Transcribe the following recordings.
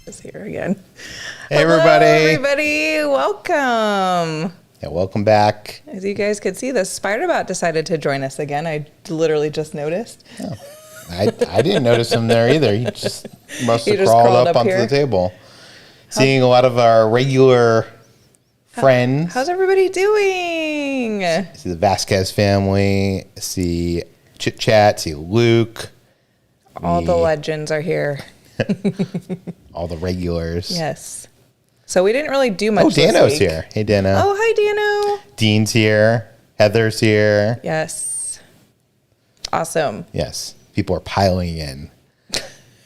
Is here again. Hey, everybody. Hello, everybody. Welcome. Yeah, welcome back. As you guys could see, the Spider-Bot decided to join us again. I literally just noticed. Oh, I didn't notice him there either. He just must have crawled up onto here. the table. Seeing a lot of our regular friends. How's everybody doing? See the Vasquez family. See Chit Chat. See Luke. All the legends are here. All the regulars. Yes. So we didn't really do much. Oh, Dano's this week. here. Hey, Dano. Oh, hi, Dano. Dean's here. Heather's here. Yes. Awesome. Yes. People are piling in.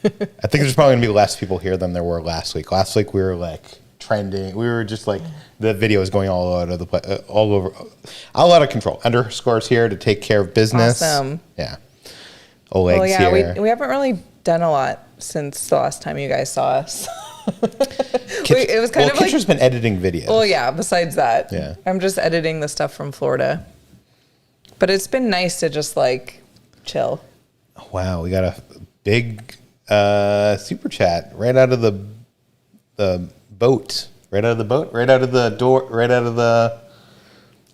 I think there's probably going to be less people here than there were last week. Last week we were like trending. We were just like, the video was going all over the place, all out of control. Underscore's here to take care of business. Awesome. Yeah. Oleg's here. We haven't really done a lot since the last time you guys saw us. It was kind of like... Kitcher's been editing videos. Well, yeah, besides that. Yeah. I'm just editing the stuff from Florida. But it's been nice to just, like, chill. Wow, we got a big super chat right out of the boat. Right out of the boat? Right out of the door? Right out of the...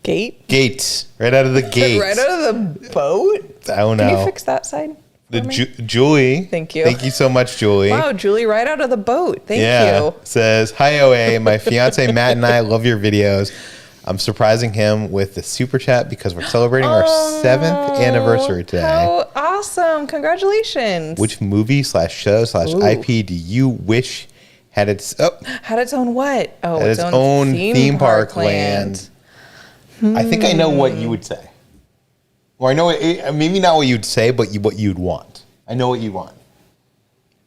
Gate? Gate. Right out of the gate. Right out of the boat? I don't know. Can you fix that side? Julie. Thank you. Thank you so much, Julie. Wow, Julie, right out of the boat. Thank you. Says, hi, OA. My fiance, Matt, and I love your videos. I'm surprising him with the super chat because we're celebrating our 7th anniversary today. How awesome. Congratulations. Which movie /show/IP do you wish had its... Had its own what? Oh, had its own theme park land. I think I know what you would say. Or I know, maybe not what you'd say, but what you'd want. I know what you want.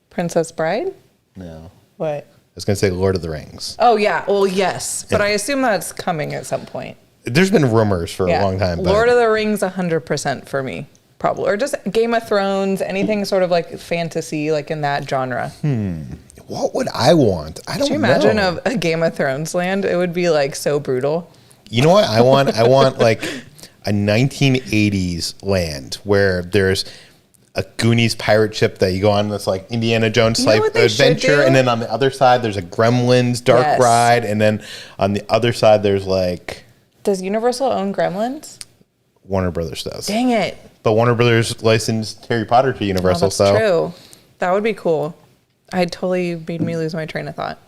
Princess Bride? No. What? I was going to say Lord of the Rings. Oh, yeah. Well, yes. But I assume that's coming at some point. There's been rumors for a long time. But Lord of the Rings, 100% for me. Probably. Or just Game of Thrones, anything sort of like fantasy, like in that genre. What would I want? I don't know. Could you imagine a Game of Thrones land? It would be like so brutal. You know what I want? I want like a 1980s land where there's a Goonies pirate ship that you go on this like Indiana Jones type adventure, and then on the other side there's a Gremlins dark ride, and then on the other side there's like... Does Universal own Gremlins? Warner Brothers does. Dang it. But Warner Brothers licensed Harry Potter to Universal. That's true. That would be cool. I totally made me lose my train of thought.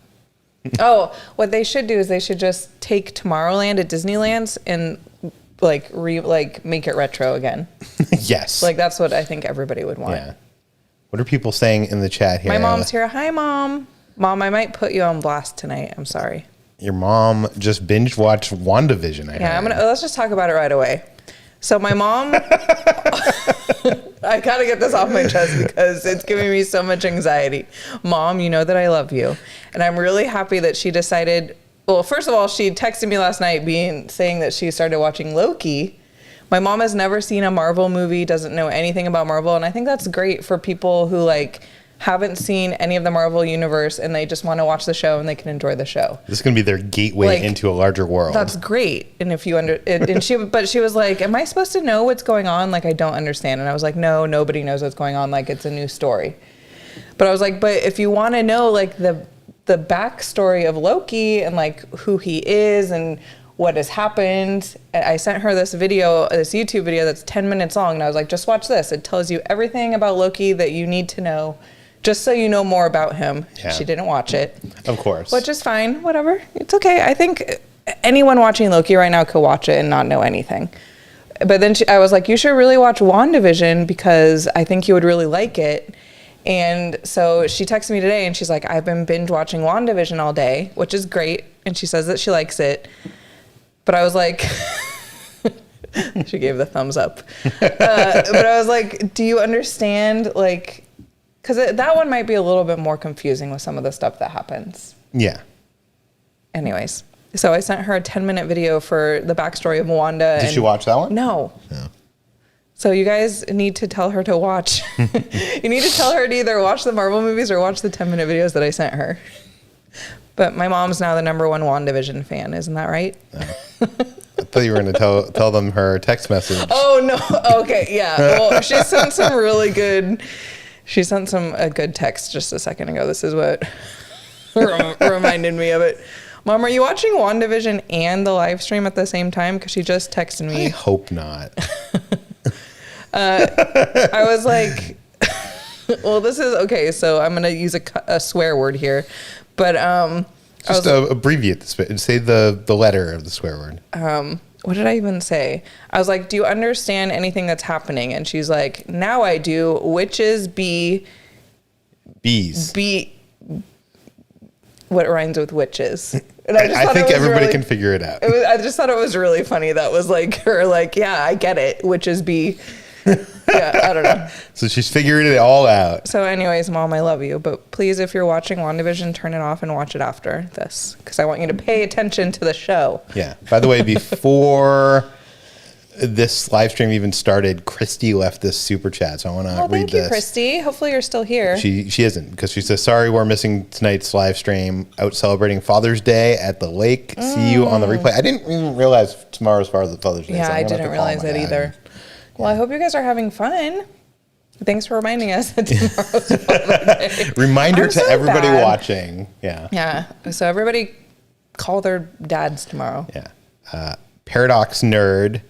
Oh, what they should do is they should just take Tomorrowland at Disneyland's and make it retro again. Yes. Like that's what I think everybody would want. Yeah. What are people saying in the chat here? My mom's here. Hi, Mom. Mom, I might put you on blast tonight. I'm sorry. Your mom just binge watched WandaVision. Let's just talk about it right away. So my mom, I gotta get this off my chest because it's giving me so much anxiety. Mom, you know that I love you. And I'm really happy that she decided, well, first of all, she texted me last night saying that she started watching Loki. My mom has never seen a Marvel movie, doesn't know anything about Marvel. And I think that's great for people who haven't seen any of the Marvel universe and they just want to watch the show and they can enjoy the show. This is going to be their gateway into a larger world. That's great. And if you but she was like, am I supposed to know what's going on? Like, I don't understand. And I was like, no, nobody knows what's going on. Like, it's a new story. But I was like, but if you want to know like the backstory of Loki and like who he is and what has happened, I sent her this YouTube video that's 10 minutes long. And I was like, just watch this. It tells you everything about Loki that you need to know, just so you know more about him. Yeah. She didn't watch it. Of course. Which is fine. Whatever. It's okay. I think anyone watching Loki right now could watch it and not know anything. But then I was like, you should really watch WandaVision because I think you would really like it. And so she texted me today and she's like, I've been binge watching WandaVision all day, which is great. And she says that she likes it. But I was like, she gave the thumbs up. But I was like, do you understand? Like, because that one might be a little bit more confusing with some of the stuff that happens. Yeah. Anyways, so I sent her a 10-minute video for the backstory of Wanda. Did she watch that one? No. So you guys need to tell her to watch. You need to tell her to either watch the Marvel movies or watch the 10-minute videos that I sent her. But my mom's now the #1 WandaVision fan, isn't that right? I thought you were going to tell them her text message. Oh, no. Okay, yeah. Well, she sent some really good... She sent a good text just a second ago. This is what reminded me of it. Mom, are you watching WandaVision and the live stream at the same time? Because she just texted me. I hope not. I was like, well, this is okay. So I'm going to use a swear word here. But just abbreviate this bit and say the letter of the swear word. What did I even say? I was like, do you understand anything that's happening? And she's like, now I do. Witches be... Bees. What rhymes with witches? And I think everybody can figure it out. I just thought it was really funny. That was like her like, yeah, I get it. Witches be... Yeah, I don't know. So she's figured it all out. So anyways, Mom, I love you. But please, if you're watching WandaVision, turn it off and watch it after this. Because I want you to pay attention to the show. Yeah. By the way, before this live stream even started, Christy left this super chat. So I want to read this. Thank you, Christy. Hopefully you're still here. She isn't, because she says, sorry, we're missing tonight's live stream. Out celebrating Father's Day at the lake. See you on the replay. I didn't even realize tomorrow's Father's Day. Yeah, so I didn't realize that either. Well, I hope you guys are having fun. Thanks for reminding us that tomorrow's Father's Day. Reminder to everybody watching. Yeah. Yeah. So everybody call their dads tomorrow. Yeah. Paradox Nerd,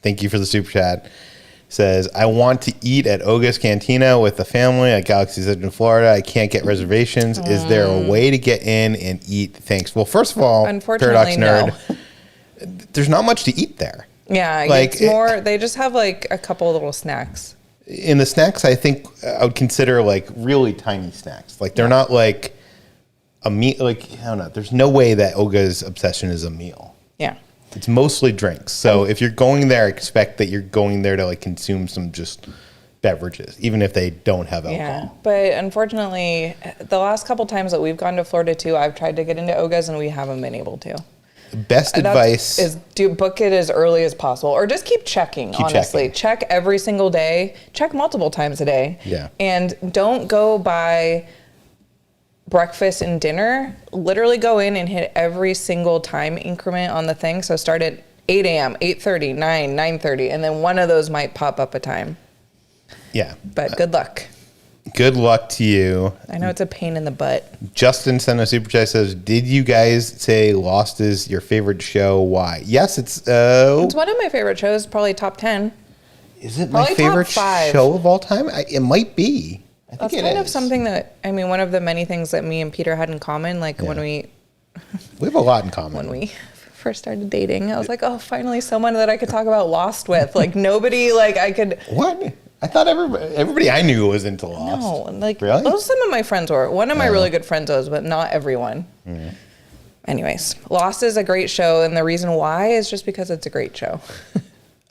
thank you for the super chat, says, I want to eat at Oga's Cantina with the family at Galaxy's Edge in Florida. I can't get reservations. Is there a way to get in and eat? Thanks. Well, first of all, Paradox Nerd, there's not much to eat there. Yeah, like, it's more, they just have like a couple little snacks. In the snacks, I think I would consider like really tiny snacks. Like they're not like a meal. Like, I don't know. There's no way that Oga's obsession is a meal. Yeah. It's mostly drinks. So if you're going there, expect that you're going there to like consume some just beverages, even if they don't have alcohol. Yeah, but unfortunately, the last couple times that we've gone to Florida too, I've tried to get into Oga's and we haven't been able to. Best advice is book it as early as possible, or just keep checking. Honestly, check every single day. Check multiple times a day. Yeah. And don't go by breakfast and dinner. Literally go in and hit every single time increment on the thing. So start at 8 a.m., 8:30, 9, 9:30, and then one of those might pop up a time. Yeah. But good luck. Good luck to you. I know it's a pain in the butt. Justin sent a super chat, says, did you guys say Lost is your favorite show? Why? Yes, it's one of my favorite shows, probably top 10. Is it probably my favorite show of all time? It might be. I think That's kind of something that, I mean, one of the many things that me and Peter had in common, like when we have a lot in common. When we first started dating, I was like, oh, finally someone that I could talk about Lost with. Like nobody, like I could. What? I thought everybody I knew was into Lost. No, like really? Those some of my friends were. One of my really good friends was, but not everyone. Mm-hmm. Anyways, Lost is a great show, and the reason why is just because it's a great show.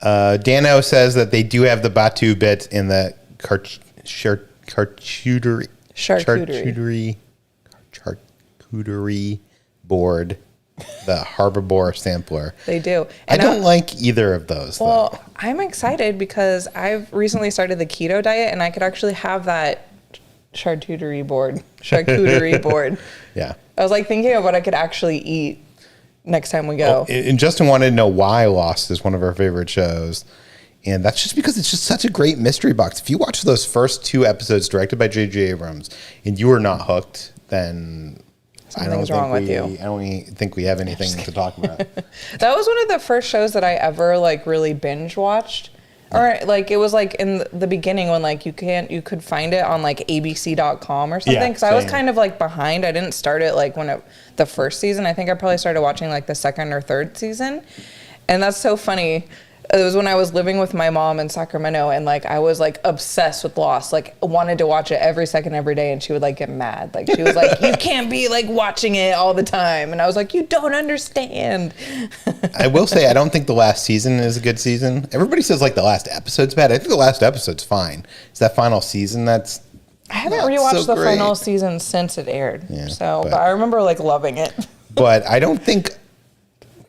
Dano says that they do have the Batu bit in the charcuterie board. The Harbor Boar sampler. They do. And I don't like either of those. Well, though. I'm excited because I've recently started the keto diet and I could actually have that charcuterie board. Yeah. I was like thinking of what I could actually eat next time we go. Oh, and Justin wanted to know why Lost is one of our favorite shows. And that's just because it's just such a great mystery box. If you watch those first 2 episodes directed by J.J. Abrams and you are not hooked, then... Something's wrong with you. I don't think we have anything to talk about. That was one of the first shows that I ever like really binge watched. Or like it was like in the beginning when like you could find it on like abc.com or something. Because I was kind of like behind. I didn't start it like the first season. I think I probably started watching like the second or third season. And that's so funny. It was when I was living with my mom in Sacramento and like I was like obsessed with Lost, like wanted to watch it every second, every day, and she would like get mad. Like she was like, you can't be like watching it all the time. And I was like, you don't understand. I will say I don't think the last season is a good season. Everybody says like the last episode's bad. I think the last episode's fine. It's that final season that's I haven't rewatched the final season since it aired. Yeah, but I remember like loving it. But I don't think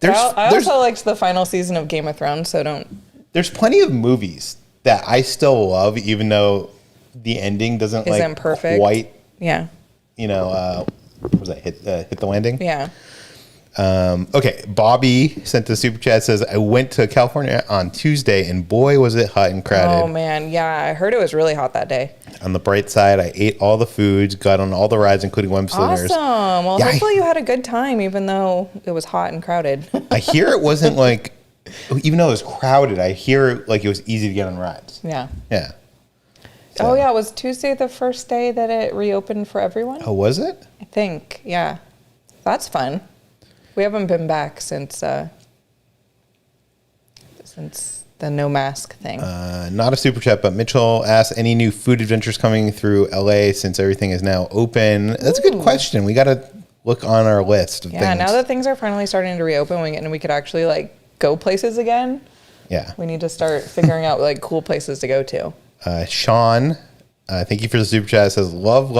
I also liked the final season of Game of Thrones, so don't... There's plenty of movies that I still love, even though the ending isn't perfect. Quite... Yeah. You know, what was that? Hit the landing? Yeah. Okay, Bobby sent the super chat, says, I went to California on Tuesday, and boy, was it hot and crowded. Oh, man. Yeah, I heard it was really hot that day. On the bright side, I ate all the foods, got on all the rides, including Web Slingers. Awesome. Well, yeah, hopefully you had a good time, even though it was hot and crowded. I hear it wasn't like, even though it was crowded, I hear like it was easy to get on rides. Yeah. Yeah. So. Oh, yeah. Was Tuesday the first day that it reopened for everyone? Oh, was it? I think. Yeah. That's fun. We haven't been back since the no mask thing. Not a super chat, but Mitchell asked, any new food adventures coming through LA since everything is now open? That's a good question. We got to look on our list of things. Yeah, now that things are finally starting to reopen and we could actually like go places again. Yeah. We need to start figuring out like cool places to go to. Sean, thank you for the super chat. It says, love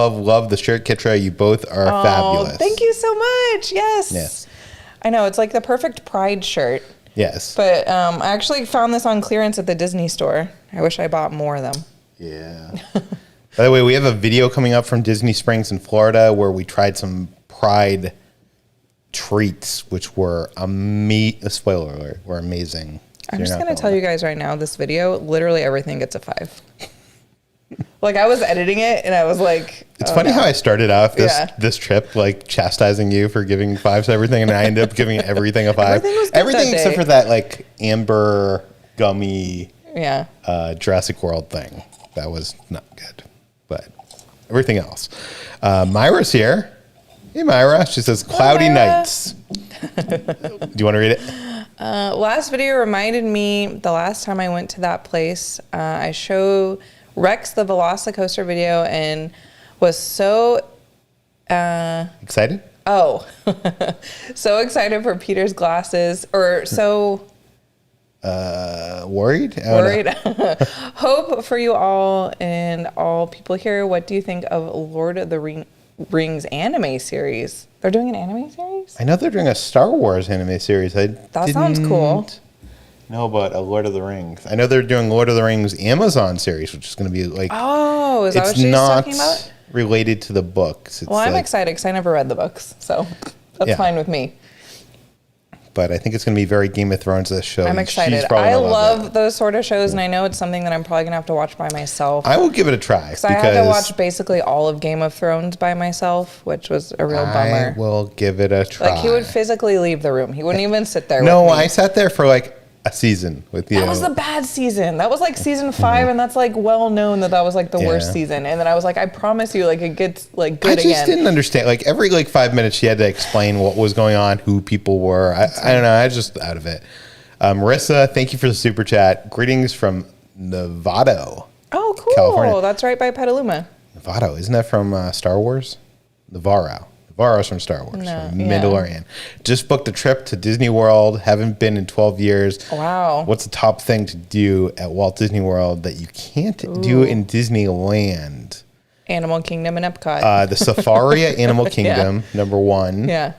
the shirt, Kitra. You both are fabulous. Thank you so much. Yes. I know, it's like the perfect Pride shirt. Yes. But I actually found this on clearance at the Disney store. I wish I bought more of them. Yeah. By the way, we have a video coming up from Disney Springs in Florida where we tried some Pride treats, which were spoiler alert, were amazing. I'm just going to tell you guys right now, this video, literally everything gets a 5. Like, I was editing it, and I was like... It's funny how I started off this trip, like, chastising you for giving 5s to everything, and I ended up giving everything a 5. Everything was good Everything that except day. for that, like, amber, gummy Jurassic World thing. That was not good. But everything else. Myra's here. Hey, Myra. She says, cloudy nights. Do you want to read it? Last video reminded me the last time I went to that place. I show Rex the Velocicoaster video and was so excited. Oh, so excited for Peter's glasses, or so worried. Hope for you all and all people here. What do you think of Lord of the Rings anime series? They're doing an anime series? I know they're doing a Star Wars anime series. That sounds cool. Know about a Lord of the Rings. I know they're doing Lord of the Rings Amazon series, which is going to be like... Oh, is that what she's talking about? It's not related to the books. Well, I'm excited because I never read the books, so that's fine with me. But I think it's going to be very Game of Thrones, this show. I'm excited. I love those sort of shows, and I know it's something that I'm probably going to have to watch by myself. I will give it a try. Because I had to watch basically all of Game of Thrones by myself, which was a real bummer. I will give it a try. Like, he would physically leave the room. He wouldn't even sit there No, with me. I sat there for like a season with you. That was the bad season. That was like season 5, and that's like well known that was like the worst season. And then I was like, I promise you, like it gets like good again. I just didn't understand. Like every like 5 minutes, she had to explain what was going on, who people were. I don't know. I was just out of it. Marissa, thank you for the super chat. Greetings from Novato. Oh, cool. California. That's right by Petaluma. Novato, isn't that from Star Wars? Navarro. Navarro's from Star Wars, from Mandalorian. Just booked a trip to Disney World. Haven't been in 12 years. Wow. What's the top thing to do at Walt Disney World that you can't do in Disneyland? Animal Kingdom and Epcot. The Safari at Animal Kingdom, number 1. Yeah.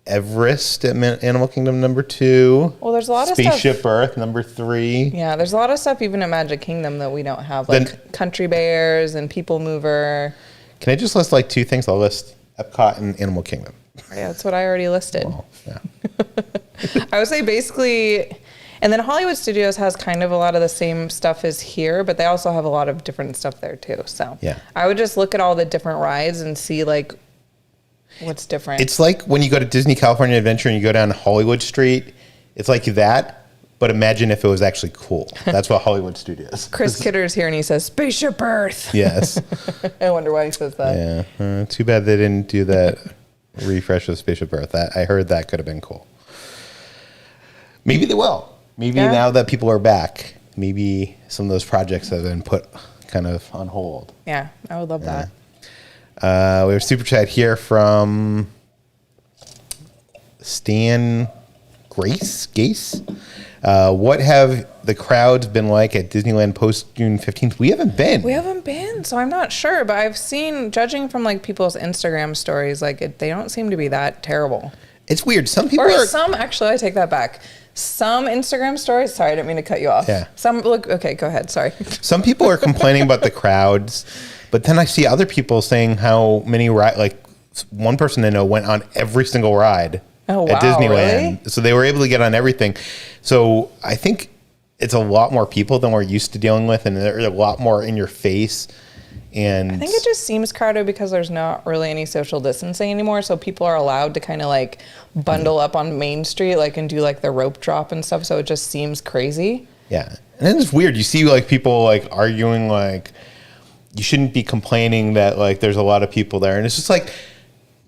Everest at Animal Kingdom, number 2. Well, there's a lot of stuff. Spaceship Earth, number 3. Yeah, there's a lot of stuff even at Magic Kingdom that we don't have, like Country Bears and People Mover. Can I just list like 2 things? I'll list Epcot and Animal Kingdom. Yeah, that's what I already listed. Well, yeah. I would say basically, and then Hollywood Studios has kind of a lot of the same stuff as here, but they also have a lot of different stuff there too. So I would just look at all the different rides and see like what's different. It's like when you go to Disney California Adventure and you go down Hollywood Street, it's like that. But imagine if it was actually cool. That's what Hollywood Studios. Chris Kidder's here and he says, Spaceship Earth. Yes. I wonder why he says that. Yeah. Too bad they didn't do that refresh of Spaceship Earth. I heard that could have been cool. Maybe they will. Maybe now that people are back, maybe some of those projects have been put kind of on hold. Yeah, I would love that. We have a super chat here from Stan Gase. What have the crowds been like at Disneyland post June 15th? We haven't been, so I'm not sure, but I've seen, judging from like people's Instagram stories, like they don't seem to be that terrible. It's weird. Some people actually, I take that back. Some Instagram stories, sorry, I didn't mean to cut you off. Yeah. Okay, go ahead, sorry. Some people are complaining about the crowds, but then I see other people saying how many like one person I know went on every single ride Oh, wow, at Disneyland. really? So they were able to get on everything. So I think it's a lot more people than we're used to dealing with, and they're a lot more in your face. And I think it just seems crowded because there's not really any social distancing anymore. So people are allowed to kind of like bundle up on Main Street, like, and do like the rope drop and stuff. So it just seems crazy. Yeah. And then it's weird. You see like people like arguing like you shouldn't be complaining that like there's a lot of people there. And it's just like,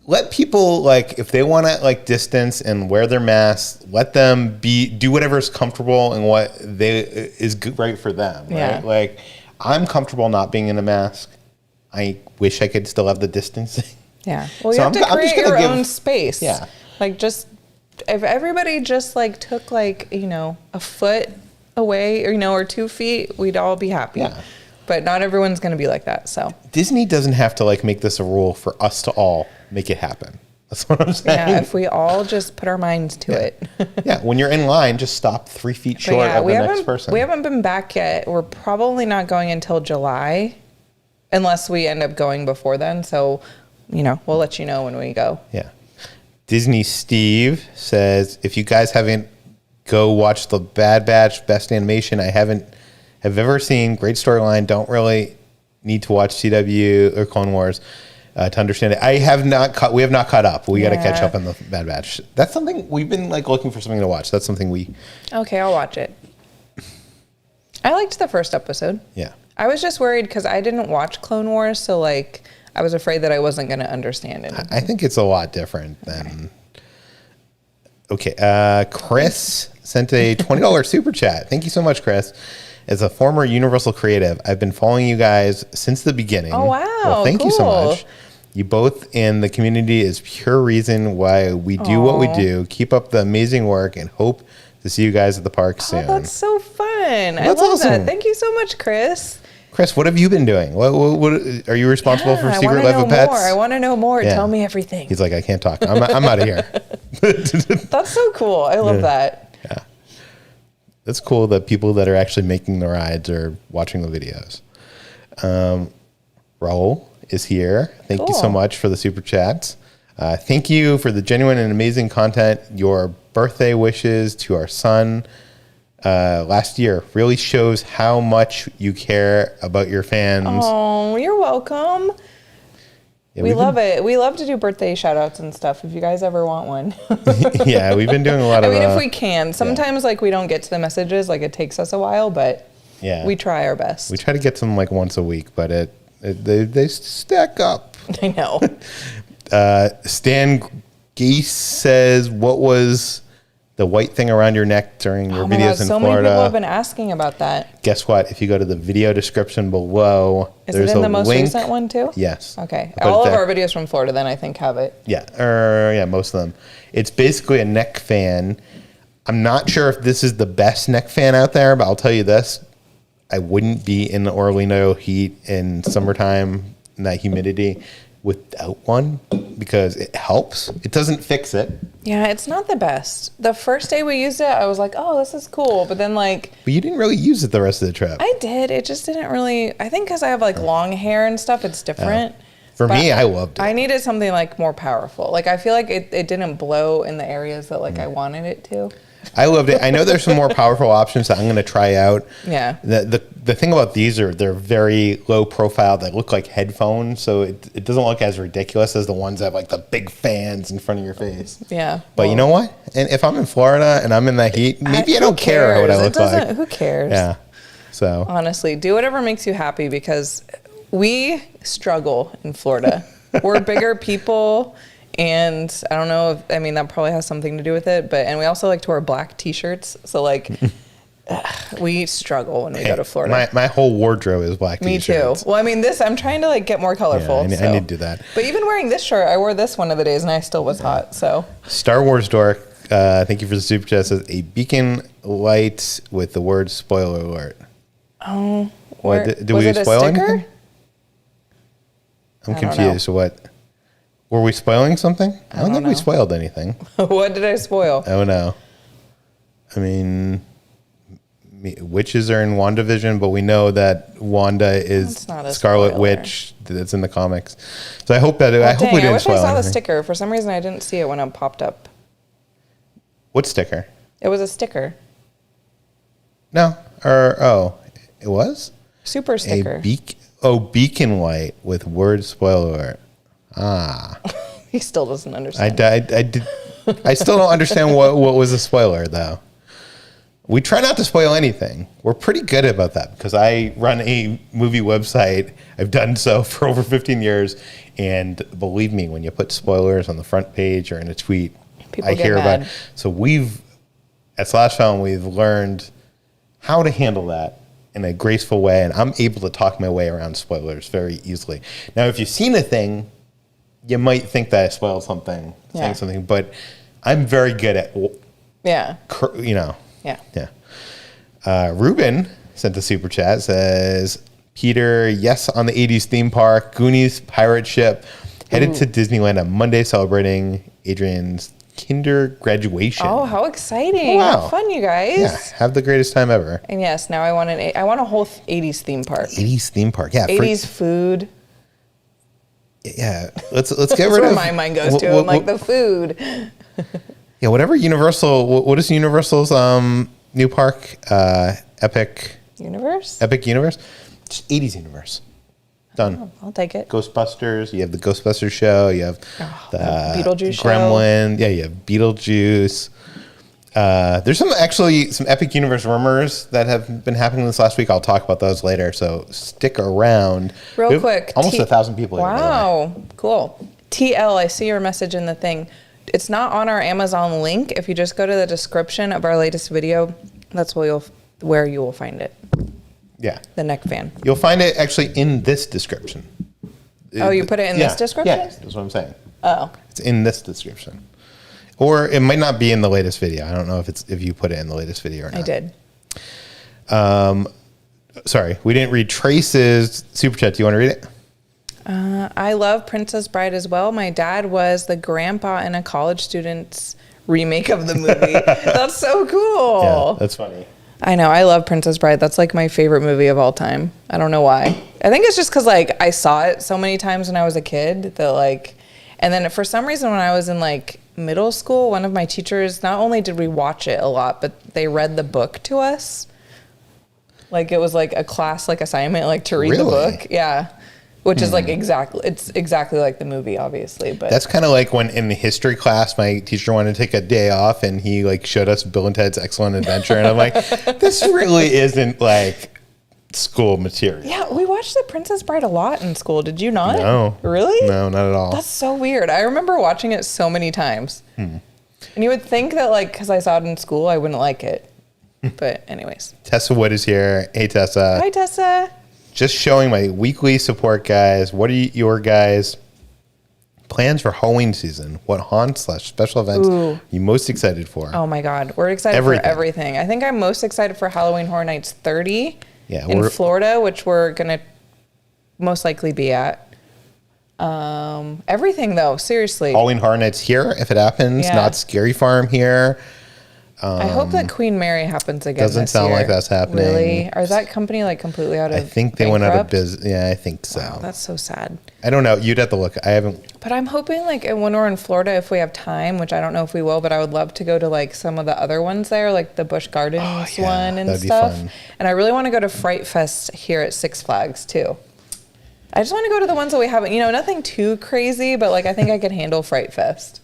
let people like, if they want to like distance and wear their masks, let them do whatever's comfortable and what is good, right for them. Right? Yeah. Like I'm comfortable not being in a mask. I wish I could still have the distancing. Yeah. Well, you have to create your own space. Yeah. Like just, if everybody just like took like, you know, a foot away or, you know, or 2 feet, we'd all be happy. Yeah. But not everyone's going to be like that. So Disney doesn't have to like make this a rule for us to all make it happen. That's what I'm saying. yeah, if we all just put our minds to it. Yeah. When you're in line, just stop 3 feet short of the next person. We haven't been back yet. We're probably not going until July unless we end up going before then. So, you know, we'll let you know when we go. Yeah. Disney Steve says, if you guys haven't, go watch the Bad Batch Best Animation. I have ever seen. Great storyline. Don't really need to watch CW or Clone Wars to understand it. We have not caught up. We got to catch up on the Bad Batch. That's something we've been like looking for something to watch. That's something Okay, I'll watch it. I liked the first episode. Yeah. I was just worried because I didn't watch Clone Wars, so like I was afraid that I wasn't going to understand it. I think it's a lot different than. Okay, Chris sent a $20 super chat. Thank you so much, Chris. As a former Universal creative, I've been following you guys since the beginning. Oh, wow. Well, thank you so much. You both in the community is pure reason why we do what we do. Keep up the amazing work and hope to see you guys at the park soon. That's so fun. I love awesome. that. Thank you so much, Chris. Chris, what have you been doing? What are you responsible for Secret Life of Pets? I want to know more. Yeah. Tell me everything. He's like, I can't talk. I'm out of here. That's so cool. I love that. Yeah. That's cool that people that are actually making the rides are watching the videos. Raul is here. Thank you so much for the super chats. Thank you for the genuine and amazing content. Your birthday wishes to our son last year really shows how much you care about your fans. Oh, you're welcome. Yeah, we love it. We love to do birthday shout outs and stuff if you guys ever want one. Yeah, we've been doing a lot of if we can. Sometimes like we don't get to the messages, like it takes us a while, but we try our best. We try to get some like once a week, but they stack up. I know. Stan Geese says, what was the white thing around your neck during your videos in Florida? So many people have been asking about that. Guess what? If you go to the video description below, there's a link. Is it in the most recent one too? Yes. Okay. All of our videos from Florida then I think have it. Yeah. Most of them. It's basically a neck fan. I'm not sure if this is the best neck fan out there, but I'll tell you this. I wouldn't be in the Orlando heat in summertime in that humidity without one because it helps. It doesn't fix it. Yeah, it's not the best. The first day we used it, I was like, oh, this is cool. But then like... But you didn't really use it the rest of the trip. I did. It just didn't really... I think because I have like long hair and stuff, it's different. For me, I loved it. I needed something like more powerful. Like I feel like it didn't blow in the areas that like I wanted it to. I loved it. I know there's some more powerful options that I'm going to try out. Yeah. The thing about these they're very low profile. They look like headphones, so it doesn't look as ridiculous as the ones that have like the big fans in front of your face. Yeah. But you know what? And if I'm in Florida and I'm in that heat, maybe I don't care what I look like. Who cares? Yeah. So honestly, do whatever makes you happy because we struggle in Florida. We're bigger people. And I don't know if, that probably has something to do with it, and we also like to wear black t-shirts. So like we struggle when we go to Florida. My whole wardrobe is black t-shirts. Me too. Well, I'm trying to like get more colorful. Yeah, I need to do that. But even wearing this shirt, I wore this one of the days and I still was hot, so. Star Wars Dork, thank you for the super chat, says a beacon light with the word spoiler alert. Oh. Did we spoil anything? I'm confused. What? Were we spoiling something? I don't think we spoiled anything. What did I spoil? Oh, no. Witches are in WandaVision, but we know that Wanda is Scarlet Witch that's in the comics. So I hope that I hope we didn't spoil anything. I saw the sticker. For some reason, I didn't see it when it popped up. What sticker? It was a sticker. No. It was? Super sticker. Beacon white with word spoiler alert. He still doesn't understand. I still don't understand what was a spoiler, though. We try not to spoil anything. We're pretty good about that because I run a movie website. I've done so for over 15 years. And believe me, when you put spoilers on the front page or in a tweet, I hear about it. So at Slash Film, we've learned how to handle that in a graceful way. And I'm able to talk my way around spoilers very easily. Now, if you've seen a thing, you might think that I spoiled something, saying something, but I'm very good at, Yeah. Ruben sent a super chat, says, Peter, yes, on the 80s theme park, Goonies pirate ship, headed to Disneyland on Monday celebrating Adrian's kinder graduation. Oh, how exciting. Wow. Have fun, you guys. Yeah, have the greatest time ever. And yes, now I want a whole 80s theme park. 80s theme park, yeah. 80s food. Yeah, let's get rid of... That's where my mind goes to. I'm like, the food. Yeah, whatever Universal... What is Universal's new park? Epic... Universe? Epic Universe? Just 80s Universe. Done. Oh, I'll take it. Ghostbusters. You have the Ghostbusters show. You have the Beetlejuice Gremlin. Show. Yeah, you have Beetlejuice. There's some Epic Universe rumors that have been happening this last week. I'll talk about those later, so stick around. Real quick. Almost 1,000 people. Wow, cool. TL, I see your message in the thing. It's not on our Amazon link. If you just go to the description of our latest video, that's where you will find it. Yeah. The neck fan. You'll find it actually in this description. Oh, you put it in this description? Yeah, that's what I'm saying. Oh. It's in this description. Or it might not be in the latest video. I don't know if you put it in the latest video or not. I did. Sorry, we didn't read Trace's super chat. Do you want to read it? I love Princess Bride as well. My dad was the grandpa in a college student's remake of the movie. That's so cool. Yeah, that's funny. I know. I love Princess Bride. That's like my favorite movie of all time. I don't know why. I think it's just because like I saw it so many times when I was a kid that like, and then for some reason when I was in like middle school, one of my teachers, not only did we watch it a lot, but they read the book to us. Like it was like a class like assignment, like to read the book. Yeah. Which is like it's exactly like the movie, obviously. But that's kind of like when in the history class, my teacher wanted to take a day off and he like showed us Bill and Ted's Excellent Adventure. And I'm like, this really isn't like school material. Yeah, we watched The Princess Bride a lot in school. Did you not? No. Really? No, not at all. That's so weird. I remember watching it so many times. And you would think that like, because I saw it in school, I wouldn't like it. But anyways. Tessa Wood is here. Hey, Tessa. Hi, Tessa. Just showing my weekly support, guys. What are your guys' plans for Halloween season? What haunts/special events are you most excited for? Oh my God, we're excited for everything. I think I'm most excited for Halloween Horror Nights 30 in Florida, which we're gonna most likely be at. Everything though, seriously. Halloween Horror Nights here, if it happens. Yeah. Not Scary Farm here. I hope that Queen Mary happens again. Doesn't sound like that's happening. Really? Is that company like completely out of? I think they went out of business. Yeah, I think so. Wow, that's so sad. I don't know. You'd have to look. I haven't. But I'm hoping like when we're in Florida, if we have time, which I don't know if we will, but I would love to go to like some of the other ones there, like the Busch Gardens one and stuff. And I really want to go to Fright Fest here at Six Flags too. I just want to go to the ones that we haven't. Nothing too crazy, but like I think I could handle Fright Fest.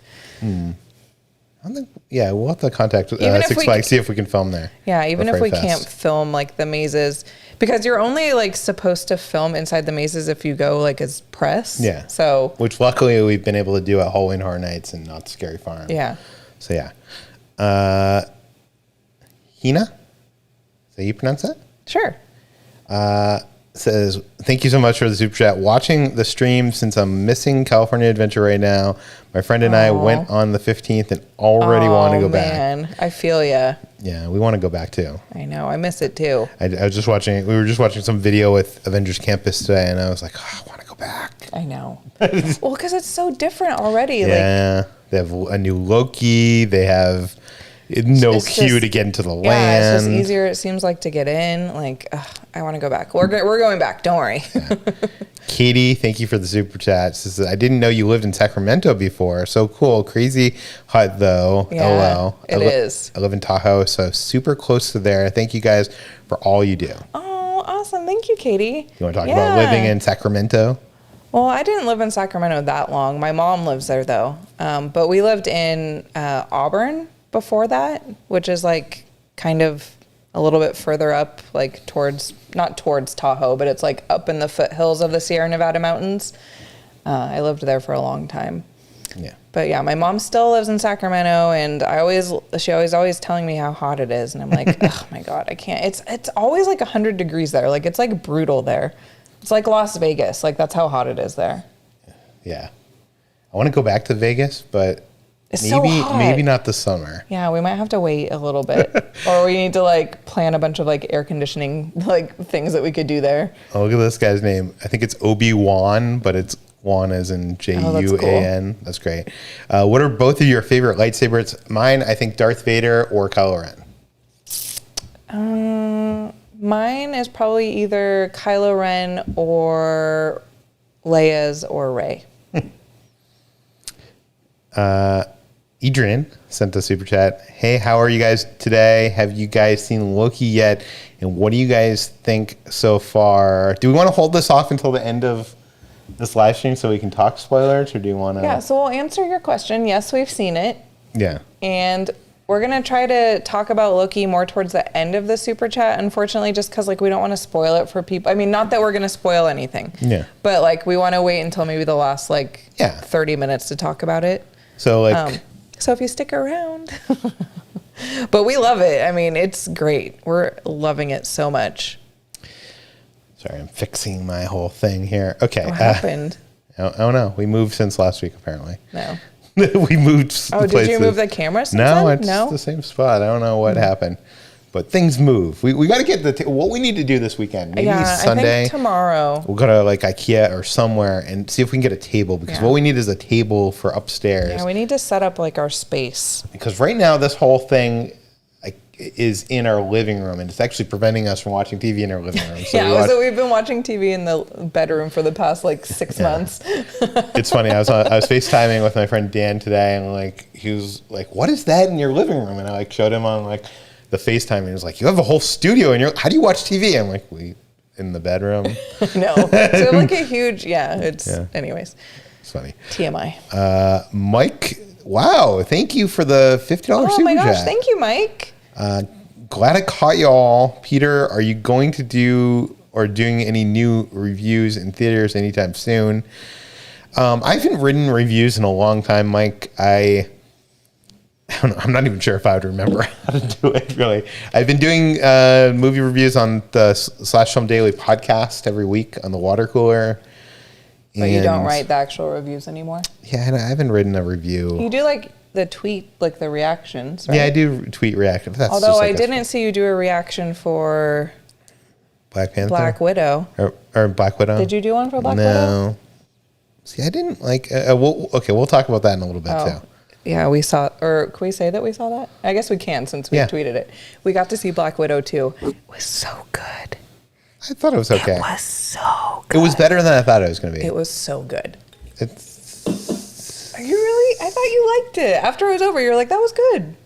I think, we'll have to contact Six Flags, see if we can film there. Yeah, even if we can't film like the mazes, because you're only like supposed to film inside the mazes if you go like as press. Yeah. So. Which luckily we've been able to do at Halloween Horror Nights and not Scary Farm. Yeah. So yeah. Hina? Is that how you pronounce that? Sure. Says, thank you so much for the super chat. Watching the stream since I'm missing California Adventure right now. My friend and I went on the 15th and already want to go back. Man, I feel ya. Yeah, we want to go back too. I know, I miss it too. I was just watching. We were just watching some video with Avengers Campus today, and I was like, I want to go back. I know. Well, because it's so different already. Yeah, they have a new Loki. They have no queue to get into the land. Yeah, it's just easier. It seems like to get in. Like, I want to go back. We're going back. Don't worry. Yeah. Katie, thank you for the super chat. Says, I didn't know you lived in Sacramento before. So cool. Crazy hot though. Yeah, LOL. It is. I live in Tahoe, so super close to there. Thank you guys for all you do. Oh, awesome. Thank you, Katie. You want to talk about living in Sacramento? Well, I didn't live in Sacramento that long. My mom lives there though. But we lived in Auburn before that, which is like kind of a little bit further up, like not towards Tahoe, but it's like up in the foothills of the Sierra Nevada mountains. I lived there for a long time. Yeah. But yeah, my mom still lives in Sacramento, and she always telling me how hot it is, and I'm like, oh my God, I can't. It's always like 100 degrees there. Like it's like brutal there. It's like Las Vegas. Like that's how hot it is there. Yeah. I want to go back to Vegas, but it's so hot. Maybe not this summer. Yeah, we might have to wait a little bit, or we need to like plan a bunch of like air conditioning like things that we could do there. Oh, look at this guy's name. I think it's Obi-Wan, but it's Juan as in Juan. That's cool. That's great. What are both of your favorite lightsabers? Mine, I think Darth Vader or Kylo Ren. Mine is probably either Kylo Ren or Leia's or Rey. Adrian sent a super chat. Hey, how are you guys today? Have you guys seen Loki yet? And what do you guys think so far? Do we want to hold this off until the end of this live stream so we can talk spoilers, or do you want to? Yeah, so we'll answer your question. Yes, we've seen it. Yeah. And we're going to try to talk about Loki more towards the end of the super chat, unfortunately, just because like we don't want to spoil it for people. I mean, not that we're going to spoil anything. Yeah. But like we want to wait until maybe the last 30 minutes to talk about it. So like so if you stick around. But we love it. I mean, it's great. We're loving it so much. Sorry, I'm fixing my whole thing here. Okay. What happened? Oh no, we moved since last week apparently. No. We moved. Oh, did you move the camera since No, then? it's the same spot. I don't know what happened. But things move. We got to get what we need to do this weekend. Maybe Sunday. I think tomorrow. We'll go to like IKEA or somewhere and see if we can get a table, because what we need is a table for upstairs. Yeah, we need to set up like our space. Because right now this whole thing is in our living room, and it's actually preventing us from watching TV in our living room. So so we've been watching TV in the bedroom for the past 6 months. It's funny. I was FaceTiming with my friend Dan today, and he was like, "What is that in your living room?" And I showed him on the FaceTime, and he was like, "You have a whole studio in your. How do you watch TV?" I'm like, "We in the bedroom." No, so like a huge Anyways, it's funny. TMI. Mike, wow! Thank you for the $50 super chat. Oh my gosh! Thank you, Mike. Glad I caught y'all. Peter, are you going to doing any new reviews in theaters anytime soon? I haven't written reviews in a long time, Mike. I don't know, I'm not even sure if I would remember how to do it, really. I've been doing movie reviews on the Slash Film Daily podcast every week on the water cooler. But you don't write the actual reviews anymore? Yeah, I haven't written a review. You do the tweet, the reactions, right? Yeah, I do tweet reactions. Although I didn't see you do a reaction for Black Panther? Black Widow. Or Black Widow? Did you do one for Black Widow? No. See, I didn't we'll talk about that in a little bit too. Yeah, we saw, or can we say that we saw that? I guess we can since we tweeted it. We got to see Black Widow too. It was so good. I thought it was okay. It was so good. It was better than I thought it was going to be. It was so good. Are you really? I thought you liked it. After it was over, you're like, that was good.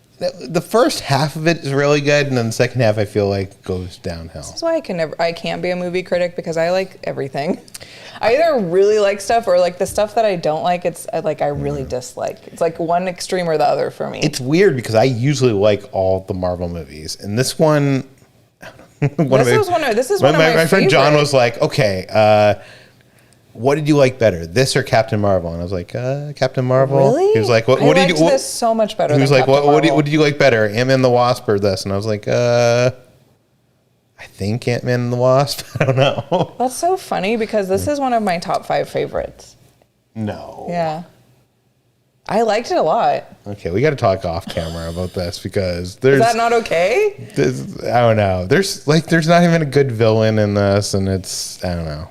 The first half of it is really good, and then the second half I feel like goes downhill. This is why I can't be a movie critic, because I like everything. I either really like stuff, or the stuff that I don't like, I really dislike. It's like one extreme or the other for me. It's weird because I usually like all the Marvel movies, and this one. This is one of my favorites. My friend John was like, okay, what did you like better, this or Captain Marvel? And I was like, Captain Marvel. Really? He was like, what did you? This so much better. He was than like, Captain what Marvel. did you like better, Ant-Man and the Wasp or this? And I was like, I think Ant-Man and the Wasp. I don't know. That's so funny because this is one of my top 5 favorites. No. Yeah. I liked it a lot. Okay, we got to talk off camera about this because there's. Is that not okay? I don't know. There's not even a good villain in this, and I don't know.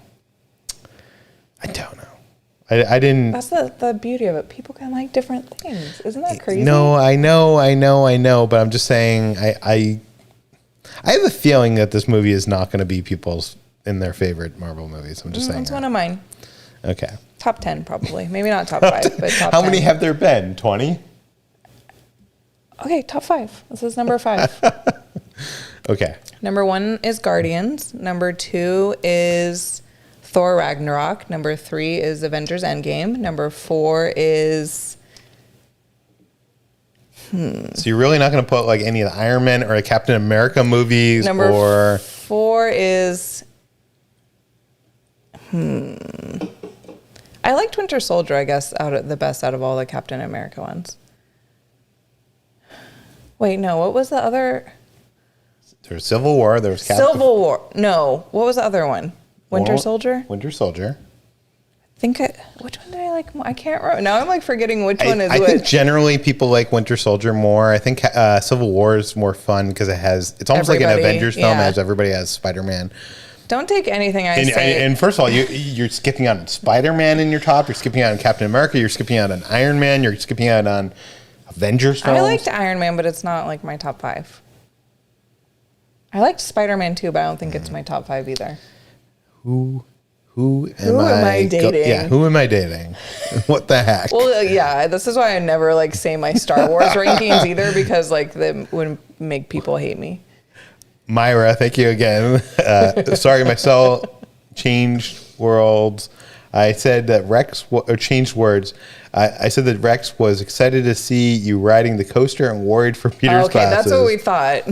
I didn't. That's the beauty of it. People can like different things. Isn't that crazy? No, I know. But I'm just saying, I have a feeling that this movie is not going to be people's in their favorite Marvel movies. I'm just saying. It's one of mine. Okay. Top 10 probably. Maybe not top 5, but top 10. How many have there been? 20? Okay, top 5. This is number 5. Okay. Number 1 is Guardians. Number 2 is Thor Ragnarok. Number 3 is Avengers Endgame. Number 4 is... So you're really not going to put like any of the Iron Man or Captain America movies? Number 4 is... I liked Winter Soldier, I guess, the best out of all the Captain America ones. Wait, no, what was the other? There was Civil War. There was Civil War. No, what was the other one? Winter Soldier? Winter Soldier. Which one did I like more? I can't remember. Now I'm like forgetting which one is which. I think generally people like Winter Soldier more. I think Civil War is more fun because it's almost like an Avengers film as everybody has Spider-Man. Don't take anything I say. And first of all, you're skipping out on Spider-Man in your top. You're skipping out on Captain America. You're skipping out on Iron Man. You're skipping out on Avengers films. I liked Iron Man, but it's not like my top 5. I liked Spider-Man too, but I don't think it's my top 5 either. Who am I dating? Who am I dating? What the heck? Well, yeah, this is why I never like say my Star Wars rankings either, because like they would make people hate me. Myra, thank you again. Sorry, my cell changed worlds. I said that Rex changed words. I said that Rex was excited to see you riding the coaster and worried for Peter's classes. That's what we thought.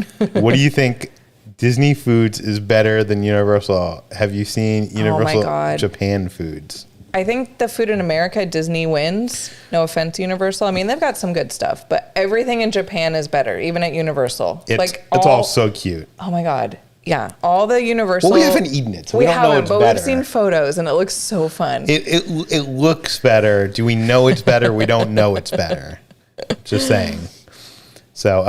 What do you think? Disney Foods is better than Universal. Have you seen Universal Japan Foods? I think the food in America, Disney wins. No offense, Universal. I mean, they've got some good stuff, but everything in Japan is better, even at Universal. It's all so cute. Oh my God. Yeah. All the Universal. Well, we haven't eaten it, so we don't know it's better. But we've seen photos and it looks so fun. It looks better. Do we know it's better? We don't know it's better. Just saying. So,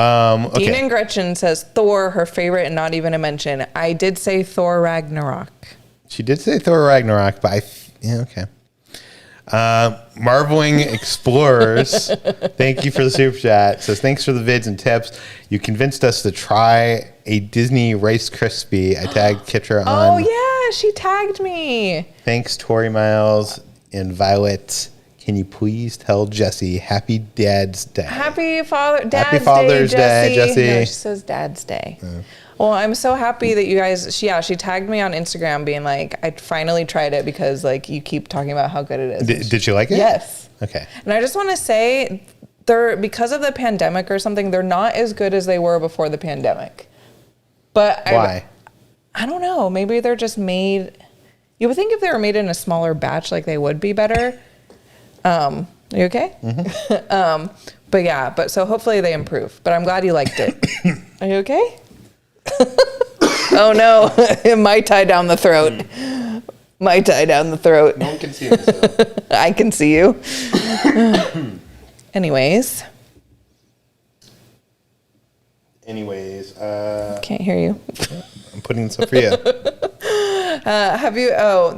okay. Dean and Gretchen says Thor, her favorite, and not even a mention. I did say Thor Ragnarok. She did say Thor Ragnarok, but okay. Marveling Explorers, thank you for the super chat. Says thanks for the vids and tips. You convinced us to try a Disney Rice Krispie. I tagged Kitra on. Oh yeah, she tagged me. Thanks, Tori Miles and Violet. Can you please tell Jesse Happy Dad's Day? Happy Father's Day, Jesse. No, she says Dad's Day. Well, I'm so happy that you guys, she tagged me on Instagram being like, I finally tried it because like you keep talking about how good it is. Did you like it? Yes. Okay. And I just want to say because of the pandemic or something, they're not as good as they were before the pandemic. But why? I don't know. Maybe they're just made, you would think if they were made in a smaller batch, like they would be better. Are you okay? Mm-hmm. But so hopefully they improve. But I'm glad you liked it. Are you okay? Oh no, it might tie down the throat. Might tie down the throat. No one can see us. So. I can see you. Anyways. Can't hear you. I'm putting this up for you.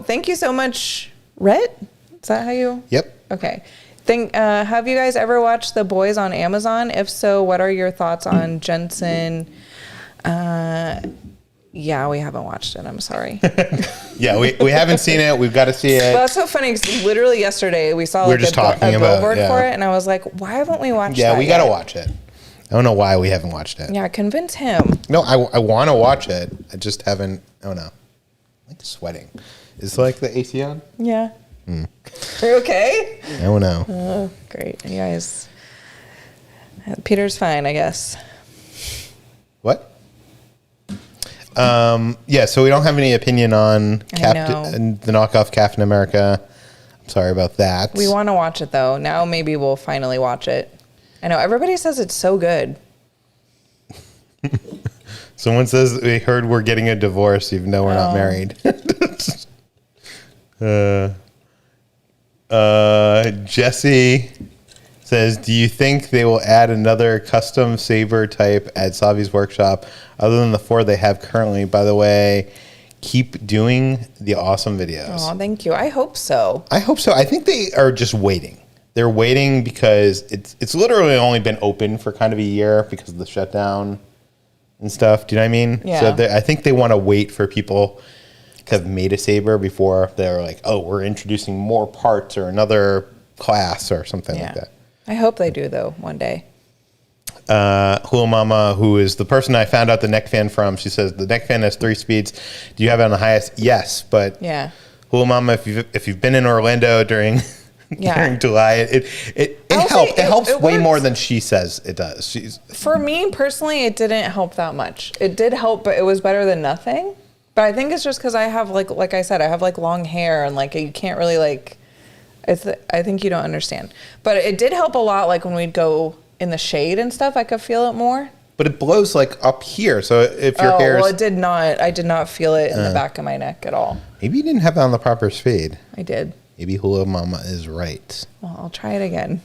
Thank you so much, Rhett. Is that how you? Yep. Okay. Have you guys ever watched The Boys on Amazon? If so, what are your thoughts on Jensen? Yeah, we haven't watched it. I'm sorry. Yeah, we haven't seen it. We've got to see it. Well, that's so funny because literally yesterday we saw like a billboard for it, and I was like, why haven't we watched it? Yeah, we got to watch it. I don't know why we haven't watched it. Yeah, convince him. No, I want to watch it. I just haven't. I don't know. I'm like sweating. Is like the AC on? Yeah. Are you okay? I don't know. Oh, great. You guys. Peter's fine, I guess. What? Yeah, so we don't have any opinion on the knockoff Captain America. I'm sorry about that. We want to watch it, though. Now maybe we'll finally watch it. I know. Everybody says it's so good. Someone says we heard we're getting a divorce even though we're not married. Jesse says, do you think they will add another custom saber type at Savi's workshop other than the 4 they have currently? By the way, keep doing the awesome videos. Oh, thank you. I hope so. I hope so. I think they are just waiting. They're waiting because it's literally only been open for kind of a year because of the shutdown and stuff. Do you know what I mean? Yeah. So I think they want to wait for people to have made a saber before they're like, oh, we're introducing more parts or another class or something like that. I hope they do, though, one day. Hula Mama, who is the person I found out the neck fan from, she says the neck fan has 3 speeds. Do you have it on the highest? Yes, but Hula Mama, if you've been in Orlando during July, it helps. It helps way more than she says it does. For me personally, it didn't help that much. It did help, but it was better than nothing. But I think it's just because I have like I said, I have like long hair and like you can't really like. I think you don't understand. But it did help a lot. Like when we'd go in the shade and stuff, I could feel it more. But it blows like up here. So if your hair, well, it did not. I did not feel it in the back of my neck at all. Maybe you didn't have it on the proper speed. I did. Maybe Hula Mama is right. Well, I'll try it again.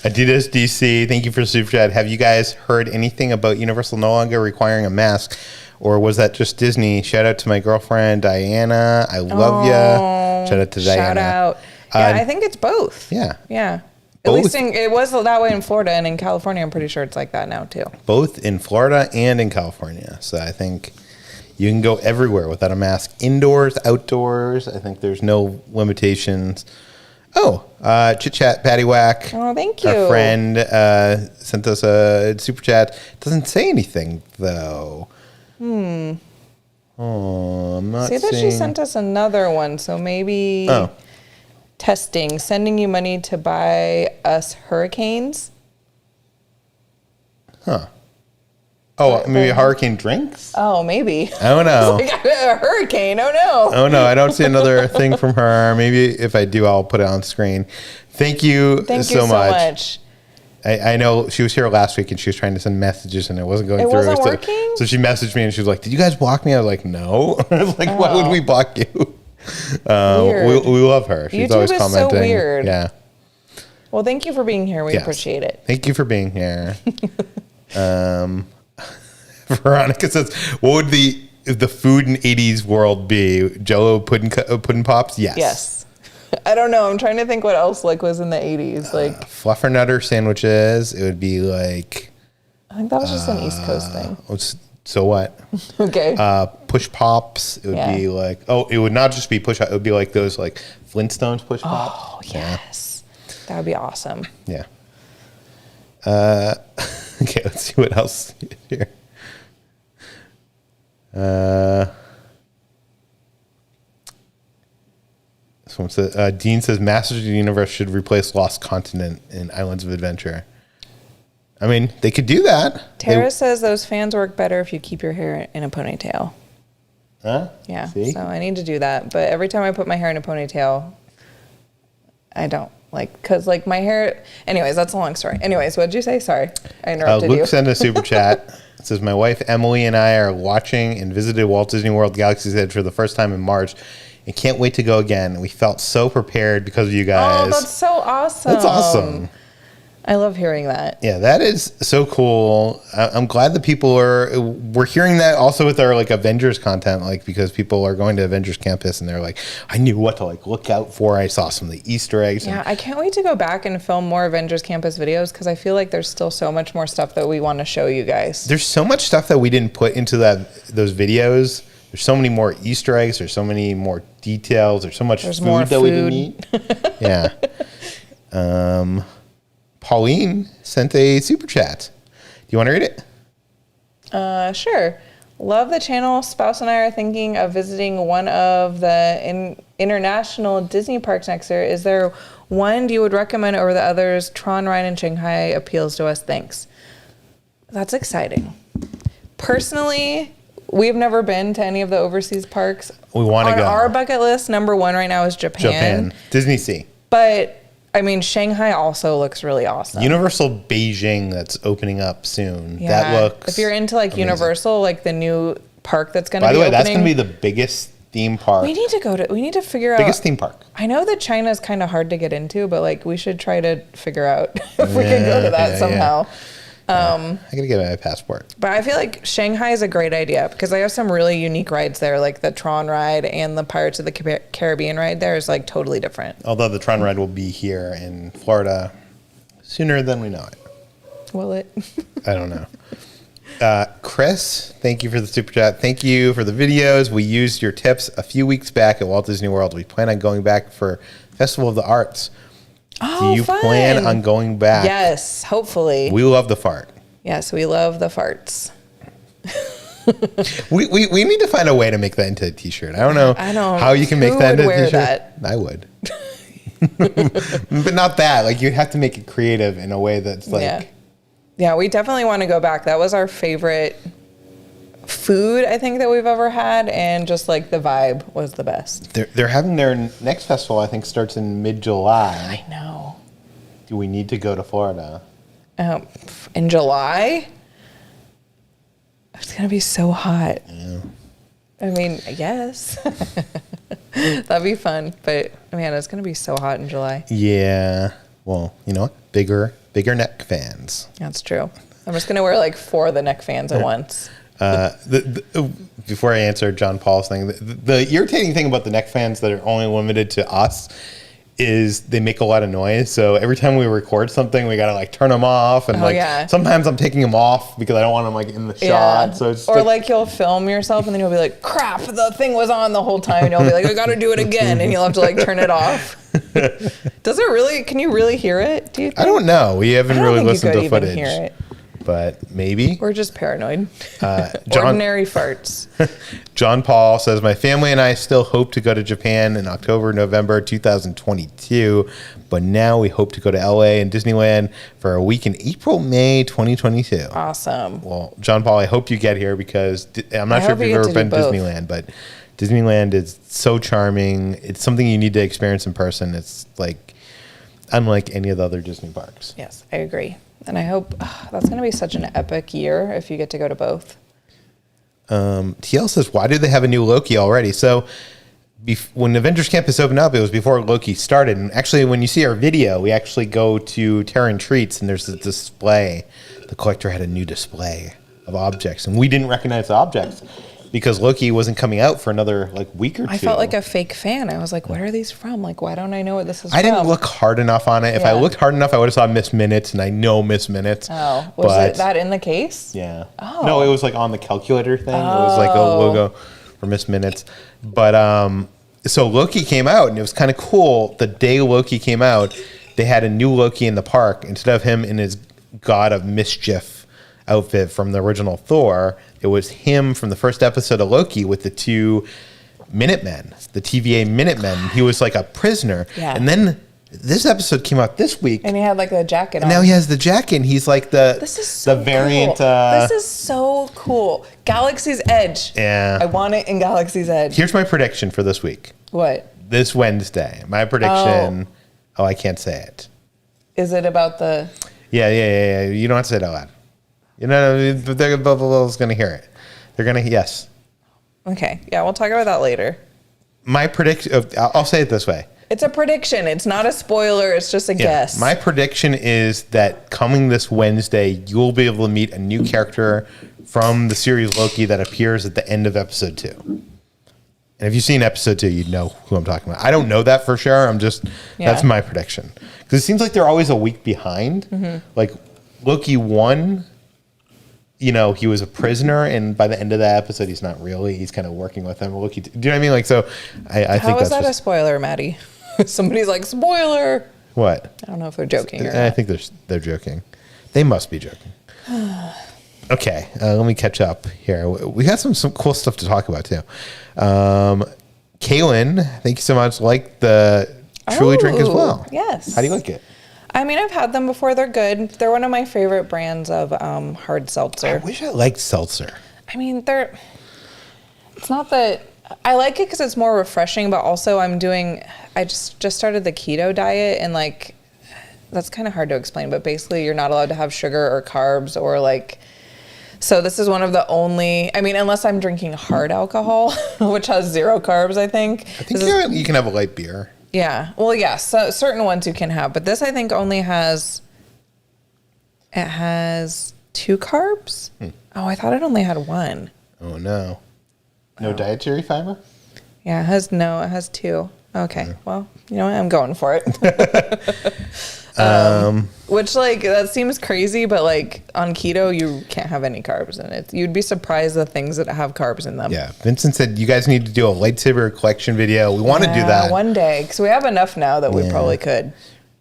Adidas DC, thank you for Super Chat. Have you guys heard anything about Universal no longer requiring a mask? Or was that just Disney? Shout out to my girlfriend, Diana. I love ya. Shout out to Diana. Shout out. Yeah, I think it's both. Yeah. Yeah. Both. At least it was that way in Florida, and in California, I'm pretty sure it's like that now, too. Both in Florida and in California. So I think you can go everywhere without a mask. Indoors, outdoors. I think there's no limitations. Oh, Chit Chat Patty Whack. Oh, thank you. Our friend sent us a super chat. Doesn't say anything, though. Oh, I'm not seeing. She sent us another one, so maybe testing, sending you money to buy us hurricanes. Huh. Oh, maybe hurricane drinks? Oh, maybe. I don't know. Like a hurricane. Oh, no. Oh, no. I don't see another thing from her. Maybe if I do, I'll put it on screen. Thank you so much. I know she was here last week and she was trying to send messages and it wasn't going through. It wasn't working? So she messaged me and she was like, did you guys block me? I was like, no. I was like, why would we block you? We love her. She's YouTube always commenting. Is so weird. Yeah. Well, thank you for being here. We appreciate it. Thank you for being here. Veronica says, what would the food in 80s world be? Jell-O pudding pops? Yes. Yes. I don't know. I'm trying to think what else like was in the 80s. Like Fluffernutter sandwiches. It would be like. I think that was just an East Coast thing. So what? Okay. Push pops. It would be like. Oh, it would not just be push. It would be like those like Flintstones push pops. Oh yes, that would be awesome. Yeah. Okay. Let's see what else here. Dean says Masters of the Universe should replace Lost Continent in Islands of Adventure. I mean, they could do that. Tara says those fans work better if you keep your hair in a ponytail. Huh? Yeah. See? So I need to do that. But every time I put my hair in a ponytail, I don't because my hair. Anyways, that's a long story. Anyways, what did you say? Sorry, I interrupted you. Luke sent a super chat. It says, my wife Emily and I are watching and visited Walt Disney World Galaxy's Edge for the first time in March and can't wait to go again. We felt so prepared because of you guys. Oh, that's so awesome. That's awesome. I love hearing that. Yeah, that is so cool. I'm glad that we're hearing that also with our like Avengers content, like because people are going to Avengers Campus and they're like, I knew what to like look out for. I saw some of the Easter eggs. Yeah, I can't wait to go back and film more Avengers Campus videos because I feel like there's still so much more stuff that we want to show you guys. There's so much stuff that we didn't put into those videos. There's so many more Easter eggs. There's so many more details. There's so much food that we didn't eat. Yeah. Pauline sent a super chat. Do you want to read it? Sure. Love the channel. Spouse and I are thinking of visiting one of the international Disney parks next year. Is there one you would recommend over the others? Tron, Ryan, and Shanghai appeals to us. Thanks. That's exciting. Personally, we've never been to any of the overseas parks. We want to go. On our bucket list, number one right now is Japan. Disney Sea. But I mean, Shanghai also looks really awesome. Universal Beijing that's opening up soon. Yeah. That looks if you're into like amazing. Universal, like the new park that's going to be opening. By the way, opening, that's going to be the biggest theme park. We need to figure out. Biggest theme park. I know that China's kind of hard to get into, but like we should try to figure out if we can go to that somehow. I gotta get my passport. But I feel like Shanghai is a great idea because they have some really unique rides there, like the Tron ride and the Pirates of the Caribbean ride there is like totally different. Although the Tron ride will be here in Florida sooner than we know it. Will it? I don't know. Chris, thank you for the super chat. Thank you for the videos. We used your tips a few weeks back at Walt Disney World. We plan on going back for Festival of the Arts. Oh, do you fun. plan on going back? Yes, hopefully. We love the fart. Yes, we love the farts. we need to find a way to make that into a t-shirt. I don't know how you can make that into a t-shirt. That? I would. But not that. Like, you have to make it creative in a way that's like... Yeah, we definitely want to go back. That was our favorite food, I think, that we've ever had, and just like the vibe was the best. They're having their next festival, I think, starts in mid-July. I know. Do we need to go to Florida? In July? It's going to be so hot. Yeah. I mean, yes. That'd be fun, but man, it's going to be so hot in July. Yeah. Well, you know what? Bigger neck fans. That's true. I'm just going to wear like 4 of the neck fans at once. Before I answer John Paul's thing, the irritating thing about the neck fans that are only limited to us is they make a lot of noise. So every time we record something, we gotta like turn them off, and sometimes I'm taking them off because I don't want them like in the shot. So it's like you'll film yourself and then you'll be like, crap, the thing was on the whole time, and you'll be like, I gotta do it again, and you'll have to like turn it off. Does it really? Can you really hear it? Do you think? I don't know. We haven't really listened to footage. Hear it. But maybe. We're just paranoid. Ordinary farts. John Paul says, my family and I still hope to go to Japan in October, November 2022. But now we hope to go to LA and Disneyland for a week in April, May 2022. Awesome. Well, John Paul, I hope you get here because I'm not sure if you've ever been to Disneyland, but Disneyland is so charming. It's something you need to experience in person. It's like unlike any of the other Disney parks. Yes, I agree. And I hope that's going to be such an epic year if you get to go to both. TL says, why do they have a new Loki already? So when Avengers Campus opened up, it was before Loki started. And actually, when you see our video, we actually go to Terran Treats, and there's a display. The collector had a new display of objects, and we didn't recognize the objects because Loki wasn't coming out for another like week or two. I felt like a fake fan. I was like, what are these from? Like, why don't I know what this is I didn't look hard enough on it. If I looked hard enough, I would have saw Miss Minutes, and I know Miss Minutes. Oh, was that in the case? Yeah. Oh. No, it was like on the calculator thing. It was like a logo for Miss Minutes. But so Loki came out, and it was kind of cool. The day Loki came out, they had a new Loki in the park. Instead of him in his God of Mischief outfit from the original Thor, it was him from the first episode of Loki with the 2 Minutemen, the TVA Minutemen. He was like a prisoner. Yeah. And then this episode came out this week. And he had like the jacket on. And now he has the jacket, and he's like the variant. Cool. This is so cool. Galaxy's Edge. Yeah. I want it in Galaxy's Edge. Here's my prediction for this week. What? This Wednesday. My prediction. Oh, I can't say it. Is it about the... Yeah. You don't have to say it out loud. You know, they're going to hear it. They're going to, yes. Okay. Yeah, we'll talk about that later. My prediction, I'll say it this way. It's a prediction. It's not a spoiler. It's just a guess. My prediction is that coming this Wednesday, you'll be able to meet a new character from the series Loki that appears at the end of episode 2. And if you've seen episode 2, you'd know who I'm talking about. I don't know that for sure. That's my prediction. Because it seems like they're always a week behind. Mm-hmm. Like Loki 1... You know, he was a prisoner, and by the end of that episode, he's not really. He's kind of working with him. Loki, do you know what I mean? Like, so I think that's a spoiler, Maddie? Somebody's like, spoiler. What? I don't know if they're joking or not. I think they're joking. They must be joking. Okay, let me catch up here. We got some cool stuff to talk about, too. Kaylin, thank you so much. Like the Truly drink as well. Yes. How do you like it? I mean, I've had them before. They're good. They're one of my favorite brands of hard seltzer. I wish I liked seltzer. I mean, it's not that... I like it because it's more refreshing, but also I just started the keto diet, and like, that's kind of hard to explain, but basically you're not allowed to have sugar or carbs or like... So this is one of the only... I mean, unless I'm drinking hard alcohol, which has 0 carbs, I think. I think you can have a light beer. Yeah. Well, yeah. So certain ones you can have, but this I think only has... It has 2 carbs? Oh, I thought it only had 1. Oh, no. No dietary fiber? Yeah, it has 2. Okay, well, you know what? I'm going for it. Which, like, that seems crazy, but, like, on keto, you can't have any carbs in it. You'd be surprised the things that have carbs in them. Yeah. Vincent said, you guys need to do a lightsaber collection video. We want to do that. One day, because we have enough now that we probably could.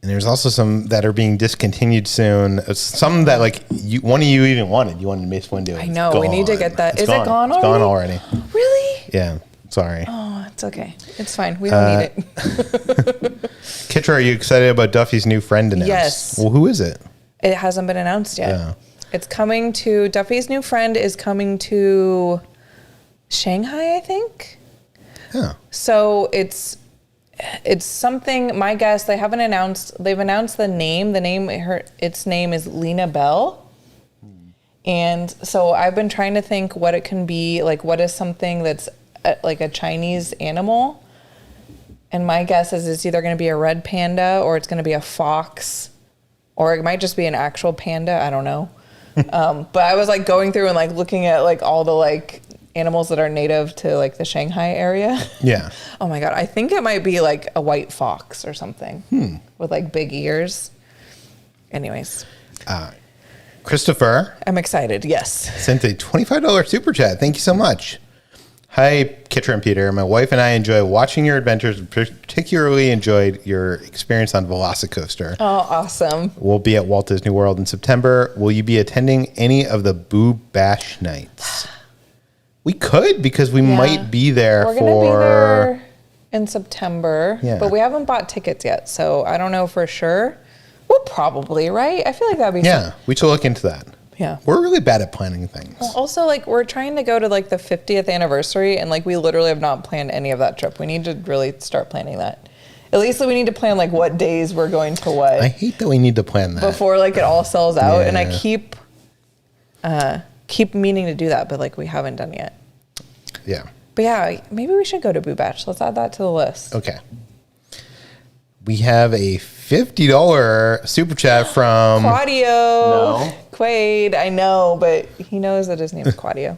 And there's also some that are being discontinued soon. Some that, like, one of you even wanted. You wanted Mace Windu. I know. We need to get that. Is it gone already? It's gone already. Really? Yeah. Sorry. Oh, it's okay. It's fine. We don't need it. Kitra, are you excited about Duffy's new friend announced? Yes. Well, who is it? It hasn't been announced yet. Yeah. It's coming to, Duffy's new friend is coming to Shanghai, I think. Yeah. So it's something, my guess, they've announced the name. Its name is Lena Bell. And so I've been trying to think what it can be, like what is something that's like a Chinese animal. And my guess is it's either going to be a red panda or it's going to be a fox, or it might just be an actual panda. I don't know. But I was like going through and like looking at like all the like animals that are native to like the Shanghai area. Yeah. Oh my God. I think it might be like a white fox or something with like big ears. Anyways. Christopher. I'm excited. Yes. Sent a $25 super chat. Thank you so much. Hi, Kitra and Peter. My wife and I enjoy watching your adventures, particularly enjoyed your experience on Velocicoaster. Oh, awesome. We'll be at Walt Disney World in September. Will you be attending any of the Boo Bash nights? We could, because we might be there. We're going to be there in September, but we haven't bought tickets yet, so I don't know for sure. We'll probably, right? I feel like that'd be we should look into that. Yeah. We're really bad at planning things. Well, also, like, we're trying to go to, like, the 50th anniversary, and, like, we literally have not planned any of that trip. We need to really start planning that. At least we need to plan, like, what days we're going to what. I hate that we need to plan that. Before, like, it all sells out, and I keep meaning to do that, but, like, we haven't done yet. Yeah. But, yeah, maybe we should go to Boo Bash. Let's add that to the list. Okay. We have a $50 super chat from Quadio. No. Quaid. I know, but he knows that his name is Quadio.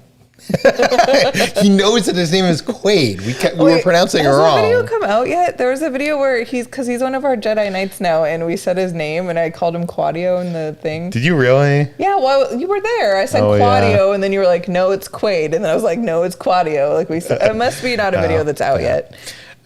He knows that his name is Quaid. We were pronouncing it wrong. Has the video come out yet? There was a video where because he's one of our Jedi Knights now, and we said his name, and I called him Quadio in the thing. Did you really? Yeah, well, you were there. I said Quadio, and then you were like, no, it's Quaid. And then I was like, no, it's Quadio. Like we said, it must be not a video that's out yet.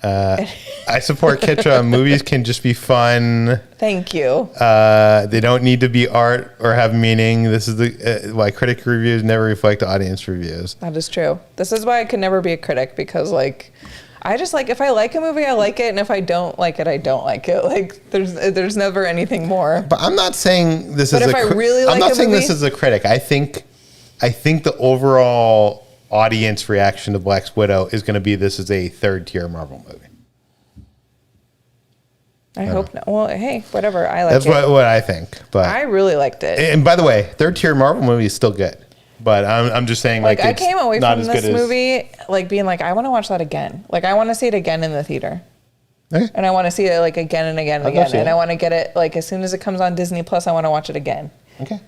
I support Kitra. Movies can just be fun. Thank you. They don't need to be art or have meaning. This is why critic reviews never reflect audience reviews. That is true. This is why I could never be a critic, because like I just like, if I like a movie, I like it, and if I don't like it, I don't like it. Like there's never anything more. But I'm not saying this is if I really like I'm not a saying movie, this is a critic. I think the overall audience reaction to Black Widow is going to be this is a third-tier Marvel movie. I hope not. Well, hey, whatever. I like That's it. That's what I think. But I really liked it. And by the way, third-tier Marvel movie is still good. But I'm just saying, like I came away from this movie like being like, I want to watch that again. Like I want to see it again in the theater. Okay. And I want to see it like again and again and again. And I want to get it like as soon as it comes on Disney Plus, I want to watch it again. Okay.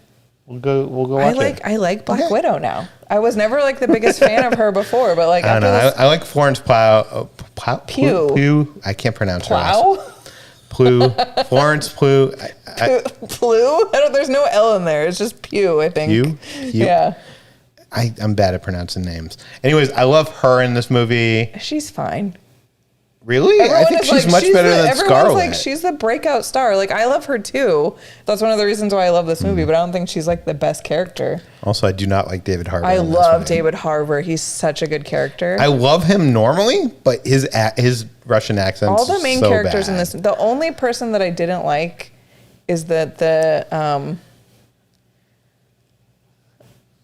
We'll go watch it. I like Black Widow now. I was never like the biggest fan of her before, but like I don't know. I like Florence Pugh. I can't pronounce her. Florence Pugh. Pugh? There's no L in there. It's just Pugh, I think. Pugh? Yeah. I'm bad at pronouncing names. Anyways, I love her in this movie. She's fine. Really? I think she's much better than Scarlett. Everyone's like, she's the breakout star. Like, I love her too. That's one of the reasons why I love this movie, but I don't think she's like the best character. Also, I do not like David Harbour. I love David Harbour. He's such a good character. I love him normally, but his Russian accent is so bad. All the main characters in this, the only person that I didn't like is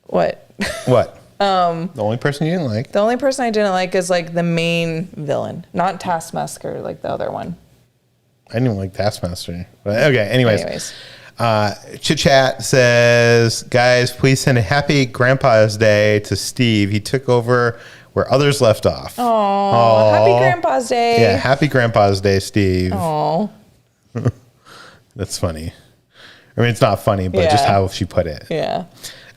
what? What? The only person you didn't like? The only person I didn't like is like the main villain, not Taskmaster, like the other one. I didn't like Taskmaster. But okay, anyways. Chit Chat says, guys, please send a happy Grandpa's Day to Steve. He took over where others left off. Oh, happy Grandpa's Day. Yeah, happy Grandpa's Day, Steve. Oh. That's funny. I mean, it's not funny, but just how she put it. Yeah.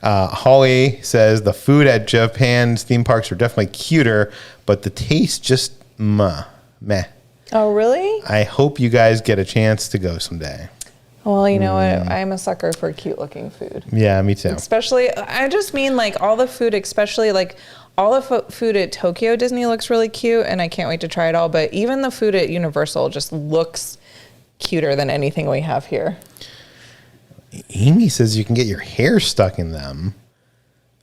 Holly says the food at Japan's theme parks are definitely cuter, but the taste just meh. Oh, really? I hope you guys get a chance to go someday. Well, you know what? I'm a sucker for cute looking food. Yeah, me too. Especially, I just mean like all the food, especially like all the food at Tokyo Disney looks really cute, and I can't wait to try it all. But even the food at Universal just looks cuter than anything we have here. Amy says you can get your hair stuck in them.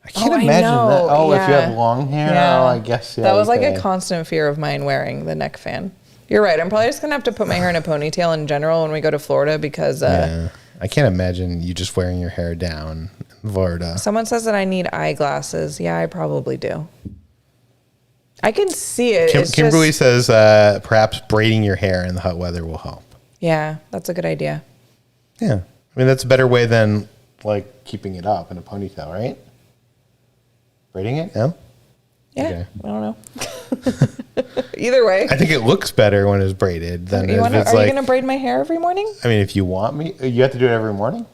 I can't imagine that. Oh, if you have long hair, I guess. Yeah, that was like a constant fear of mine wearing the neck fan. You're right. I'm probably just going to have to put my hair in a ponytail in general when we go to Florida because... I can't imagine you just wearing your hair down in Florida. Someone says that I need eyeglasses. Yeah, I probably do. I can see it. Kimberly says perhaps braiding your hair in the hot weather will help. Yeah, that's a good idea. Yeah. I mean, that's a better way than like keeping it up in a ponytail, right? Braiding it? No? Yeah, okay. I don't know. Either way. I think it looks better when it's braided than if it's Are you going to braid my hair every morning? I mean, if you want me, you have to do it every morning?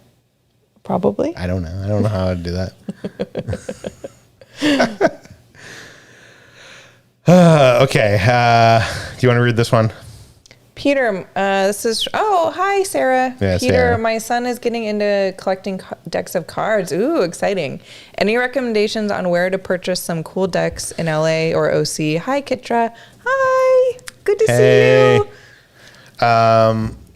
Probably. I don't know. I don't know how I'd do that. Okay. Do you want to read this one? Peter, this is... Oh, hi, Sarah. Yeah, Peter, Sarah. My son is getting into collecting decks of cards. Ooh, exciting. Any recommendations on where to purchase some cool decks in LA or OC? Hi, Kitra. Hi. Good to see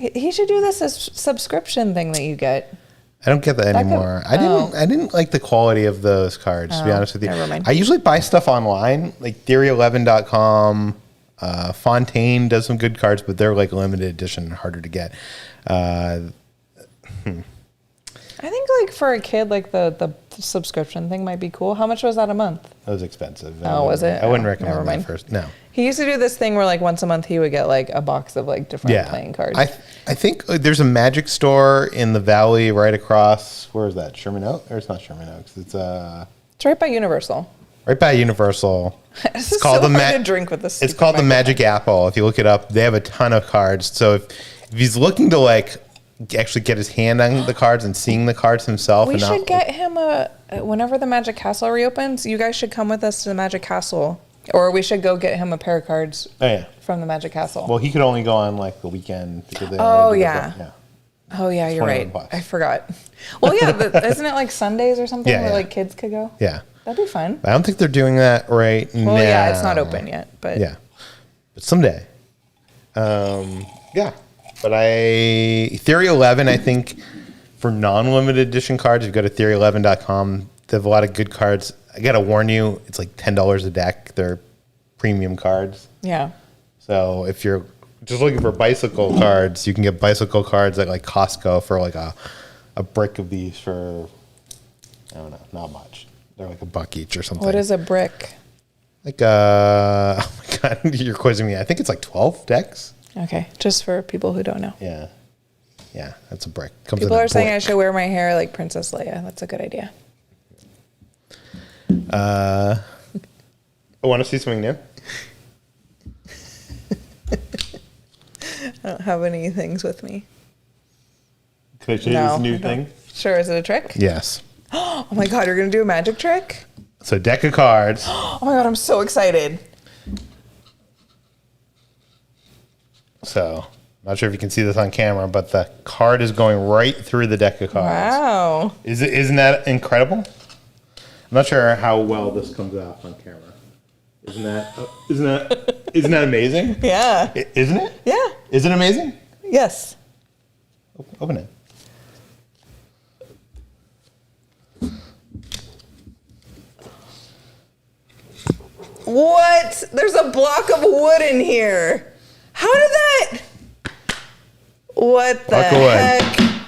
you. He should do this as subscription thing that you get. I don't get that anymore. I didn't like the quality of those cards, to be honest with you. Never mind. I usually buy stuff online, like theory11.com. Fontaine does some good cards, but they're like limited edition and harder to get. I think like for a kid, like the subscription thing might be cool. How much was that a month? That was expensive. Was it? I wouldn't recommend that first. No. He used to do this thing where like once a month he would get like a box of like different playing cards. I think there's a Magic store in the Valley right across, where is that? Sherman Oaks? Or it's not Sherman Oaks. It's right by Universal. Right by Universal. It's called so hard to drink with this. It's called the Magic Apple. If you look it up, they have a ton of cards. So if he's looking to like actually get his hand on the cards and seeing the cards himself, we should get him whenever the Magic Castle reopens. You guys should come with us to the Magic Castle, or we should go get him a pair of cards. From the Magic Castle. Well, he could only go on like the weekend. Because they Oh yeah, you're right. I forgot. Well, yeah, isn't it like Sundays or something where like kids could go? Yeah. That'd be fun. I don't think they're doing that right now. Well, yeah, it's not open yet, but but someday. But Theory 11, I think for non-limited edition cards, you've got to theory11.com. They have a lot of good cards. I got to warn you, it's like $10 a deck. They're premium cards. Yeah. So if you're just looking for bicycle cards, you can get bicycle cards at like Costco for like a brick of these for, I don't know, not much. They're like $1 each or something. What is a brick? Like oh my God, you're quizzing me. I think it's like 12 decks. Okay, just for people who don't know. Yeah, that's a brick. People are saying I should wear my hair like Princess Leia. That's a good idea. I want to see something new. I don't have any things with me. Can I show you this new thing? Sure. Is it a trick? Yes. Oh my God, you're going to do a magic trick? So deck of cards. Oh my God, I'm so excited. So, not sure if you can see this on camera, but the card is going right through the deck of cards. Wow. Isn't that incredible? I'm not sure how well this comes out on camera. Isn't that amazing? Yeah. Isn't it? Yeah. Is it amazing? Yes. Open it. What? There's a block of wood in here. How did that? What the heck?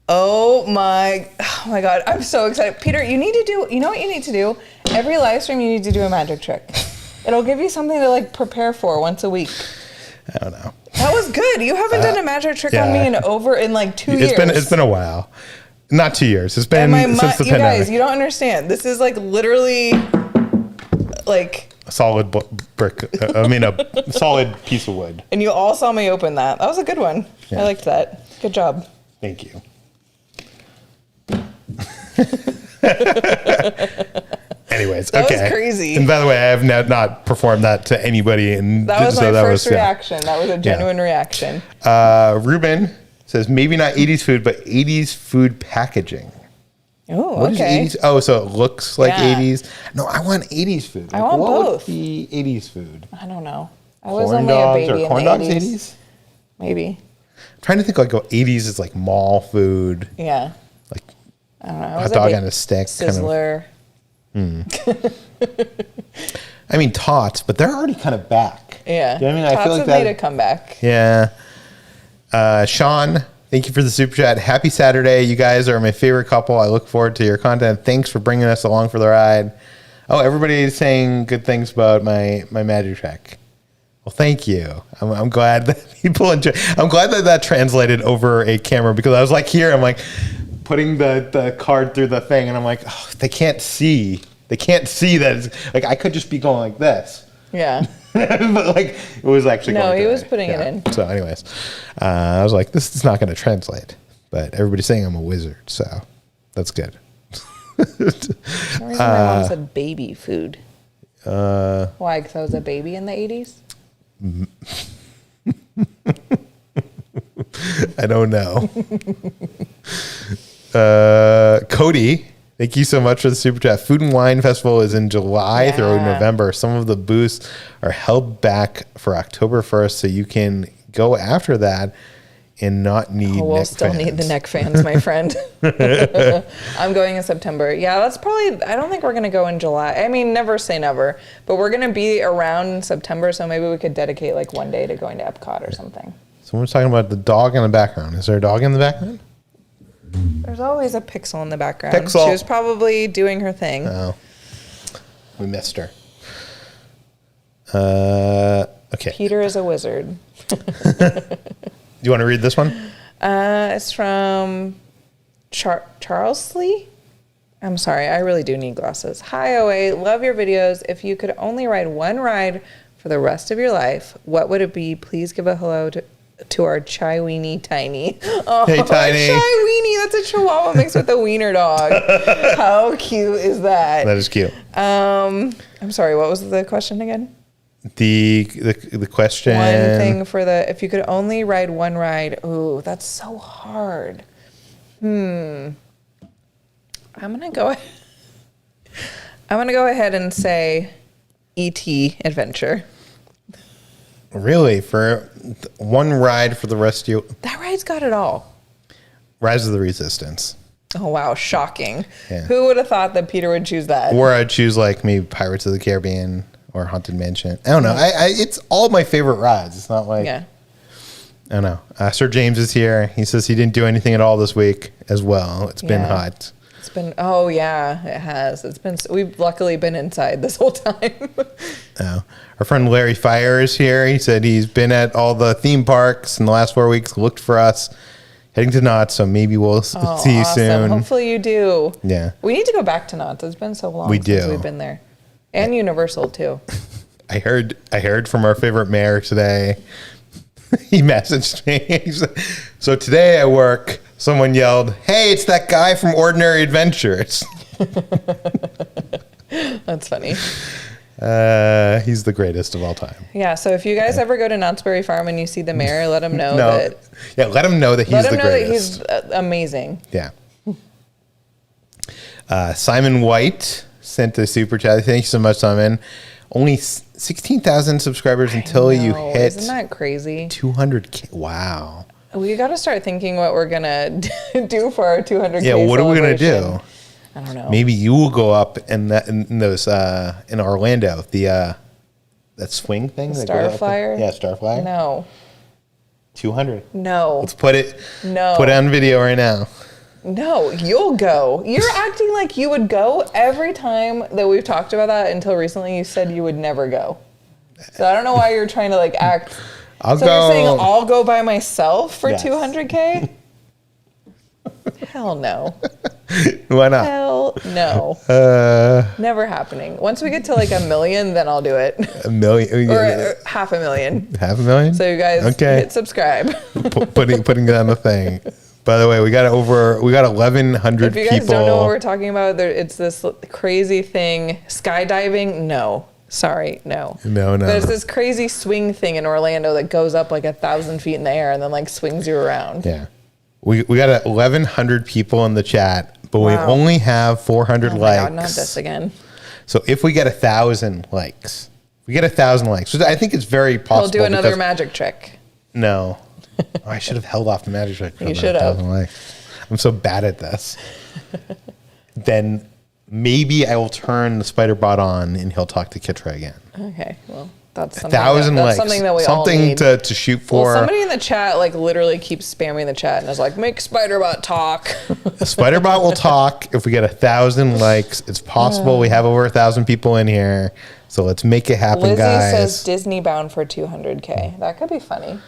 Oh my God. I'm so excited. Peter, you know what you need to do? Every live stream you need to do a magic trick. It'll give you something to like prepare for once a week. I don't know. That was good. You haven't done a magic trick on me in like 2 years. It's been a while. Not 2 years. It's been since the pandemic. You guys, you don't understand. This is like literally like a solid brick. A solid piece of wood. And you all saw me open that. That was a good one. Yeah. I liked that. Good job. Thank you. Anyways, that okay. was crazy. And by the way, I have not performed that to anybody. And that was my first reaction. That was a genuine reaction. Ruben says maybe not 80s food, but 80s food packaging. Oh, what okay. Is 80s? Oh, so it looks like 80s. No, I want 80s food. I want what both. Would be 80s food? I don't know. I Corn was only dogs a baby or corn in the dogs 80s. 80s? Maybe. I'm trying to think like 80s is like mall food. Yeah. Like I don't know. hot dog on a stick. Sizzler. I mean, tots, but they're already kind of back. Yeah. You know what I mean? Tots I feel like have that made a comeback. Yeah. Sean, thank you for the super chat. Happy Saturday. You guys are my favorite couple. I look forward to your content. Thanks for bringing us along for the ride. Oh, everybody is saying good things about my magic trick. Well, thank you. I'm glad that people enjoy. I'm glad that translated over a camera because I was like here. I'm like putting the card through the thing, and I'm like, oh, they can't see. They can't see that. It's, like I could just be going like this. Yeah. But like it was actually no, going he through was putting it in. So anyways, I was like, this is not going to translate. But everybody's saying I'm a wizard, so that's good. For some reason my mom said baby food. Why? Because I was a baby in the 80s? I don't know. Cody, thank you so much for the super chat. Food and Wine Festival is in July through November. Some of the booths are held back for October 1st, so you can go after that and not need we'll still need the neck fans, my friend. I'm going in September. Yeah, that's probably, I don't think we're going to go in July. I mean, never say never, but we're going to be around in September, so maybe we could dedicate like one day to going to Epcot or something. Someone's talking about the dog in the background. Is there a dog in the background? There's always a pixel in the background. Pixel. She was probably doing her thing. Oh, we missed her. Okay. Peter is a wizard. Do you want to read this one? It's from Charles Lee. I'm sorry, I really do need glasses. Hi, OA. Love your videos. If you could only ride one ride for the rest of your life, what would it be? Please give a hello to our Chai Weenie Tiny. Oh, hey, Tiny. Chai Weenie. That's a Chihuahua mixed with a wiener dog. How cute is that? That is cute. I'm sorry, what was the question again? The question. One thing for if you could only ride one ride. Ooh, that's so hard. I'm gonna go ahead and say E.T. Adventure. Really? For one ride for the rest of you? That ride's got it all. Rise of the Resistance. Oh, wow. Shocking. Yeah. Who would have thought that Peter would choose that? Or I'd choose like maybe Pirates of the Caribbean or Haunted Mansion. I don't know. It's all my favorite rides. It's not like... Yeah. I don't know. Sir James is here. He says he didn't do anything at all this week as well. It's been hot. It's been... Oh, yeah. It has. It's been... We've luckily been inside this whole time. Oh. Our friend Larry Fire is here. He said he's been at all the theme parks in the last 4 weeks, looked for us, heading to Knott's, so maybe we'll see you soon. Hopefully you do. Yeah. We need to go back to Knott's. It's been so long since we've been there. And Universal, too. I heard from our favorite mayor today. He messaged me. He said, so today at work, someone yelled, "Hey, it's that guy from Ordinary Adventures." That's funny. He's the greatest of all time. Yeah, so if you guys ever go to Knott's Berry Farm and you see the mayor, let him know that... Yeah, let him know that he's the greatest. That he's amazing. Yeah. Simon White sent a super chat. Thank you so much, Simon. Only 16,000 subscribers until you hit... Isn't that crazy? 200K. Wow. We got to start thinking what we're going to do for our 200K Yeah, what are we going to do? I don't know. Maybe you will go up in those in Orlando, that swing thing. Starflyer? Yeah, Starflyer. No. 200. No. Let's put it No. Put it on video right now. No, you'll go. You're acting like you would go every time that we've talked about that until recently you said you would never go. So I don't know why you're trying to like act. I'll go. You're saying I'll go by myself for Yes. 200K? Hell no. Why not? Hell no. Never happening. Once we get to like 1 million, then I'll do it. 1 million? Or 500,000. 500,000? So you guys hit subscribe. Putting it on the thing. By the way, we got 1,100 people. If you guys don't know what we're talking about, it's this crazy thing. Skydiving? No. Sorry, no. No. There's this crazy swing thing in Orlando that goes up like 1,000 feet in the air and then like swings you around. Yeah. We got 1,100 people in the chat, but we only have 400 likes. God, not this again. So if we get 1,000 likes, which I think it's very possible. He'll do another magic trick. No. I should have held off the magic trick. You should have. I'm so bad at this. Then maybe I will turn the spider bot on and he'll talk to Kitra again. Okay, well, that's something. 1,000 likes. Something that we all need. Something to shoot for. Well, somebody in the chat like literally keeps spamming the chat and is like, "Make Spiderbot talk." Spiderbot will talk if we get 1,000 likes. It's possible we have over 1,000 people in here, so let's make it happen, guys. Lizzie says Disney bound for 200K. That could be funny.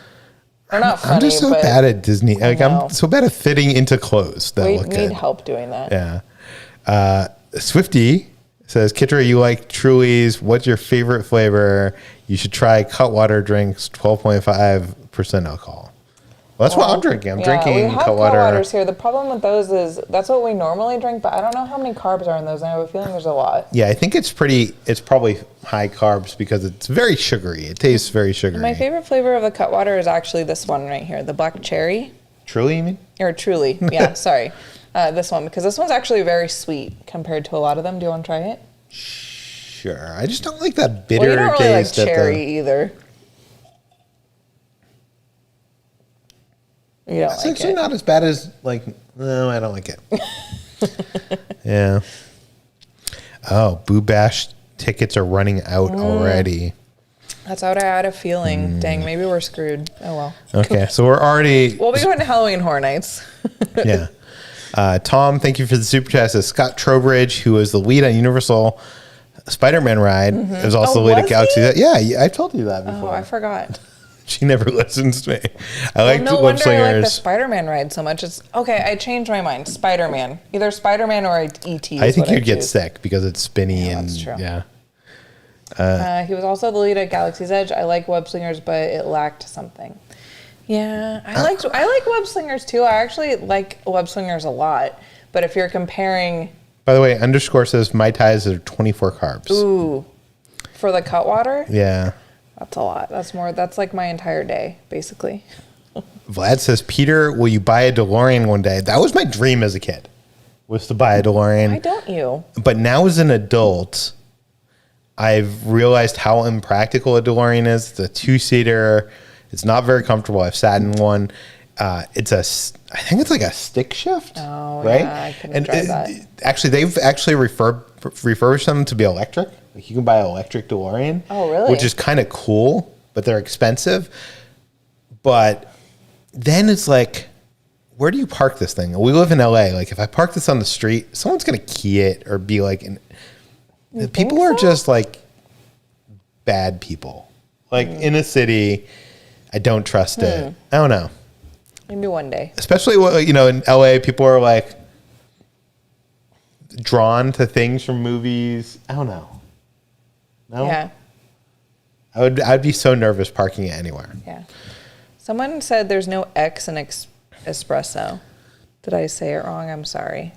Or not funny. I'm just so bad at Disney. Like I'm so bad at fitting into clothes. We need help doing that. Yeah. Swifty says, Kitra, you like Truly's. What's your favorite flavor? You should try Cutwater drinks, 12.5% alcohol. Well, that's what I'm drinking. I'm drinking we have Cutwater. Cutwaters here. The problem with those is that's what we normally drink, but I don't know how many carbs are in those. I have a feeling there's a lot. Yeah, I think it's probably high carbs because it's very sugary. It tastes very sugary. My favorite flavor of the Cutwater is actually this one right here, the black cherry. Truly, you mean? Or Truly. Yeah, sorry. This one, because this one's actually very sweet compared to a lot of them. Do you want to try it? Sure. I just don't like that bitter taste. You don't really like cherry either. You don't it's like actually not as bad as no, I don't like it. Yeah. Oh, Boo Bash tickets are running out already. That's what I had a feeling. Dang, maybe we're screwed. Oh well. Okay, so we're already. We'll be going to Halloween Horror Nights. Yeah. Tom, thank you for the super chat. Says Scott Trowbridge, who was the lead on Universal Spider-Man ride, is also the lead at Galaxy. Yeah, I told you that before. Oh, I forgot. She never listens to me. I like no Web wonder Slingers. I like the Spider-Man ride so much. It's okay. I changed my mind. Spider-Man, either Spider-Man or E.T. I think you'd get sick because it's spinny and that's true. Yeah. He was also the lead at Galaxy's Edge. I like Web Slingers, but it lacked something. Yeah, I like Web Slingers too. I actually like Web Slingers a lot. But if you're comparing, by the way, underscore says Mai Tais are 24 carbs. Ooh, for the Cutwater? Yeah. That's a lot. That's like my entire day, basically. Vlad says, Peter, will you buy a DeLorean one day? That was my dream as a kid, was to buy a DeLorean. Why don't you? But now as an adult, I've realized how impractical a DeLorean is. It's a 2-seater. It's not very comfortable. I've sat in one. I think it's like a stick shift. Oh, right? Yeah, I couldn't drive that. Actually, they've actually refurbished them to be electric. Like you can buy an electric DeLorean. Oh, really? Which is kind of cool, but they're expensive. But then it's like, where do you park this thing? We live in LA. Like if I park this on the street, someone's going to key it or be like, people are just like bad people. Like in a city, I don't trust it. I don't know. Maybe one day. Especially, in LA, people are like drawn to things from movies. I don't know. No? Yeah. I'd be so nervous parking it anywhere. Yeah. Someone said there's no X in espresso. Did I say it wrong? I'm sorry.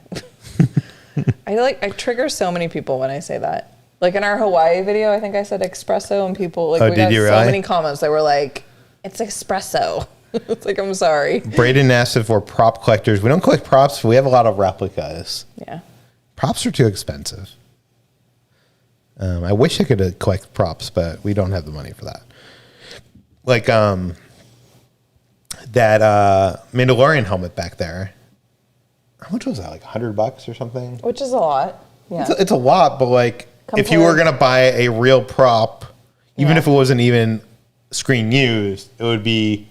I trigger so many people when I say that. Like in our Hawaii video, I think I said espresso and people we got so many comments that were like, it's espresso. It's like, I'm sorry. Braden asked if we're prop collectors. We don't collect props, but we have a lot of replicas. Yeah. Props are too expensive. I wish I could collect props, but we don't have the money for that. Like that Mandalorian helmet back there. How much was that? Like $100 or something? Which is a lot. Yeah. It's a lot, but like if you were gonna buy a real prop, even if it wasn't even screen used, it would be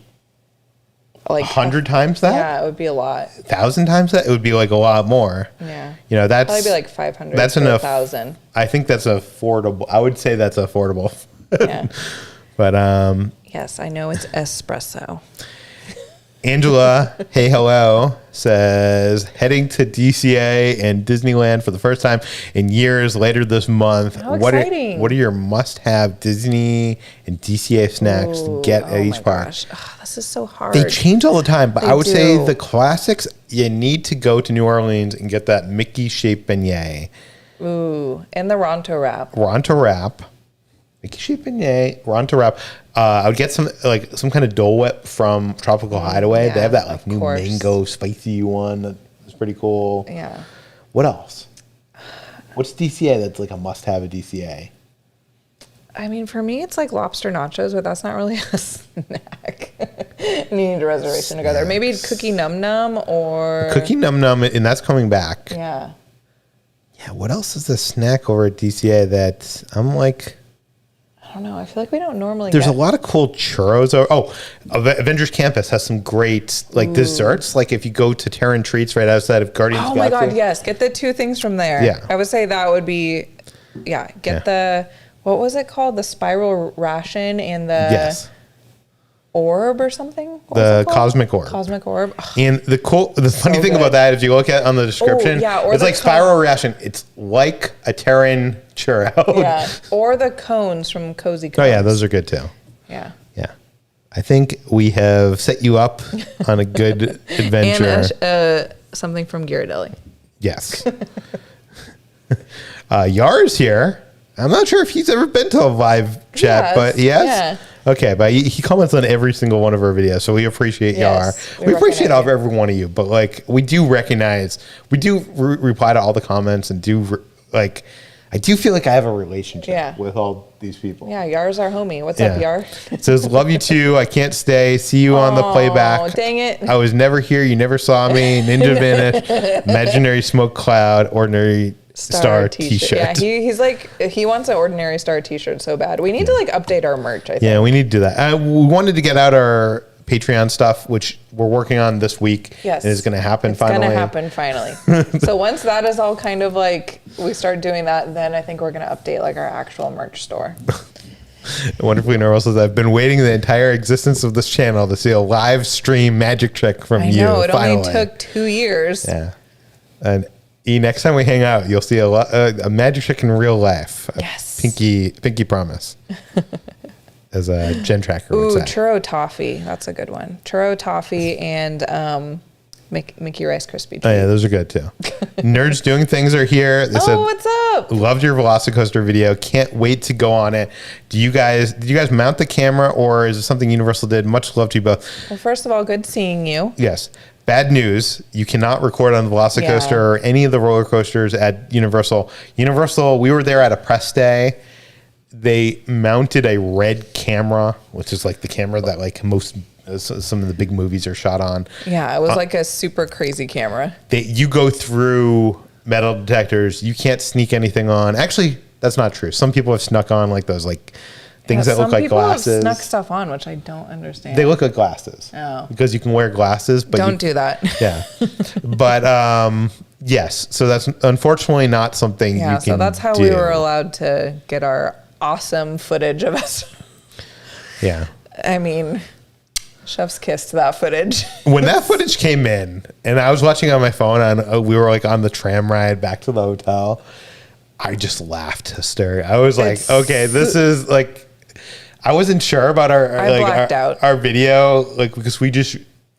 like 100 times that. Yeah, it would be a lot. 1,000 times that. It would be like a lot more. Yeah. That's probably be like 500. That's enough. 1,000. I think that's affordable. I would say that's affordable. Yeah. But yes, I know it's espresso. Angela, hey, hello, says, heading to DCA and Disneyland for the first time in years later this month. How exciting. What are your must-have Disney and DCA snacks to get at each park? Oh, this is so hard. They change all the time, but I would say the classics, you need to go to New Orleans and get that Mickey-shaped beignet. Ooh, and the Ronto wrap. Mickey-shaped beignet, Ronto wrap. I would get some kind of Dole Whip from Tropical Hideaway. Yeah, they have that like new course. mango spicy one that's pretty cool. Yeah. What else? What's DCA that's like a must-have at DCA? I mean, for me, it's like lobster nachos, but that's not really a snack. You need a reservation to go there. Maybe Cookie Num Num or... Cookie Num Num, and that's coming back. Yeah. Yeah, what else is the snack over at DCA that I'm like... I don't know. I feel like we don't normally There's a lot of cool churros. Avengers Campus has some great desserts. Like if you go to Terran Treats right outside of Guardians of the Galaxy. Oh my God, yes. Get the 2 things from there. Yeah. I would say that would be, the, what was it called? The spiral ration and the orb or something? What was it called? Cosmic Orb. Cosmic Orb. Ugh. And the funny thing about that, if you look at on the description, it's like spiral ration. It's like a Terran churro. Yeah. Or the cones from Cozy Cones. Oh yeah, those are good too. Yeah. Yeah. I think we have set you up on a good adventure. And something from Ghirardelli. Yes. Yar's here. I'm not sure if he's ever been to a live chat, but he has. Yeah. Okay, but he comments on every single one of our videos, so we appreciate Yar. We appreciate every one of you, but like we do recognize, we do reply to all the comments and I do feel like I have a relationship with all these people. Yeah, Yar's our homie. What's up, Yar? It says, love you too. I can't stay. See you on the playback. Oh, dang it. I was never here. You never saw me. Ninja Vanish. Imaginary smoke cloud. Ordinary star t-shirt. Yeah, he's like, he wants an Ordinary Star t-shirt so bad. We need to like update our merch, I think. Yeah, we need to do that. We wanted to get out our Patreon stuff, which we're working on this week. Yes. And it's going to happen finally. It's going to happen finally. So once that is all kind of like, we start doing that, then I think we're going to update like our actual merch store. Wonderfully Normal says, I've been waiting the entire existence of this channel to see a live stream magic trick from you. I know, it only took 2 years. Yeah. And next time we hang out, you'll see a magic trick in real life. Yes. Pinky promise. As a Gen Tracker would say. Churro toffee. That's a good one. Churro toffee and Mickey Rice Krispie treat. Oh yeah, those are good too. Nerds Doing Things are here. They said, what's up? Loved your Velocicoaster video. Can't wait to go on it. Did you guys mount the camera, or is it something Universal did? Much love to you both. Well, first of all, good seeing you. Yes. Bad news, you cannot record on the Velocicoaster or any of the roller coasters at Universal. Universal, we were there at a press day. They mounted a red camera, which is like the camera that like some of the big movies are shot on. Yeah, it was like a super crazy camera. You go through metal detectors. You can't sneak anything on. Actually, that's not true. Some people have snuck on like those like things that look like glasses. Some people have snuck stuff on, which I don't understand. They look like glasses. Oh. Because you can wear glasses. But don't do that. Yeah. But yes, so that's unfortunately not something you can do. Yeah, so that's how we were allowed to get our awesome footage of us. Yeah. I mean, chef's kiss to that footage. When that footage came in and I was watching on my phone and we were like on the tram ride back to the hotel, I just laughed hysterically. I was like, okay, this is like, I wasn't sure about our video, like, because we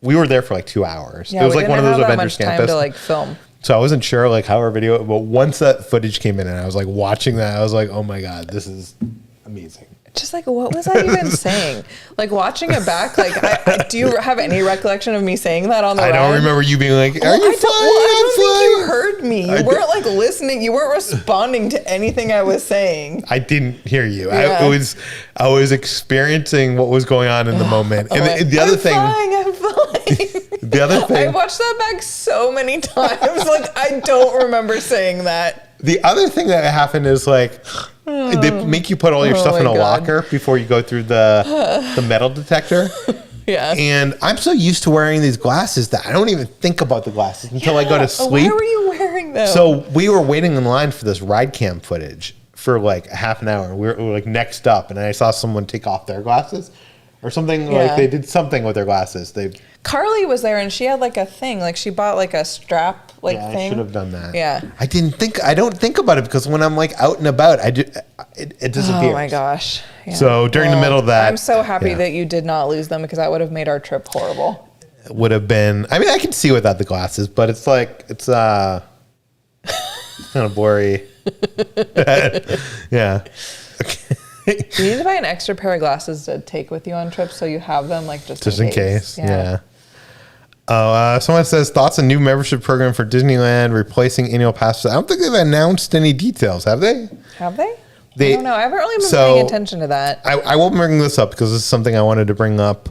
were there for like 2 hours. Yeah, it was like one of those Avengers Campus. Time to like film. So I wasn't sure like how our video, but once that footage came in and I was like watching that, I was like, oh my God, this is amazing. Just like, what was I even saying? Like watching it back, like, do you have any recollection of me saying that on the ride? I don't remember you being like, are you flying? I don't think you heard me. You weren't like listening. You weren't responding to anything I was saying. I didn't hear you. Yeah. I was experiencing what was going on in the moment. And the other thing. I'm flying. The other thing. I watched that back so many times. Like, I don't remember saying that. The other thing that happened is like, they make you put all your stuff in a locker before you go through the metal detector. Yeah. And I'm so used to wearing these glasses that I don't even think about the glasses until I go to sleep. Why were you wearing them? So we were waiting in line for this ride cam footage for like a half an hour. We were like next up, and I saw someone take off their glasses. or something. Like they did something with their glasses. Carly was there and she had like a thing, like she bought like a strap thing. I should have done that. Yeah. I don't think about it because when I'm like out and about, it disappears. Oh my gosh. Yeah. So during the middle of that, I'm so happy that you did not lose them because that would have made our trip horrible. It would have been, I mean, I can see without the glasses, but it's like, it's kind of blurry. Yeah. Okay. You need to buy an extra pair of glasses to take with you on trips so you have them like just in case. Yeah. Oh, someone says thoughts on new membership program for Disneyland replacing annual passes. I don't think they've announced any details, have they? Have they? I don't know. I haven't really been paying attention to that. I will bring this up because this is something I wanted to bring up.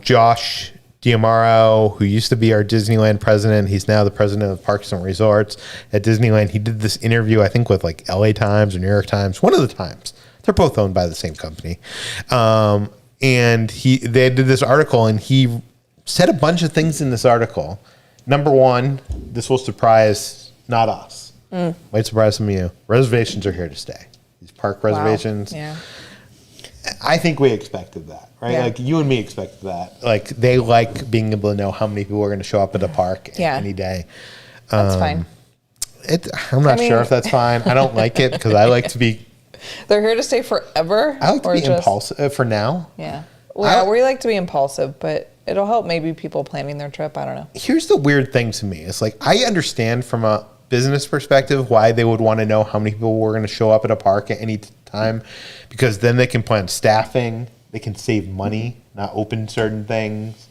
Josh Diamaro, who used to be our Disneyland president, he's now the president of Parks and Resorts at Disneyland. He did this interview, I think, with like LA Times or New York Times, one of the Times. They're both owned by the same company. And they did this article, and he said a bunch of things in this article. Number one, this will surprise not us. Might surprise some of you. Reservations are here to stay. These park reservations. Yeah. I think we expected that, right? Yeah. Like you and me expected that. Like they like being able to know how many people are going to show up at a park any day. That's fine. I'm not sure if that's fine. I don't like it because I like to be. They're here to stay forever. I like to be impulsive for now. Yeah. Well, we like to be impulsive, but it'll help maybe people planning their trip. I don't know. Here's the weird thing to me. It's like I understand from a business perspective why they would want to know how many people were going to show up at a park at any time, because then they can plan staffing, they can save money, not open certain things.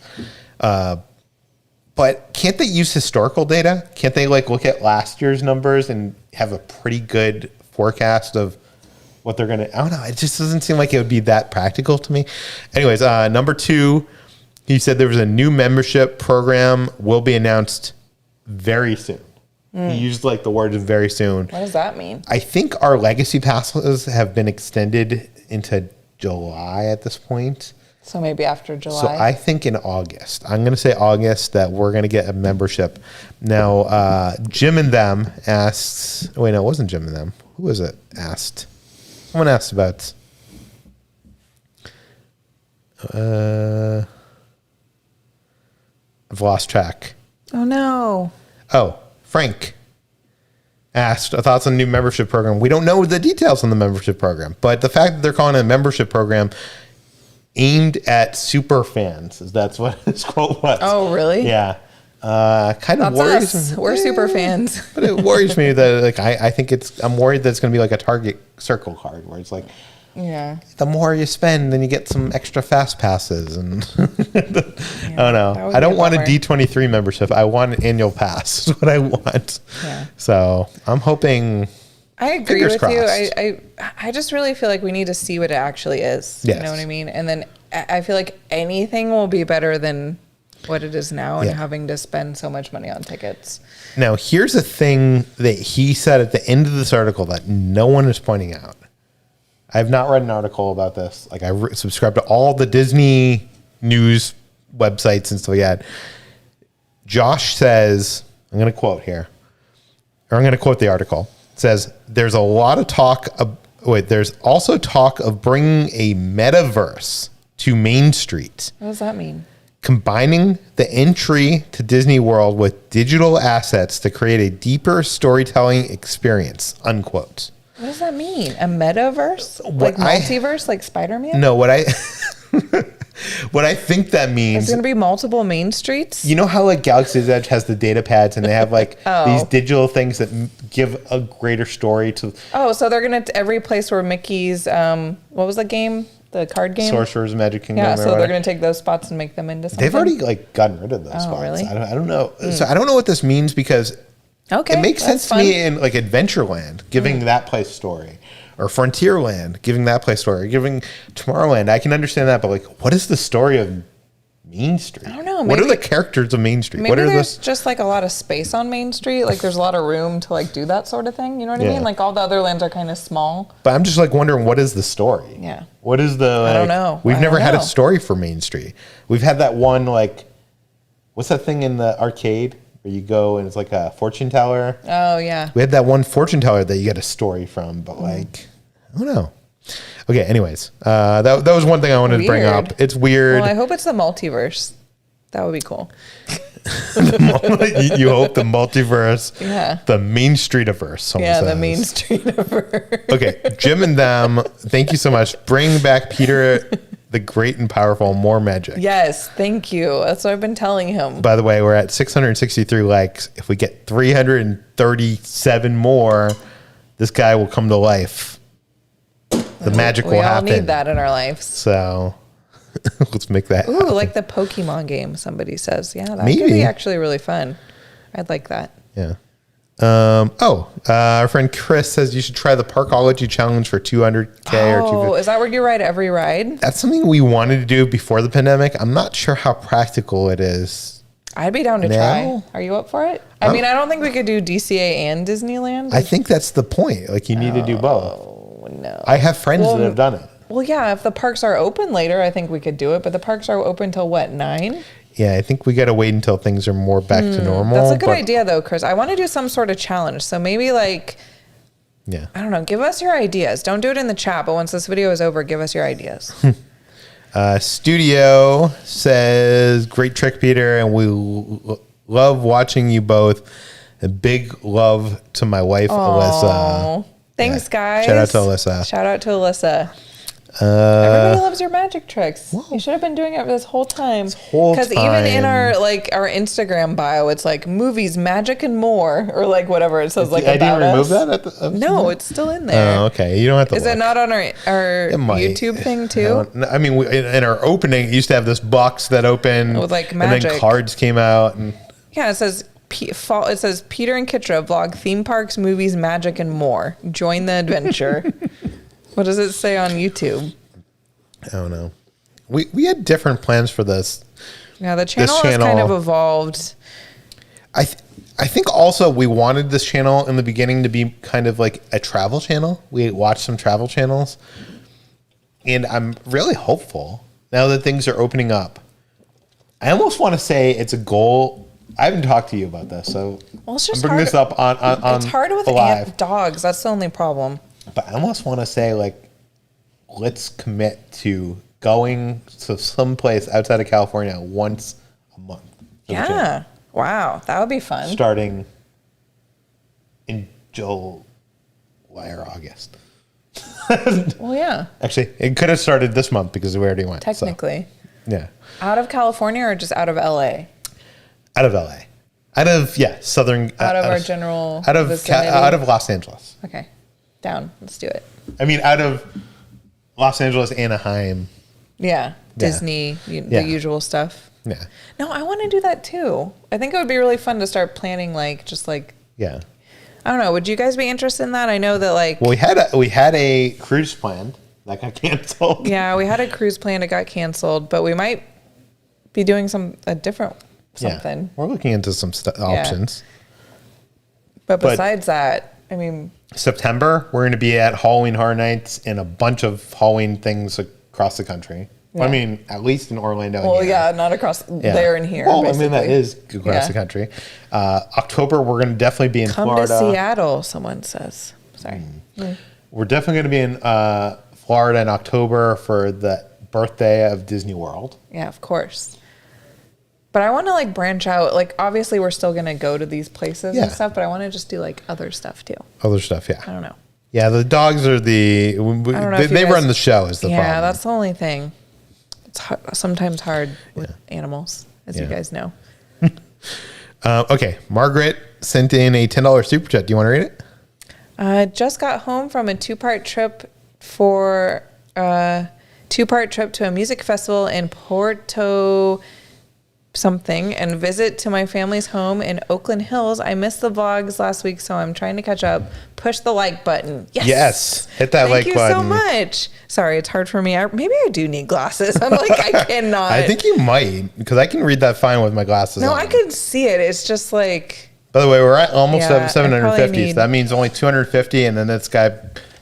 But can't they use historical data? Can't they like look at last year's numbers and have a pretty good forecast of what they're going to, I don't know. It just doesn't seem like it would be that practical to me. Anyways, number two, he said there was a new membership program will be announced very soon. He used like the words very soon. What does that mean? I think our legacy passes have been extended into July at this point. So maybe after July. So I think in August. I'm going to say August that we're going to get a membership. Now, Jim and them asks, wait, no, it wasn't Jim and them. Who was it asked? Someone asked about, I've lost track. Oh, no. Oh, Frank asked thoughts on the new membership program. We don't know the details on the membership program, but the fact that they're calling it a membership program aimed at super fans, that's what his quote was. Oh, really? Yeah. Kind of worries us. We're super fans. But it worries me that like I think I'm worried that it's going to be like a Target Circle card where it's like, yeah, the more you spend, then you get some extra fast passes, and I don't know. I don't want a D23 membership. I want an annual pass. Is what I want. Yeah. So I'm hoping. I agree with you. I just really feel like we need to see what it actually is. Yes. You know what I mean? And then I feel like anything will be better than what it is now and having to spend so much money on tickets. Now, here's a thing that he said at the end of this article that no one is pointing out. I have not read an article about this. Like I subscribe to all the Disney news websites and stuff like that. Josh says, I'm going to quote here, or I'm going to quote the article. It says, there's a lot of talk of, there's also talk of bringing a metaverse to Main Street. What does that mean? Combining the entry to Disney World with digital assets to create a deeper storytelling experience, unquote. What does that mean? A metaverse? Like multiverse, like Spider-Man? No, what I think that means... It's going to be multiple Main Streets? You know how like Galaxy's Edge has the data pads and they have like these digital things that give a greater story to... Oh, so they're going to... Every place where Mickey's... what was the game? The card game? Sorcerer's Magic Kingdom. Yeah, so they're going to take those spots and make them into something? They've already like gotten rid of those spots. Really? I don't know. So I don't know what this means because... Okay, it makes sense to me in like Adventureland, giving that place story, or Frontierland, giving that place story, giving Tomorrowland. I can understand that, but like, what is the story of Main Street? I don't know. What are the characters of Main Street? Maybe what are there's just like a lot of space on Main Street. Like there's a lot of room to like do that sort of thing. You know what I mean? Like all the other lands are kind of small. But I'm just like wondering, what is the story? Yeah. What is the? Like, I don't know. We've never had a story for Main Street. We've had that one like, what's that thing in the arcade? Where you go and it's like a fortune teller. Oh, yeah. We had that one fortune teller that you get a story from, but like, I don't know. Okay. Anyways, that was one thing I wanted to bring up. It's weird. Well, I hope it's the multiverse. That would be cool. You hope the multiverse. Yeah. The Main Streetiverse. Yeah, the Main Streetiverse. Okay, Jim and them. Thank you so much. Bring back Peter the Great and Powerful. More magic. Yes, thank you. That's what I've been telling him. By the way, we're at 663 likes. If we get 337 more, this guy will come to life. The magic will happen. We all need that in our lives. So let's make that happen. Like the Pokemon game, somebody says. Yeah, that could be actually really fun. I'd like that. Yeah. Our friend Chris says you should try the Parkology Challenge for 200K or 250. Oh, is that where you ride every ride? That's something we wanted to do before the pandemic. I'm not sure how practical it is. I'd be down to try. Are you up for it? I mean, I don't think we could do DCA and Disneyland. I think that's the point. Like, you need to do both. Oh, no. I have friends that have done it. Well, yeah, if the parks are open later, I think we could do it. But the parks are open till what, 9? Yeah, I think we got to wait until things are more back to normal. That's a good idea, though, Chris. I want to do some sort of challenge. So maybe, like, yeah, I don't know, give us your ideas. Don't do it in the chat, but once this video is over, give us your ideas. Studio says, great trick, Peter, and we love watching you both. A big love to my wife, Alyssa. Thanks, guys. Shout out to Alyssa. Shout out to Alyssa. Everybody loves your magic tricks. Whoa. You should have been doing it this whole time. Because even in our Instagram bio, it's like movies, magic, and more, or like whatever it says. Like I didn't remove that. No, it's still in there. Oh, okay. You don't have to. Is it not on our YouTube thing too? I mean, in our opening, it used to have this box that opened with like magic, and then cards came out, and yeah, it says. It says Peter and Kitra vlog theme parks, movies, magic, and more. Join the adventure. What does it say on YouTube? I don't know. We had different plans for this. Yeah, the channel has kind of evolved. I think also we wanted this channel in the beginning to be kind of like a travel channel. We watched some travel channels. And I'm really hopeful now that things are opening up. I almost want to say it's a goal. I haven't talked to you about this, so I'm bringing this up on it's hard with dogs. That's the only problem. But I almost want to say, like, let's commit to going to some place outside of California once a month. Yeah. Wow. That would be fun. Starting in July or August. Well, yeah. Actually, it could have started this month because we already went. Technically. So, yeah. Out of California or just out of LA? Out of LA. Out of, southern. Out of our general out of Los Angeles. Okay. Down. Let's do it. I mean, out of Los Angeles, Anaheim. Yeah. Disney, the usual stuff. Yeah. No, I want to do that too. I think it would be really fun to start planning, Yeah. I don't know. Would you guys be interested in that? I know that Well, we had a cruise planned that got canceled. Yeah, we had a cruise planned. It got canceled, but we might be doing a different something. Yeah, we're looking into some options. But besides that, I mean, September, we're going to be at Halloween Horror Nights and a bunch of Halloween things across the country. Yeah. Well, I mean, at least in Orlando. Well, yeah, not across there and here. Well, basically. I mean, that is across the country. October, we're going to definitely be in Florida. Come to Seattle, someone says. Sorry. We're definitely going to be in Florida in October for the birthday of Disney World. Yeah, of course. But I want to branch out. Obviously, we're still going to go to these places and stuff, but I want to just do other stuff too. Other stuff, yeah. I don't know. Yeah, the dogs are they run the show is the problem. Yeah, that's the only thing. It's sometimes hard with animals, as you guys know. Okay, Margaret sent in a $10 super chat. Do you want to read it? I just got home from a two-part trip to a music festival in Porto something and visit to my family's home in Oakland Hills. I missed the vlogs last week, so I'm trying to catch up. Push the like button. Yes. Hit that like button. Thank you so much. Sorry, it's hard for me. Maybe I do need glasses. I'm I cannot. I think you might, because I can read that fine with my glasses on. I can see it. It's just By the way, we're at almost 750, so that means only 250, and then this guy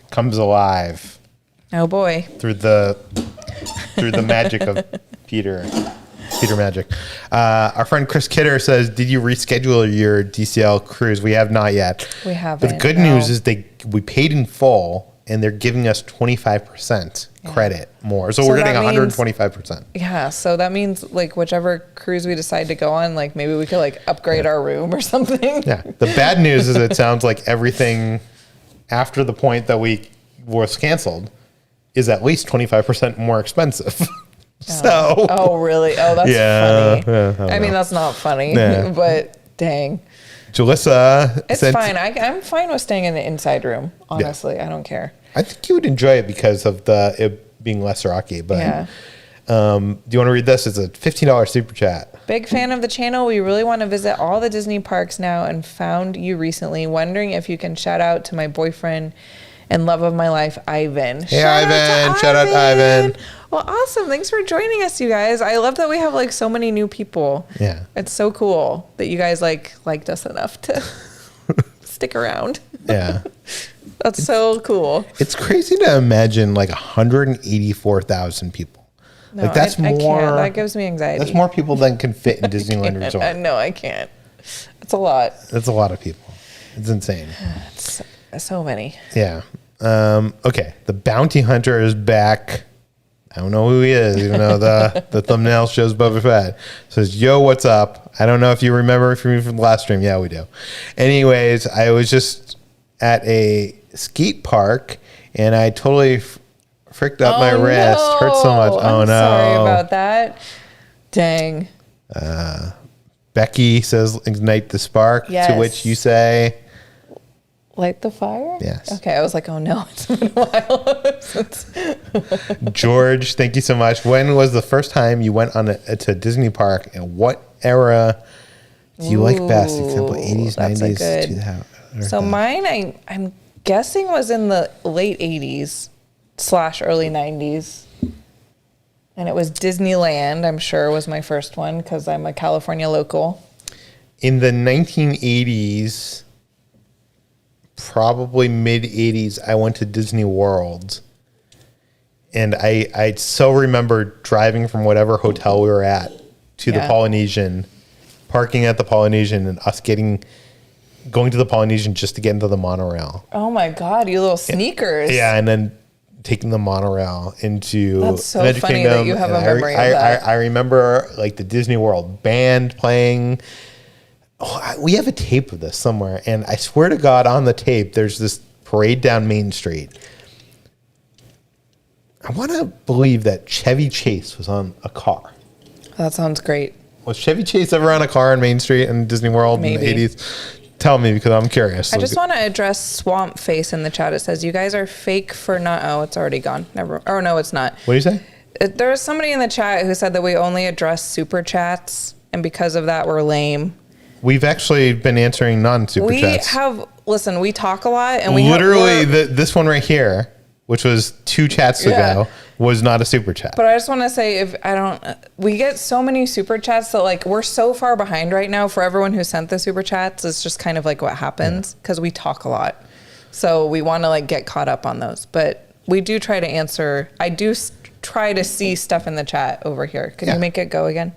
comes alive. Oh boy. Through the magic of Peter magic. Our friend Chris Kidder says, did you reschedule your DCL cruise? We have not yet. We haven't. But the good news is we paid in full and they're giving us 25% credit more. So we're getting 125%. Yeah. So that means like whichever cruise we decide to go on, like maybe we could like upgrade our room or something. Yeah. The bad news is it sounds like everything after the point that we was canceled is at least 25% more expensive. So. Oh, really? Oh, that's funny. I mean, that's not funny, but dang. Jalissa. It's fine. I'm fine with staying in the inside room. Honestly, I don't care. I think you would enjoy it because of it being less rocky. But do you want to read this? It's a $15 super chat. Big fan of the channel. We really want to visit all the Disney parks now and found you recently. Wondering if you can shout out to my boyfriend and love of my life, Ivan. Hey, Ivan. Shout out to Ivan. Well, awesome. Thanks for joining us, you guys. I love that we have like so many new people. Yeah. It's so cool that you guys liked us enough to stick around. Yeah. That's so cool. It's crazy to imagine like 184,000 people. No, like that's I more. Can't. That gives me anxiety. That's more people than can fit in Disneyland Resort. No, I can't. It's a lot. That's a lot of people. It's insane. It's so many. Yeah. Okay. The bounty hunter is back. I don't know who he is, even though the thumbnail shows Boba Fett. Says, yo, what's up? I don't know if you remember from the last stream. Yeah, we do. Anyways, I was just at a skate park, and I totally fricked up my wrist. Hurt so much. I'm sorry about that. Dang. Becky says, ignite the spark, to which you say... Light the fire? Yes. Okay, I was like, oh no, it's been a while since. George, thank you so much. When was the first time you went on to Disney Park, and what era do you like best? Example, 80s, 90s, 2000. So mine, I'm guessing was in the late 80s / early 90s. And it was Disneyland, I'm sure, was my first one because I'm a California local. In the 1980s... probably mid 80s, I went to Disney World, and I so remember driving from whatever hotel we were at to the Polynesian, parking at the Polynesian, and us going to the Polynesian just to get into the monorail. Oh my God, you little sneakers. Yeah, and then taking the monorail into That's so Magic funny Kingdom. that you have a memory of that. I remember like the Disney World band playing. We have a tape of this somewhere, and I swear to God, on the tape, there's this parade down Main Street. I want to believe that Chevy Chase was on a car. That sounds great. Was Chevy Chase ever on a car on Main Street in Disney World in the 80s? Tell me, because I'm curious. I just want to address Swamp Face in the chat. It says, you guys are fake for not... Oh, it's already gone. Never. Oh, no, it's not. What do you say? There was somebody in the chat who said that we only address super chats, and because of that, we're lame. We've actually been answering non-super chats. Listen, we talk a lot, and we literally this one right here, which was 2 chats ago, was not a super chat. But I just want to say, we get so many super chats that like we're so far behind right now. For everyone who sent the super chats, it's just kind of like what happens because we talk a lot, so we want to like get caught up on those. But we do try to answer. I do try to see stuff in the chat over here. Can you make it go again?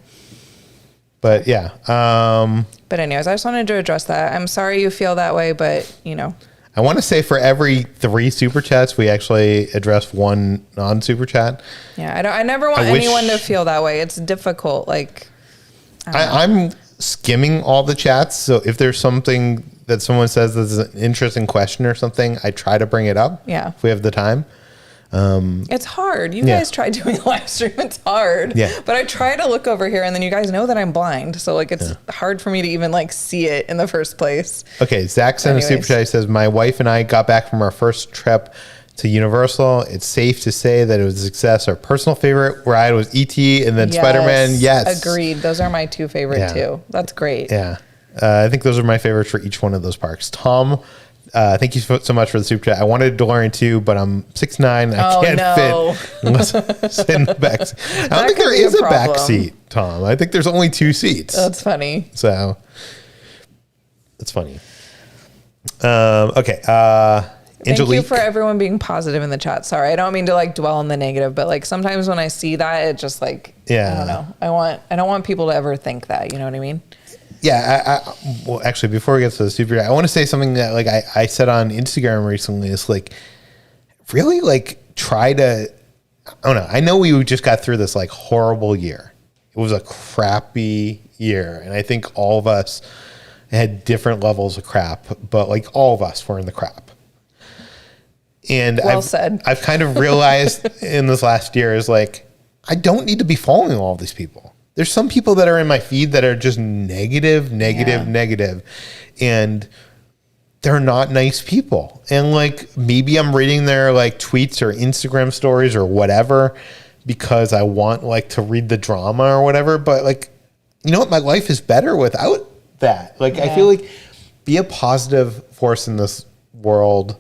But yeah. But anyways, I just wanted to address that. I'm sorry you feel that way, but you know. I want to say for every 3 super chats, we actually address 1 non-super chat. Yeah, I never want anyone to feel that way. It's difficult. Like, I'm skimming all the chats, so if there's something that someone says is an interesting question or something, I try to bring it up. Yeah, if we have the time. It's hard. You guys try doing live stream. It's hard. Yeah. But I try to look over here, and then you guys know that I'm blind, so like it's hard for me to even like see it in the first place. Okay, Zach sent a super chat. He says, "My wife and I got back from our first trip to Universal. It's safe to say that it was a success. Our personal favorite ride was E.T. and then Spider-Man. Yes, agreed. Those are my 2 favorite too. That's great. Yeah, I think those are my favorites for each one of those parks. Tom." Thank you so much for the super chat. I wanted DeLorean too, but I'm 6'9". I can't fit unless I sit in the back seat. I don't think there is a back seat, Tom. I think there's only 2 seats. That's funny. So that's funny. Okay. Thank you for everyone being positive in the chat. Sorry, I don't mean to like dwell on the negative, but like sometimes when I see that, it just like I don't know. I don't want people to ever think that. You know what I mean? Yeah, well, actually, before we get to the super, I want to say something that like I said on Instagram recently. It's like really like try to, I don't know. I know we just got through this like horrible year. It was a crappy year. And I think all of us had different levels of crap, but like all of us were in the crap. And I've kind of realized in this last year is like, I don't need to be following all these people. There's some people that are in my feed that are just negative, and they're not nice people. And like, maybe I'm reading their like tweets or Instagram stories or whatever, because I want like to read the drama or whatever. But like, you know what? My life is better without that. Like, I feel like be a positive force in this world.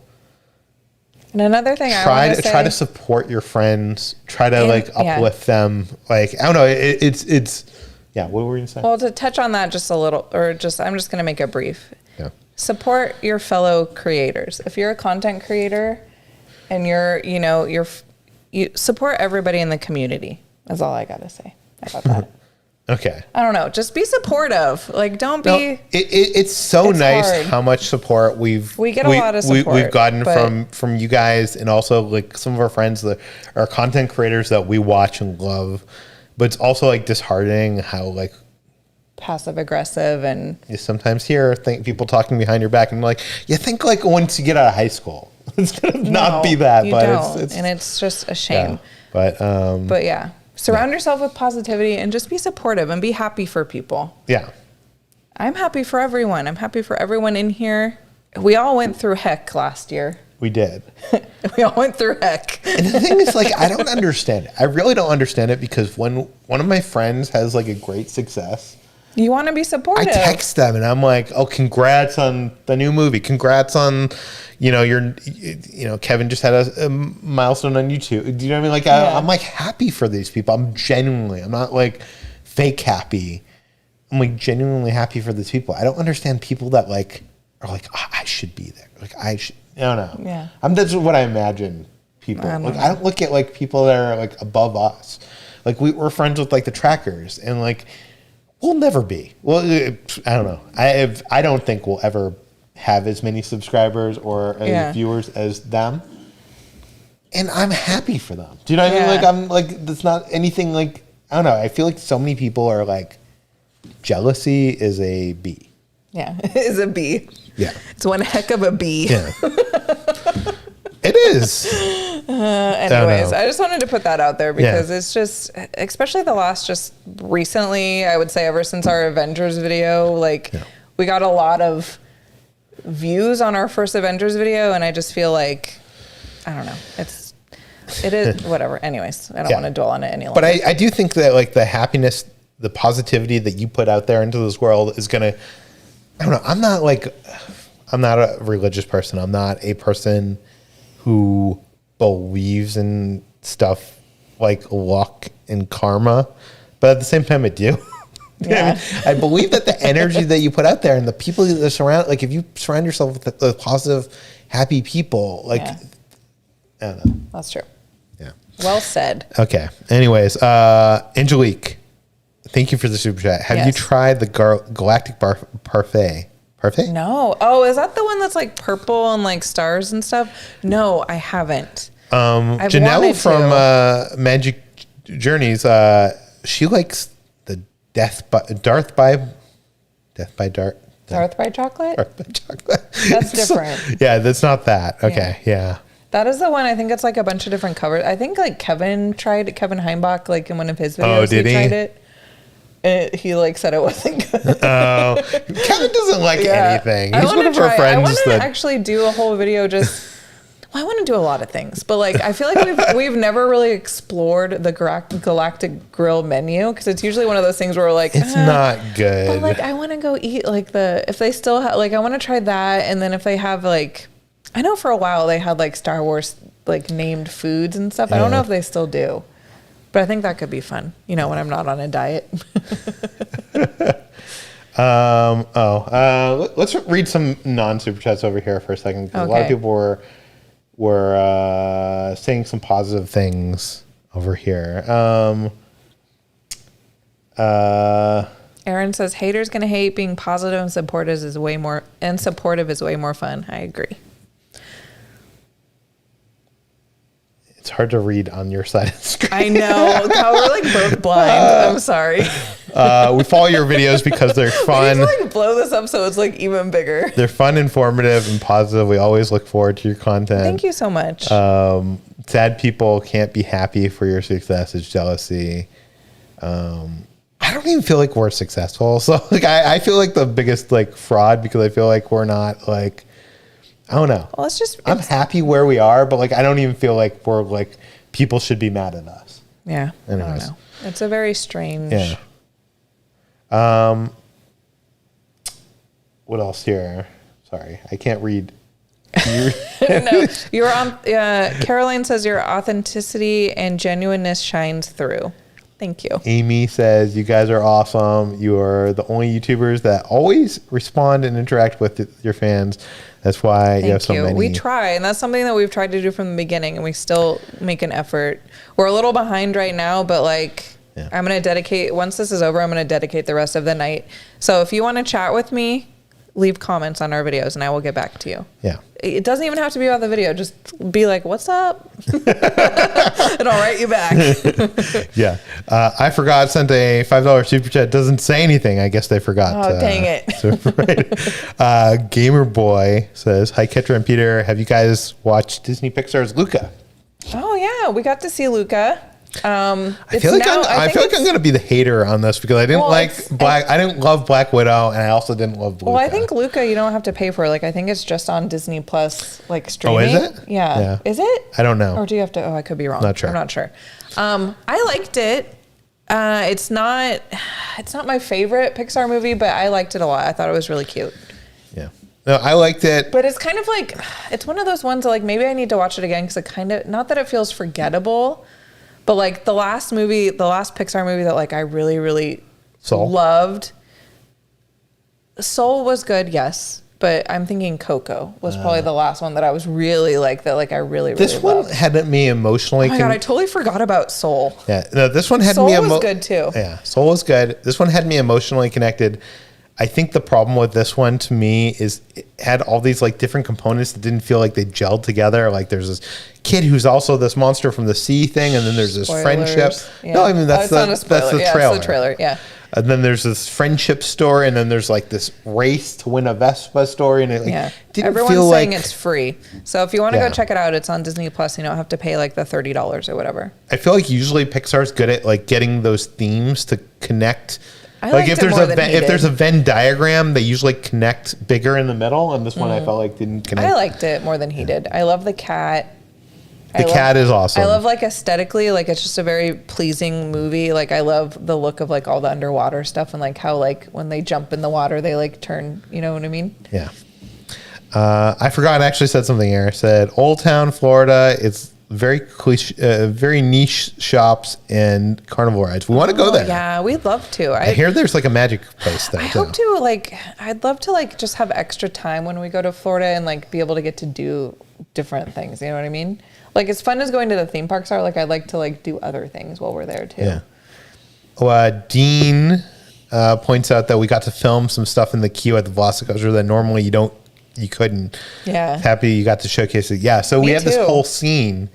And another thing try to support your friends, try to like uplift them. Like, I don't know. It's what were you gonna say? Well, to touch on that just a little, I'm just going to make it brief. Yeah. Support your fellow creators. If you're a content creator and you support everybody in the community. That's all I got to say about that. Okay. I don't know. Just be supportive. Like, don't be. No, it's nice hard. How much support we get a lot of support we've gotten from you guys, and also like some of our friends that are content creators that we watch and love. But it's also like disheartening how like passive aggressive, and you sometimes hear people talking behind your back, and like you think like once you get out of high school, it's gonna not be that. But it's just a shame. Yeah, but yeah. Surround yourself with positivity and just be supportive and be happy for people. Yeah. I'm happy for everyone. I'm happy for everyone in here. We all went through heck last year. We did. We all went through heck. And the thing is, like, I don't understand it. I really don't understand it, because when one of my friends has like a great success, you want to be supportive. I text them and I'm like, oh, congrats on the new movie. Congrats on, Kevin just had a milestone on YouTube. Do you know what I mean? Like, I'm like happy for these people. I'm not like fake happy. I'm like genuinely happy for these people. I don't understand people that like are like, oh, I should be there. Like I don't know. Yeah. That's what I imagine people. I don't look at like people that are like above us. Like we're friends with like the trackers, and like, we'll never be. Well, I don't know. I don't think we'll ever have as many subscribers or viewers as them. And I'm happy for them. Do you know what I mean? Like, I'm like, that's not anything like, I don't know. I feel like so many people are like, jealousy is a B. Yeah, it is a B. Yeah. It's one heck of a B. Yeah. It is. Anyways, I just wanted to put that out there, because it's just, especially the last, just recently, I would say ever since our Avengers video, like we got a lot of views on our first Avengers video, and I just feel like, I don't know, it is whatever. Anyways, I don't want to dwell on it any longer. But I do think that like the happiness, the positivity that you put out there into this world is gonna, I don't know, I'm not a religious person. I'm not a person who believes in stuff like luck and karma, but at the same time I do. Yeah. I believe that the energy that you put out there and the people that surround, like if you surround yourself with the positive, happy people, like, I don't know. That's true. Yeah. Well said. Okay. Anyways, Angelique, thank you for the super chat. Have you tried the Galactic Parfait? Parfait? No. Oh, is that the one that's like purple and like stars and stuff? No, I haven't. Janelle from Magic Journeys, she likes the Darth by Chocolate. Darth by Chocolate? Darth by Chocolate. That's different. That's not that. Okay, yeah. That is the one. I think it's like a bunch of different covers. I think like Kevin tried it. Kevin Heimbach, like in one of his videos, oh, did he tried it. He like said it wasn't good. Oh, Kevin doesn't like anything. He's one of our friends. I want to actually do a whole video just. Well, I want to do a lot of things, but like I feel like we've never really explored the Galactic Grill menu, because it's usually one of those things where we're like, it's not good. But like I want to go eat like if they still have like, I want to try that, and then if they have like, I know for a while they had like Star Wars like named foods and stuff. I don't know if they still do. But I think that could be fun, when I'm not on a diet. Let's read some non-super chats over here for a second, because a lot of people were saying some positive things over here. Aaron says, haters gonna hate, being positive and supportive is way more fun. I agree. It's hard to read on your side of the screen. I know. God, we're like both blind. I'm sorry. We follow your videos because they're fun. We need to like blow this up so it's like even bigger. They're fun, informative, and positive. We always look forward to your content. Thank you so much. Sad people can't be happy for your success. It's jealousy. I don't even feel like we're successful. So like I feel like the biggest like fraud because I feel like we're not like, I don't know. Well, I'm happy where we are, but like I don't even feel like we're like people should be mad at us. Yeah. Anyways. I don't know. It's a very strange. Yeah. What else here? Sorry, I can't read. No, you're on. Caroline says your authenticity and genuineness shines through. Thank you. Amy says you guys are awesome. You are the only YouTubers that always respond and interact with your fans. That's why you have so many. We try, and that's something that we've tried to do from the beginning, and we still make an effort. We're a little behind right now, but like I'm going to dedicate, once this is over, I'm going to dedicate the rest of the night. So if you want to chat with me, leave comments on our videos and I will get back to you. Yeah. It doesn't even have to be about the video. Just be like, what's up? And I'll write you back. Yeah. I forgot, sent a $5 super chat. Doesn't say anything. I guess they forgot. Oh, dang it. So, Gamer Boy says, hi, Ketra and Peter. Have you guys watched Disney Pixar's Luca? Oh, yeah. We got to see Luca. I feel like I'm going to be the hater on this because I didn't I didn't love Black Widow, and I also didn't love Luca. Well, I think Luca you don't have to pay for. Like, I think it's just on Disney Plus, like streaming. Oh, is it? Yeah. Is it? I don't know. Or do you have to? Oh, I could be wrong. Not sure. I'm not sure. I liked it. It's not my favorite Pixar movie, but I liked it a lot. I thought it was really cute. Yeah. No, I liked it. But it's kind of like, it's one of those ones that like maybe I need to watch it again because it kind of, not that it feels forgettable, but like the last Pixar movie that like I really, really loved. Soul was good, yes. But I'm thinking Coco was probably the last one that I was really like, that like I really, really This one loved. had me emotionally. Oh my God, I totally forgot about Soul. Yeah, no, this one had Soul me. was good too. Yeah, Soul was good. This one had me emotionally connected. I think the problem with this one to me is it had all these like different components that didn't feel like they gelled together. Like there's this kid who's also this monster from the sea thing, and then there's this friendship. Yeah. No, I mean that's the trailer. It's the trailer. Yeah. And then there's this friendship story, and then there's like this race to win a Vespa story, and it like, didn't Everyone's feel saying like it's free. So if you want to go check it out, it's on Disney Plus. You don't have to pay like the $30 or whatever. I feel like usually Pixar's good at like getting those themes to connect. Like if there's a Venn diagram, they usually connect bigger in the middle, and this one I felt like didn't connect. I liked it more than he did. I love the cat. The cat is awesome. I love like aesthetically, like it's just a very pleasing movie. Like I love the look of like all the underwater stuff and like how like when they jump in the water they like turn. You know what I mean? Yeah. I forgot. I actually said something here. I said Old Town, Florida. It's very cliche, very niche shops and carnival rides. We want to go there. Yeah, we'd love to. I hear there's like a magic place there. I'd love to like just have extra time when we go to Florida and like be able to get to do different things. You know what I mean? Like as fun as going to the theme parks are, like I'd like to like do other things while we're there too. Yeah. Well, Dean points out that we got to film some stuff in the queue at the Velocicoaster that normally you couldn't. Yeah. Happy you got to showcase it. Yeah. So we have this whole scene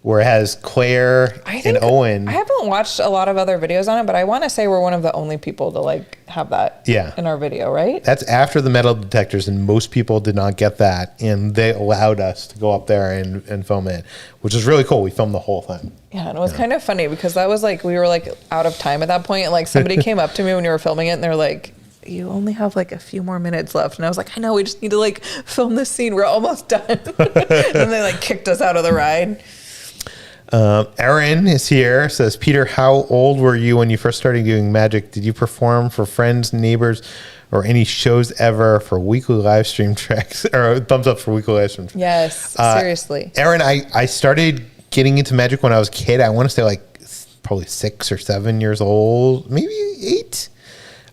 where it has Claire and Owen. I haven't watched a lot of other videos on it, but I want to say we're one of the only people to like have that in our video, right? That's after the metal detectors, and most people did not get that, and they allowed us to go up there and film it, which is really cool. We filmed the whole thing. Yeah, and it was kind of funny because that was like, we were like out of time at that point, and like somebody came up to me when you were filming it, and they're like, you only have like a few more minutes left. And I was like, I know, we just need to like film this scene. We're almost done. And they like kicked us out of the ride. Erin is here, says, Peter, how old were you when you first started doing magic? Did you perform for friends, neighbors, or any shows ever for weekly live stream tracks? Or thumbs up for weekly live stream tracks? Yes, seriously. Erin, I started getting into magic when I was a kid. I want to say like probably 6 or 7 years old, maybe 8.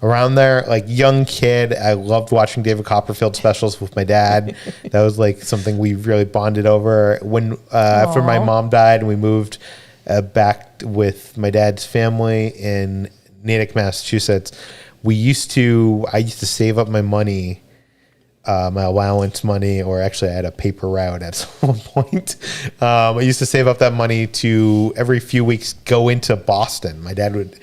Around there, like young kid, I loved watching David Copperfield specials with my dad. That was like something we really bonded over. When after my mom died, and we moved back with my dad's family in Natick, Massachusetts. I used to save up my money my allowance money, or actually I had a paper route at some point. I used to save up that money to every few weeks go into Boston. My dad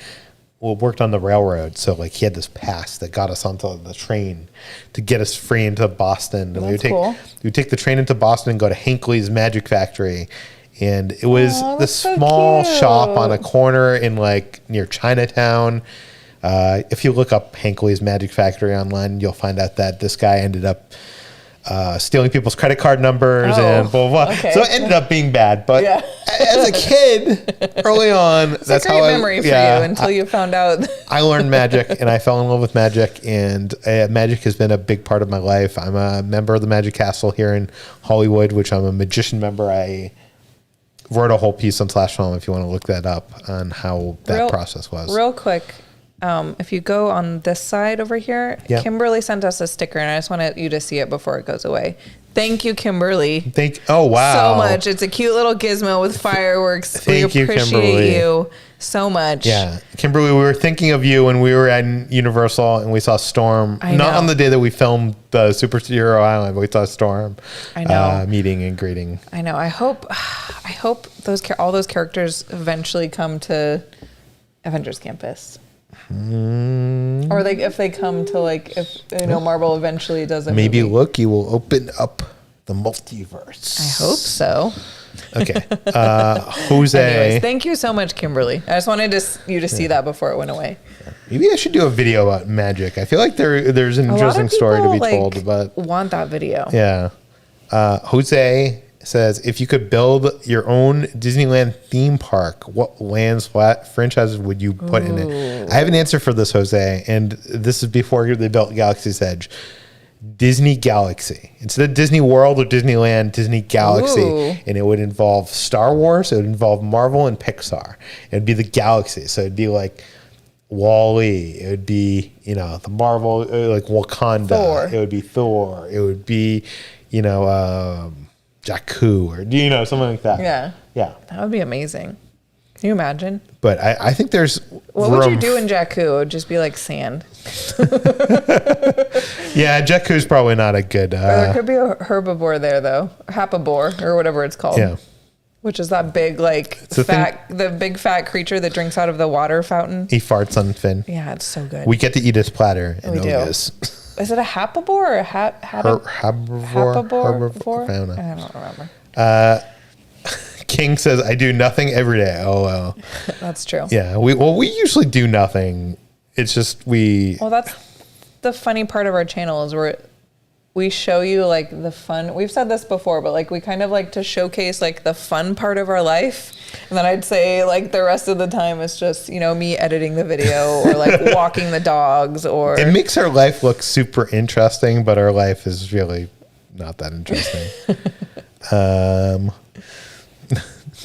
worked on the railroad, so like he had this pass that got us onto the train to get us free into Boston. And That's cool. we would take the train into Boston and go to Hinckley's Magic Factory. And it was this small shop on a corner in like near Chinatown. If you look up Hinckley's Magic Factory online, you'll find out that this guy ended up stealing people's credit card numbers and blah, blah, blah. Okay. So it ended up being bad. But as a kid, early on, that's how memory for you until you found out. I learned magic and I fell in love with magic, and magic has been a big part of my life. I'm a member of the Magic Castle here in Hollywood, which I'm a magician member. I wrote a whole piece on Slash Film if you want to look that up on how that process was. Real quick. If you go on this side over here, Kimberly sent us a sticker, and I just wanted you to see it before it goes away. Thank you, Kimberly. Oh, wow. So much. It's a cute little gizmo with fireworks. We appreciate you so much. Yeah. Kimberly, we were thinking of you when we were at Universal and we saw Storm. Not on the day that we filmed the Superhero Island, but we saw Storm. I know. Meeting and greeting. I know. I hope all those characters eventually come to Avengers Campus. Or like if they come to like, if Marvel eventually does it. Maybe Loki will open up the multiverse. I hope so. Okay. Jose. Anyways, thank you so much, Kimberly. I just wanted you to see that before it went away. Maybe I should do a video about magic. I feel like there's an interesting story to be told. But want that video. Yeah. Jose says, if you could build your own Disneyland theme park, what franchises would you put in it? I have an answer for this, Jose, and this is before they built Galaxy's Edge. Disney Galaxy. Instead of Disney World or Disneyland, Disney Galaxy. And it would involve Star Wars, it would involve Marvel and Pixar. It would be the Galaxy. So it'd be like Wall-E. It would be, the Marvel, like Wakanda. Thor. It would be Thor. It would be, Jakku or something like that. Yeah. That would be amazing. Can you imagine? But I think there's what would you do in Jakku? It would just be like sand. Yeah, Jakku's probably not a good there could be a herbivore there though. Hapabore or whatever it's called. Yeah. Which is that big the big fat creature that drinks out of the water fountain. He farts on Finn. Yeah, it's so good. We get to eat his platter and we do. Is it a hapabore or a herbivore? I don't remember. King says, I do nothing every day. Oh, well. That's true. Yeah. We usually do nothing. It's just Well, that's the funny part of our channel is we show you like the fun. We've said this before, but like we kind of like to showcase like the fun part of our life. And then I'd say like the rest of the time it's just, me editing the video or like walking the dogs or. It makes our life look super interesting, but our life is really not that interesting.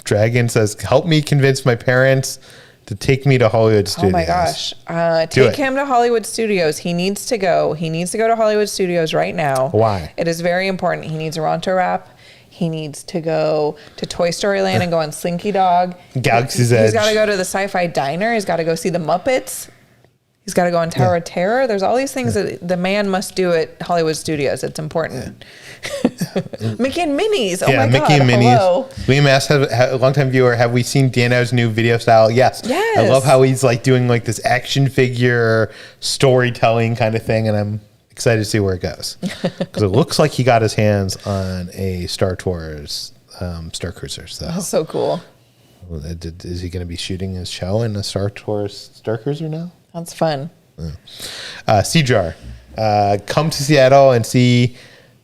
Dragon says, help me convince my parents to take me to Hollywood Studios. Oh my gosh. Take him to Hollywood Studios. He needs to go. He needs to go to Hollywood Studios right now. Why? It is very important. He needs a Ronto wrap. He needs to go to Toy Story Land and go on Slinky Dog. Galaxy's Edge. He's got to go to the Sci-Fi Diner. He's got to go see the Muppets. He's got to go on Tower of Terror. There's all these things that the man must do at Hollywood Studios. It's important. Mickey and Minnie's. Oh my God. Mickey and Minnie's. Hello. William asked, a longtime viewer, have we seen Dano's new video style? Yes. I love how he's like doing like this action figure storytelling kind of thing, and I'm excited to see where it goes. Because it looks like he got his hands on a Star Tours Star Cruiser. So. That's so cool. Is he going to be shooting his show in a Star Tours Star Cruiser now? That's fun. Seajar, come to Seattle and see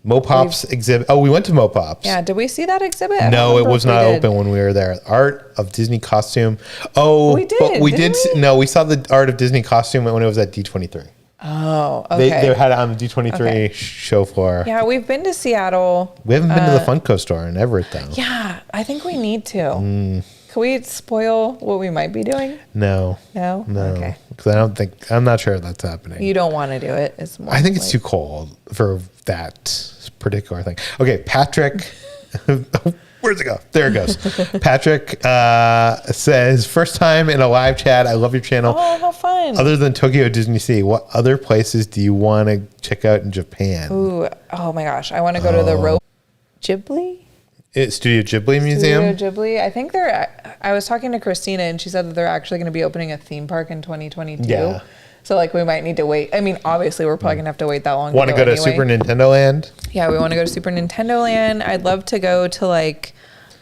Mopop's exhibit. Oh, we went to Mopop's. Yeah, did we see that exhibit? No, it was not open when we were there. Art of Disney Costume. Oh, we did. But we did. No, we saw the Art of Disney Costume when it was at D23. Oh, okay. They had it on the D23 show floor. Yeah, we've been to Seattle. We haven't been to the Funko store in Everett, though. Yeah, I think we need to. Can we spoil what we might be doing? No. No? Okay. Because I'm not sure that's happening. You don't want to do it. I think it's too cold for that particular thing. Okay, Patrick. Where's it go? There it goes. Patrick says, first time in a live chat. I love your channel. Oh, how fun. Other than Tokyo Disney Sea, what other places do you want to check out in Japan? Ooh, oh my gosh. I want to go to the Ghibli? Studio Ghibli Museum? Studio Ghibli. I think I was talking to Christina and she said that they're actually going to be opening a theme park in 2022. Yeah. So like we might need to wait. I mean, obviously we're probably going to have to wait that long. Want to go to Super Nintendo Land? Yeah, we want to go to Super Nintendo Land. I'd love to go to like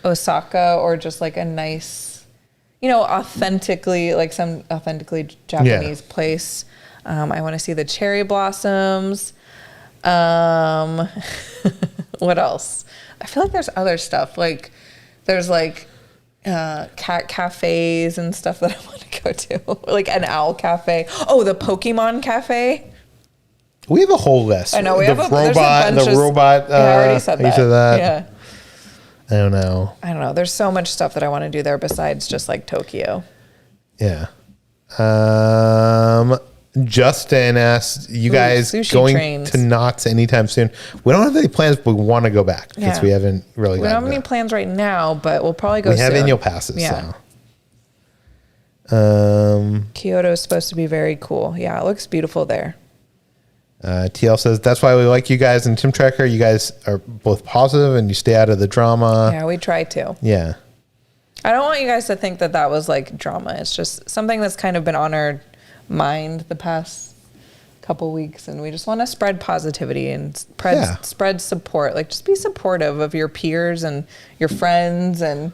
Osaka or just like a nice, authentically Japanese place. I want to see the cherry blossoms. What else? I feel like there's other stuff. Like there's like cat cafes and stuff that I want to go to. Like an owl cafe. Oh, the Pokemon cafe. We have a whole list. I know. We the have robot. The robot. Yeah, I already said that. Yeah. I don't know. There's so much stuff that I want to do there besides just like Tokyo. Yeah. Justin asked, you guys going trains. To Knott's anytime soon? We don't have any plans, but we want to go back because we haven't really. We don't have any plans right now, but we'll probably go. We have annual passes. Yeah. So. Kyoto is supposed to be very cool. Yeah, it looks beautiful there. TL says that's why we like you guys in Tim Tracker. You guys are both positive and you stay out of the drama. Yeah, we try to. Yeah. I don't want you guys to think that that was like drama. It's just something that's kind of been on our mind the past couple weeks, and we just want to spread positivity and spread support. Like just be supportive of your peers and your friends, and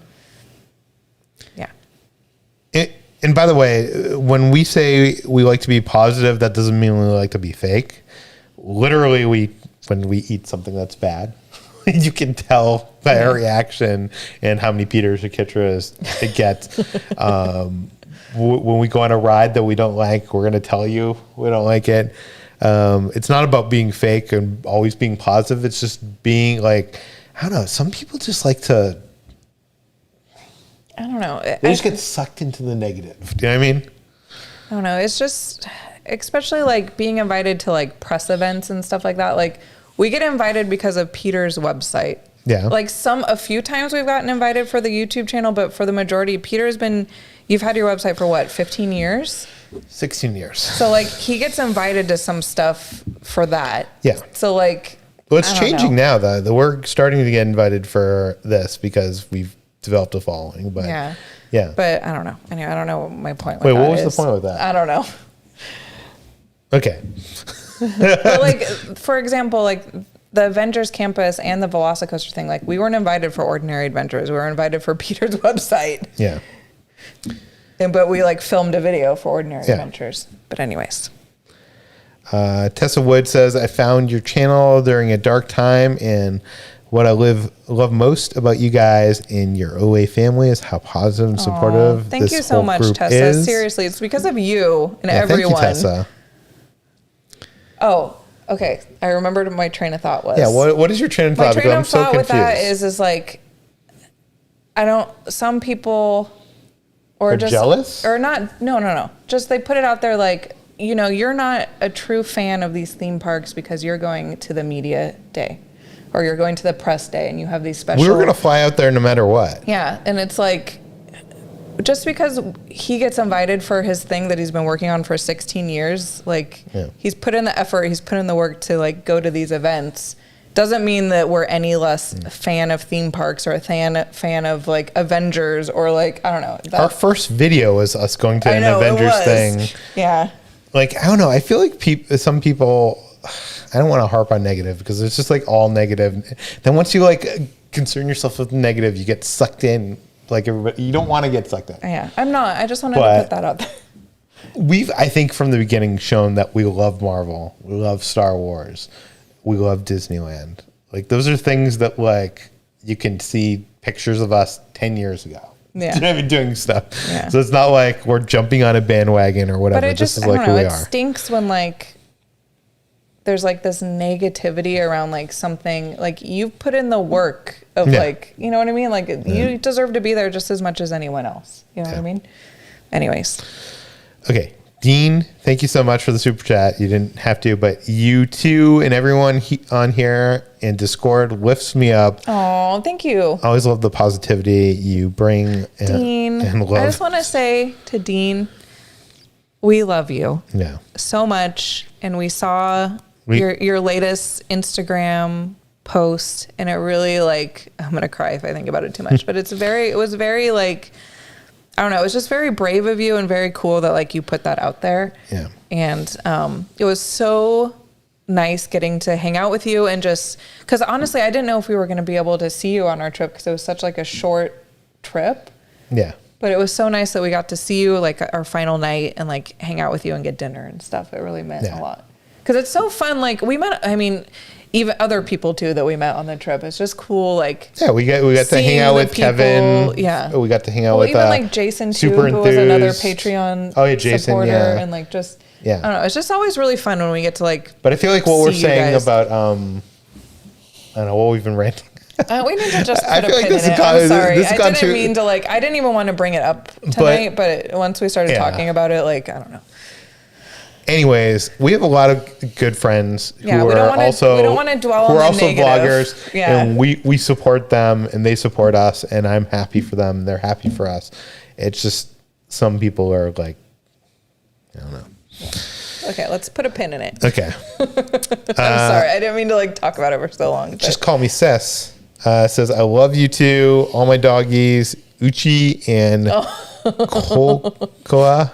and by the way, when we say we like to be positive, that doesn't mean we like to be fake. Literally, when we eat something that's bad, you can tell by our reaction and how many Peters or Kitras it gets. When we go on a ride that we don't like, we're going to tell you we don't like it. It's not about being fake and always being positive. It's just being like, I don't know. Some people just like to. I don't know. They just get sucked into the negative. Do you know what I mean? I don't know. It's just, especially like being invited to like press events and stuff like that. Like we get invited because of Peter's website. Yeah. Like a few times we've gotten invited for the YouTube channel, but for the majority, Peter's been, you've had your website for what, 15 years? 16 years. So like he gets invited to some stuff for that. Yeah. So like. Well, it's changing now though. We're starting to get invited for this because we've developed a following, but yeah. But I don't know. Anyway, I don't know what my point with that is. Wait, what was the point with that? I don't know. Okay. But like, for example, like the Avengers Campus and the Velocicoaster thing, like we weren't invited for Ordinary Adventures. We were invited for Peter's website. Yeah. But we like filmed a video for Ordinary Adventures. But anyways. Tessa Wood says, I found your channel during a dark time, and what I love most about you guys and your OA family is how positive and supportive thank you so much, Tessa. Is. Seriously, it's because of you and everyone. Thank you, Tessa. Oh, okay. I remembered what my train of thought was. Yeah, what is your train of thought? My train of thought with that is like, some people are just jealous or not. No. Just they put it out there like, you're not a true fan of these theme parks because you're going to the media day. Or you're going to the press day and you have these special... We were going to fly out there no matter what. Yeah, and it's like, just because he gets invited for his thing that he's been working on for 16 years, like, he's put in the effort, he's put in the work to, like, go to these events, doesn't mean that we're any less a fan of theme parks or a fan of, like, Avengers or, like, I don't know. Our first video was us going to an Avengers thing. Yeah. Like, I don't know. I feel like some people... I don't want to harp on negative because it's just like all negative. Then once you like concern yourself with negative, you get sucked in like everybody. You don't want to get sucked in. Yeah, I'm not. I just wanted to put that out there. We've, I think from the beginning, shown that we love Marvel. We love Star Wars. We love Disneyland. Like those are things that like you can see pictures of us 10 years ago. Yeah. Doing stuff. Yeah. So it's not like we're jumping on a bandwagon or whatever. But it just, this is like who we are. It stinks when like there's like this negativity around like something like you've put in the work of like, you know what I mean? Like you deserve to be there just as much as anyone else. You know what I mean? Anyways. Okay. Dean, thank you so much for the super chat. You didn't have to, but you too and everyone on here in Discord lifts me up. Oh, thank you. I always love the positivity you bring. Dean, and love. I just want to say to Dean, we love you so much. And we saw your latest Instagram post, and it really I'm going to cry if I think about it too much, but it was very I don't know. It was just very brave of you and very cool that you put that out there. Yeah. And it was so nice getting to hang out with you and just because honestly, I didn't know if we were going to be able to see you on our trip because it was such a short trip. Yeah. But it was so nice that we got to see you our final night and hang out with you and get dinner and stuff. It really meant a lot because it's so fun. We met. I mean, even other people too that we met on the trip. It's just cool. We got to hang out with people, Kevin. Yeah, we got to hang out with even Jason too, who was another Patreon supporter, and I don't know. It's just always really fun when we get to But I feel like what we're saying about I don't know what we've been ranting. We need to just put a pin in it. I'm sorry. I didn't mean to I didn't even want to bring it up tonight, but once we started talking about it, I don't know. Anyways, we have a lot of good friends who we don't want to dwell on the negative. Vloggers, and we support them and they support us, and I'm happy for them. They're happy for us. It's just some people are I don't know. Okay, let's put a pin in it. Okay. I'm sorry. I didn't mean to talk about it for so long. Just call me Sis. Says, I love you too. All my doggies, Uchi and Kokoa.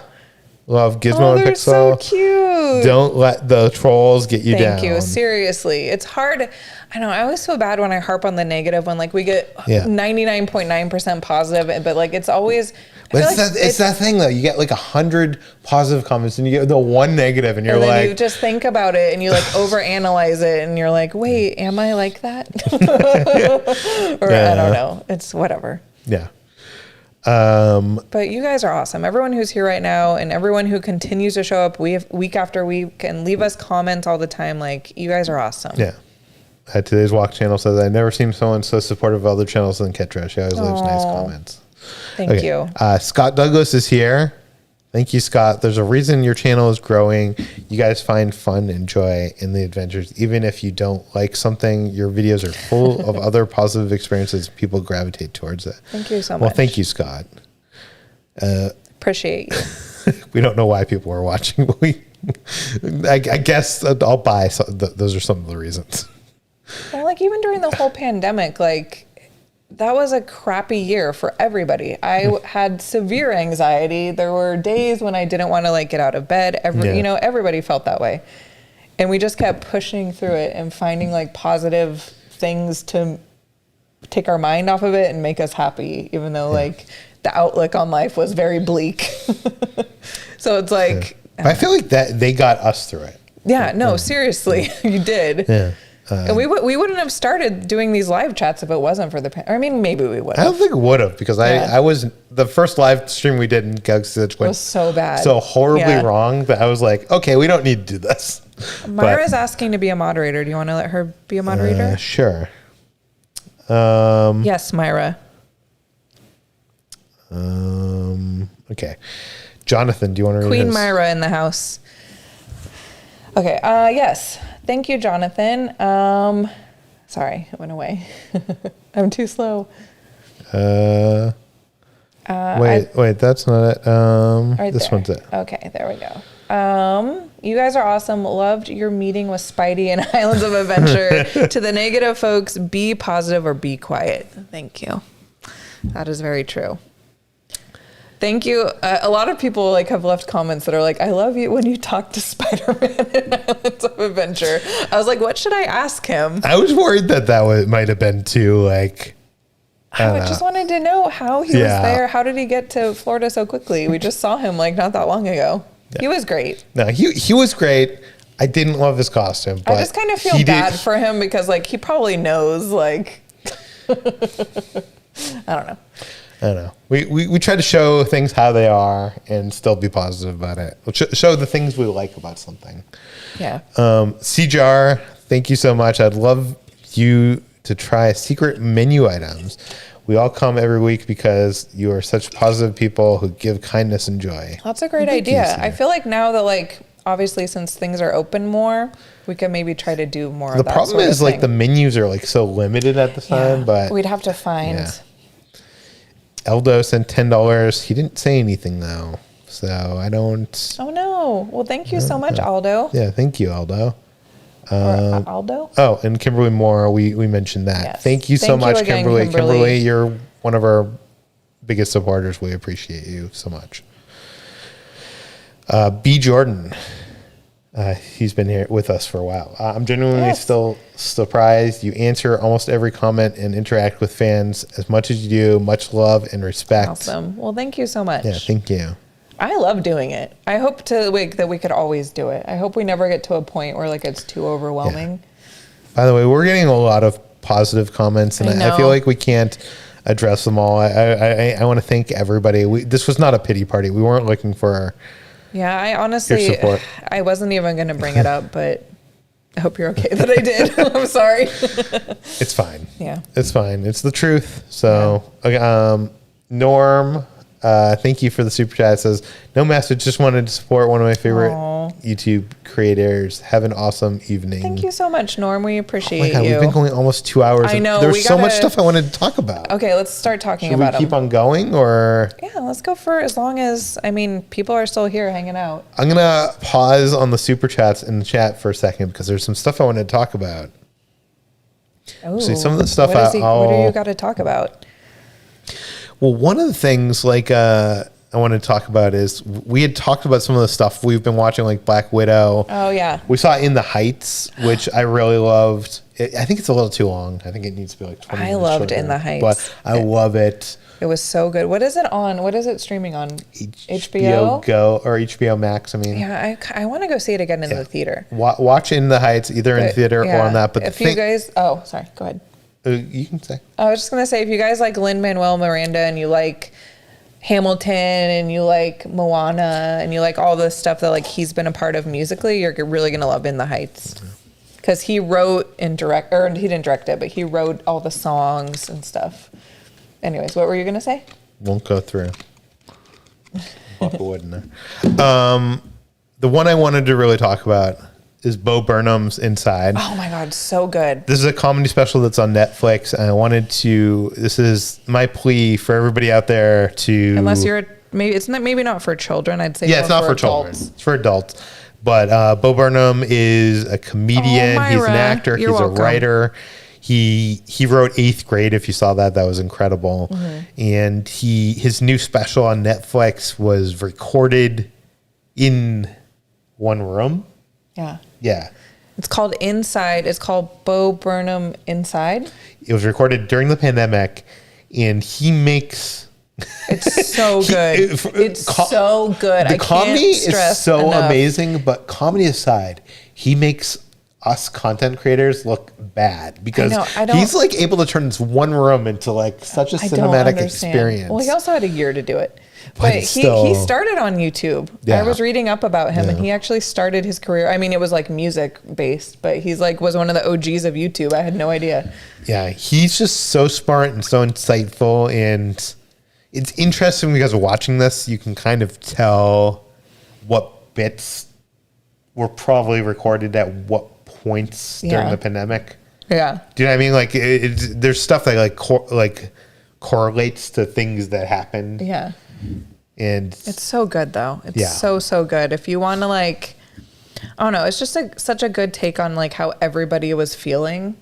Love Gizmo and Pixel. So cute. Don't let the trolls get you down. Thank you. Seriously. It's hard. I know. I always feel bad when I harp on the negative when we get 99.9% positive, but it's always. But it's that thing though. You get 100 positive comments and you get the one negative, and you're and then you just think about it and you overanalyze it and you're like, wait, am I like that? Or I don't know. It's whatever. Yeah. But you guys are awesome. Everyone who's here right now and everyone who continues to show up week after week and leave us comments all the time. You guys are awesome. Yeah. Today's Walk channel says, I've never seen someone so supportive of other channels than Ketra. She always leaves nice comments. Thank you. Scott Douglas is here. Thank you, Scott. There's a reason your channel is growing. You guys find fun and joy in the adventures. Even if you don't like something, your videos are full of other positive experiences. People gravitate towards it. Thank you so much. Well, thank you, Scott. Appreciate you. We don't know why people are watching, but I guess I'll buy. Those are some of the reasons. Well, even during the whole pandemic, that was a crappy year for everybody. I had severe anxiety. There were days when I didn't want to get out of bed. Everybody felt that way. And we just kept pushing through it and finding positive things to take our mind off of it and make us happy, even though the outlook on life was very bleak. So it's I feel like that they got us through it. Yeah, no, seriously, you did. Yeah. And we wouldn't have started doing these live chats if it wasn't for the. I mean, maybe we would. I don't think it would have because I was the first live stream we did in Galaxy was so bad, so horribly wrong that I was like, okay, we don't need to do this. Myra's asking to be a moderator. Do you want to let her be a moderator? Sure. Yes, Myra. Okay. Jonathan, do you want to read Queen Myra in the house? Okay. Yes. Thank you, Jonathan. Sorry, it went away. I'm too slow. Wait, that's not it. Right this there. one's it. Okay, there we go. You guys are awesome. Loved your meeting with Spidey and Islands of Adventure. To the negative folks, be positive or be quiet. Thank you. That is very true. Thank you. A lot of people have left comments that are I love you when you talk to Spider-Man in Islands of Adventure. I was like, what should I ask him? I was worried that might have been too I just wanted to know how he was there. How did he get to Florida so quickly? We just saw him not that long ago. Yeah. He was great. No, he was great. I didn't love his costume. But I just kind of feel bad for him because he probably knows I don't know. I don't know. We try to show things how they are and still be positive about it. We'll show the things we like about something. Yeah. CJAR, thank you so much. I'd love you to try secret menu items. We all come every week because you are such positive people who give kindness and joy. That's a great idea. I feel like now that like obviously since things are open more, we can maybe try to do more of that. The problem is like the menus are like so limited at this time, but we'd have to find. Yeah. Eldo sent $10. He didn't say anything though, so I don't. Oh no! Well, thank you so much, Aldo. Yeah, thank you, Aldo. Aldo. Oh, and Kimberly Moore, we mentioned that. Yes. Thank you so much, again, Kimberly. Kimberly, you're one of our biggest supporters. We appreciate you so much. B. Jordan. He's been here with us for a while. I'm genuinely still surprised. You answer almost every comment and interact with fans as much as you do. Much love and respect. Awesome. Well, thank you so much. Yeah, thank you. I love doing it. I hope that we could always do it. I hope we never get to a point where like it's too overwhelming. Yeah. By the way, we're getting a lot of positive comments, and I feel like we can't address them all. I want to thank everybody. This was not a pity party. We weren't looking for I honestly, your support. I wasn't even going to bring it up, but I hope you're okay that I did. I'm sorry. It's fine. Yeah. It's fine. It's the truth. So, Norm, thank you for the super chat. It says, no message, just wanted to support one of my favorite YouTube creators. Have an awesome evening. Thank you so much, Norm. We appreciate you. We've been going almost 2 hours. I know. There's so much stuff I wanted to talk about. Okay, let's start talking Should about we keep on going, or? Yeah, let's go for as long as, people are still here hanging out. I'm going to pause on the super chats in the chat for a second because there's some stuff I wanted to talk about. Oh, see, some of the stuff what do you got to talk about? Well, one of the things I want to talk about is we had talked about some of the stuff we've been watching, like Black Widow. Oh, yeah. We saw In the Heights, which I really loved. I think it's a little too long. I think it needs to be like 20 minutes. I loved shorter, In the Heights. But I love it. It was so good. What is it on? What is it streaming on? HBO Go or HBO Max, Yeah, I want to go see it again in the theater. Watch In the Heights, either in theater or on that. But if you guys... Oh, sorry. Go ahead. You can say. I was just going to say, if you guys like Lin-Manuel Miranda and you like Hamilton and you like Moana and you like all the stuff that like he's been a part of musically, you're really going to love In the Heights. Because he wrote and he didn't direct it, but he wrote all the songs and stuff. Anyways, what were you going to say? Won't go through. Pop a wood in there. The one I wanted to really talk about is Bo Burnham's Inside. Oh my God, so good. This is a comedy special that's on Netflix, and this is my plea for everybody out there to... Unless you're, maybe not for children, I'd say. Yeah, it's not for children. It's for adults. But Bo Burnham is a comedian. He's an actor. He's a writer. He wrote 8th Grade. If you saw that was incredible. Mm-hmm. And his new special on Netflix was recorded in one room. Yeah. Yeah. It's called Inside. It's called Bo Burnham Inside. It was recorded during the pandemic, and he makes... It's so good. So good. The comedy is so amazing, but comedy aside, he makes us content creators look bad because he's like able to turn this one room into like such a cinematic experience. Well, he also had a year to do it. But he started on YouTube. Yeah. I was reading up about him, and he actually started his career. I mean, it was like music based, but he's like was one of the OGs of YouTube. I had no idea. Yeah, he's just so smart and so insightful, and it's interesting because watching this, you can kind of tell what bits were probably recorded at what points during the pandemic. Yeah. Do you know what I mean? Like, there's stuff that like correlates to things that happened. Yeah. And it's so good though. It's so good. If you want to like, I don't know, it's just such a good take on like how everybody was feeling,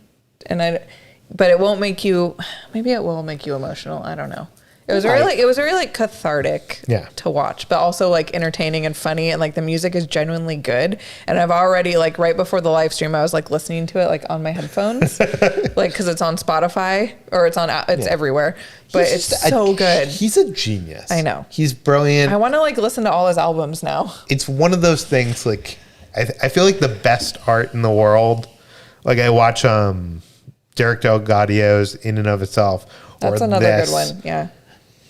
but it won't make you. Maybe it will make you emotional. I don't know. It was really like cathartic to watch, but also like entertaining and funny, and like the music is genuinely good. And I've already like right before the live stream, I was like listening to it like on my headphones, like because it's on Spotify or it's everywhere. But it's so good. He's a genius. I know. He's brilliant. I want to like listen to all his albums now. It's one of those things like I feel like the best art in the world. Like I watch Derek DelGaudio's In and of Itself. That's another good one. Yeah.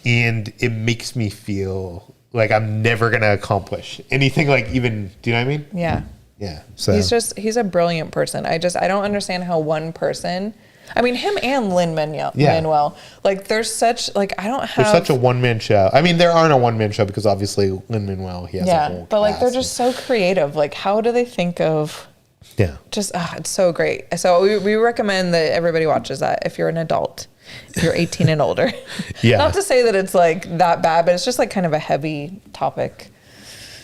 And it makes me feel like I'm never going to accomplish anything like even, do you know what I mean? Yeah. Yeah. So he's a brilliant person. I don't understand how one person I mean, him and Lin-Manuel. Like, there's such, like, I don't have... There's such a one-man show. I mean, there aren't a one-man show because obviously Lin-Manuel, he has a whole but, like, cast. they're just so creative. Like, how do they think of... Yeah. Just, it's so great. So we recommend that everybody watches that if you're an adult. If you're 18 and older. Yeah. Not to say that it's, like, that bad, but it's just, like, kind of a heavy topic.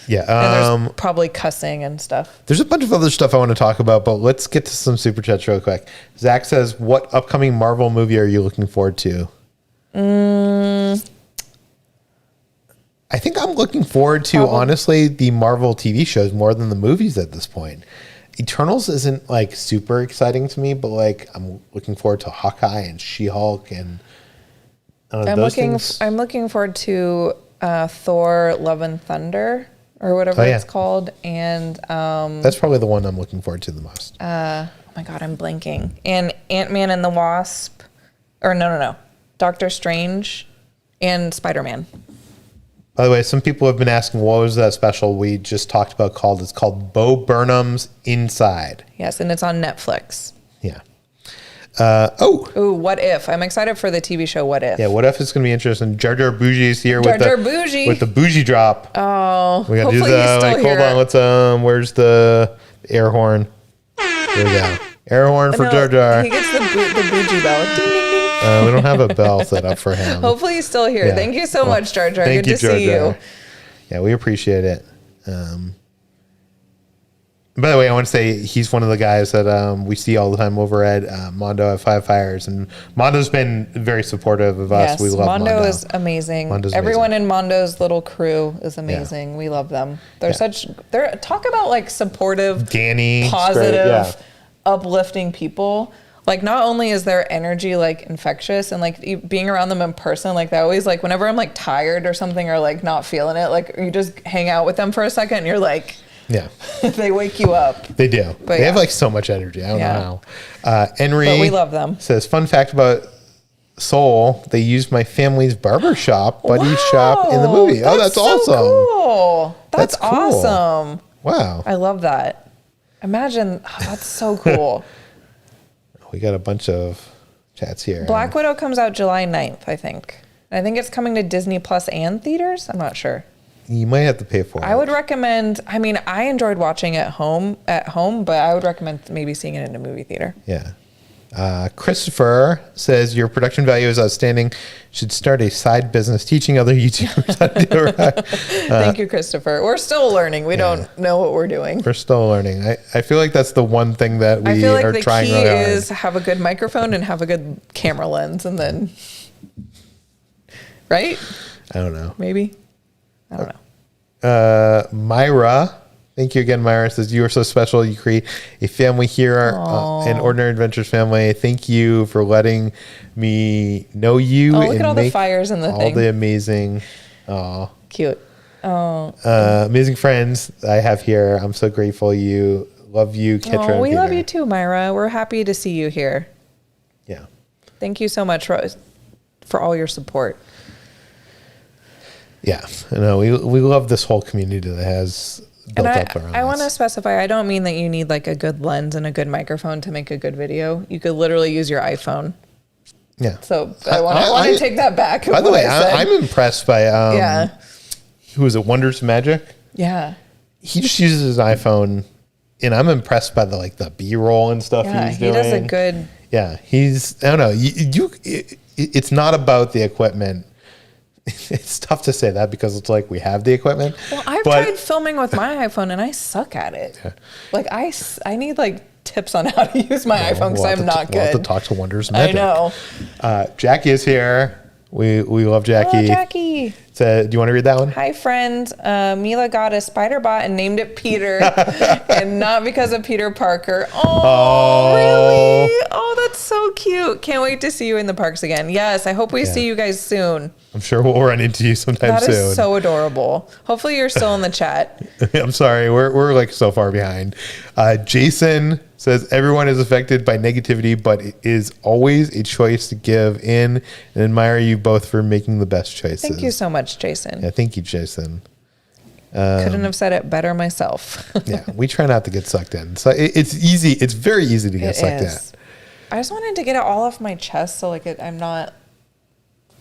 Yeah. And there's probably cussing and stuff. There's a bunch of other stuff I want to talk about, but let's get to some super chats real quick. Zach says, what upcoming Marvel movie are you looking forward to? I think I'm looking forward to, honestly, the Marvel TV shows more than the movies at this point. Eternals isn't, like, super exciting to me, but, like, I'm looking forward to Hawkeye and She-Hulk and those things. I'm looking forward to Thor Love and Thunder. Or whatever it's called. And that's probably the one I'm looking forward to the most. Oh my God, I'm blanking. And Ant-Man and the Wasp. Or no. Doctor Strange and Spider-Man. By the way, some people have been asking, what was that special we just talked about called? It's called Bo Burnham's Inside. Yes, and it's on Netflix. Yeah. What If? I'm excited for the TV show What If. Yeah, What If is going to be interesting. Jar Jar Bougie is here with the bougie drop. Oh, we got to do the, like, hold on, let's, where's the air horn? There we go. Air horn for Jar Jar. He gets the bougie bell. Ding, ding, ding. We don't have a bell set up for him. Hopefully he's still here. Yeah. Thank you so much, Jar Jar. Good to see you. Yeah, we appreciate it. By the way, I want to say he's one of the guys that we see all the time over at Mondo at Five Fires, and Mondo's been very supportive of us. Yes, we love Mondo. Mondo is amazing. Everyone in Mondo's little crew is amazing. Yeah. We love them. They're talk about, like, supportive, Danny, positive, uplifting people. Like, not only is their energy, like, infectious, and, like, being around them in person, like, they always, like, whenever I'm, like, tired or something, or, like, not feeling it, like, you just hang out with them for a second and you're like, yeah, they wake you up. They do. But they have, like, so much energy. I don't know how. Henry, but we love them. Says, fun fact about Soul, they used my family's barbershop buddy shop in the movie. That's awesome. Cool. That's cool. Awesome. Wow. I love that. Imagine, that's so cool. We got a bunch of chats here. Black Widow comes out July 9th, I think. I think it's coming to Disney Plus and theaters. I'm not sure. You might have to pay for it. I would recommend, I mean, I enjoyed watching it at home, but I would recommend maybe seeing it in a movie theater. Yeah. Christopher says, your production value is outstanding. Should start a side business teaching other YouTubers how to do it right. Thank you, Christopher. We're still learning. We don't know what we're doing. We're still learning. I feel like that's the one thing that we are trying really hard. I feel like the key is have a good microphone and have a good camera lens, and then, right? I don't know. Maybe. I don't know. Myra, thank you again, Myra, says, you are so special. You create a family here, an Ordinary Adventures family. Thank you for letting me know you. Look at all the fires in the all thing. The amazing, cute. Amazing friends I have here. I'm so grateful. You love you, Ketra. And we Peter. love you too, Myra. We're happy to see you here. Yeah. Thank you so much for all your support. Yeah, I know. We love this whole community that has built up around us. I want to specify, I don't mean that you need, like, a good lens and a good microphone to make a good video. You could literally use your iPhone. Yeah. So I want to take that back. By the way, I'm impressed by who is it? Wonders Magic. Yeah. He just uses his iPhone, and I'm impressed by the B-roll and stuff he's doing. He does a good. Yeah, I don't know. It's not about the equipment. It's tough to say that because it's like we have the equipment. Well, I've tried filming with my iPhone and I suck at it. Yeah. Like I need, like, tips on how to use my iPhone because I'm not good. We'll have to talk to Wonders Magic. I know. Jackie is here. We love Jackie. Oh, Jackie. Do you want to read that one? Hi, friend. Mila got a spider bot and named it Peter, and not because of Peter Parker. Oh, really? Oh, that's so cute. Can't wait to see you in the parks again. Yes, I hope we see you guys soon. I'm sure we'll run into you sometime soon. That is so adorable. Hopefully you're still in the chat. I'm sorry. We're like so far behind. Jason says, everyone is affected by negativity, but it is always a choice to give in, and admire you both for making the best choices. Thank you so much, Jason. Yeah, thank you, Jason. Couldn't have said it better myself. Yeah, we try not to get sucked in. So it's easy. It's very easy to get sucked in. I just wanted to get it all off my chest, so like I'm not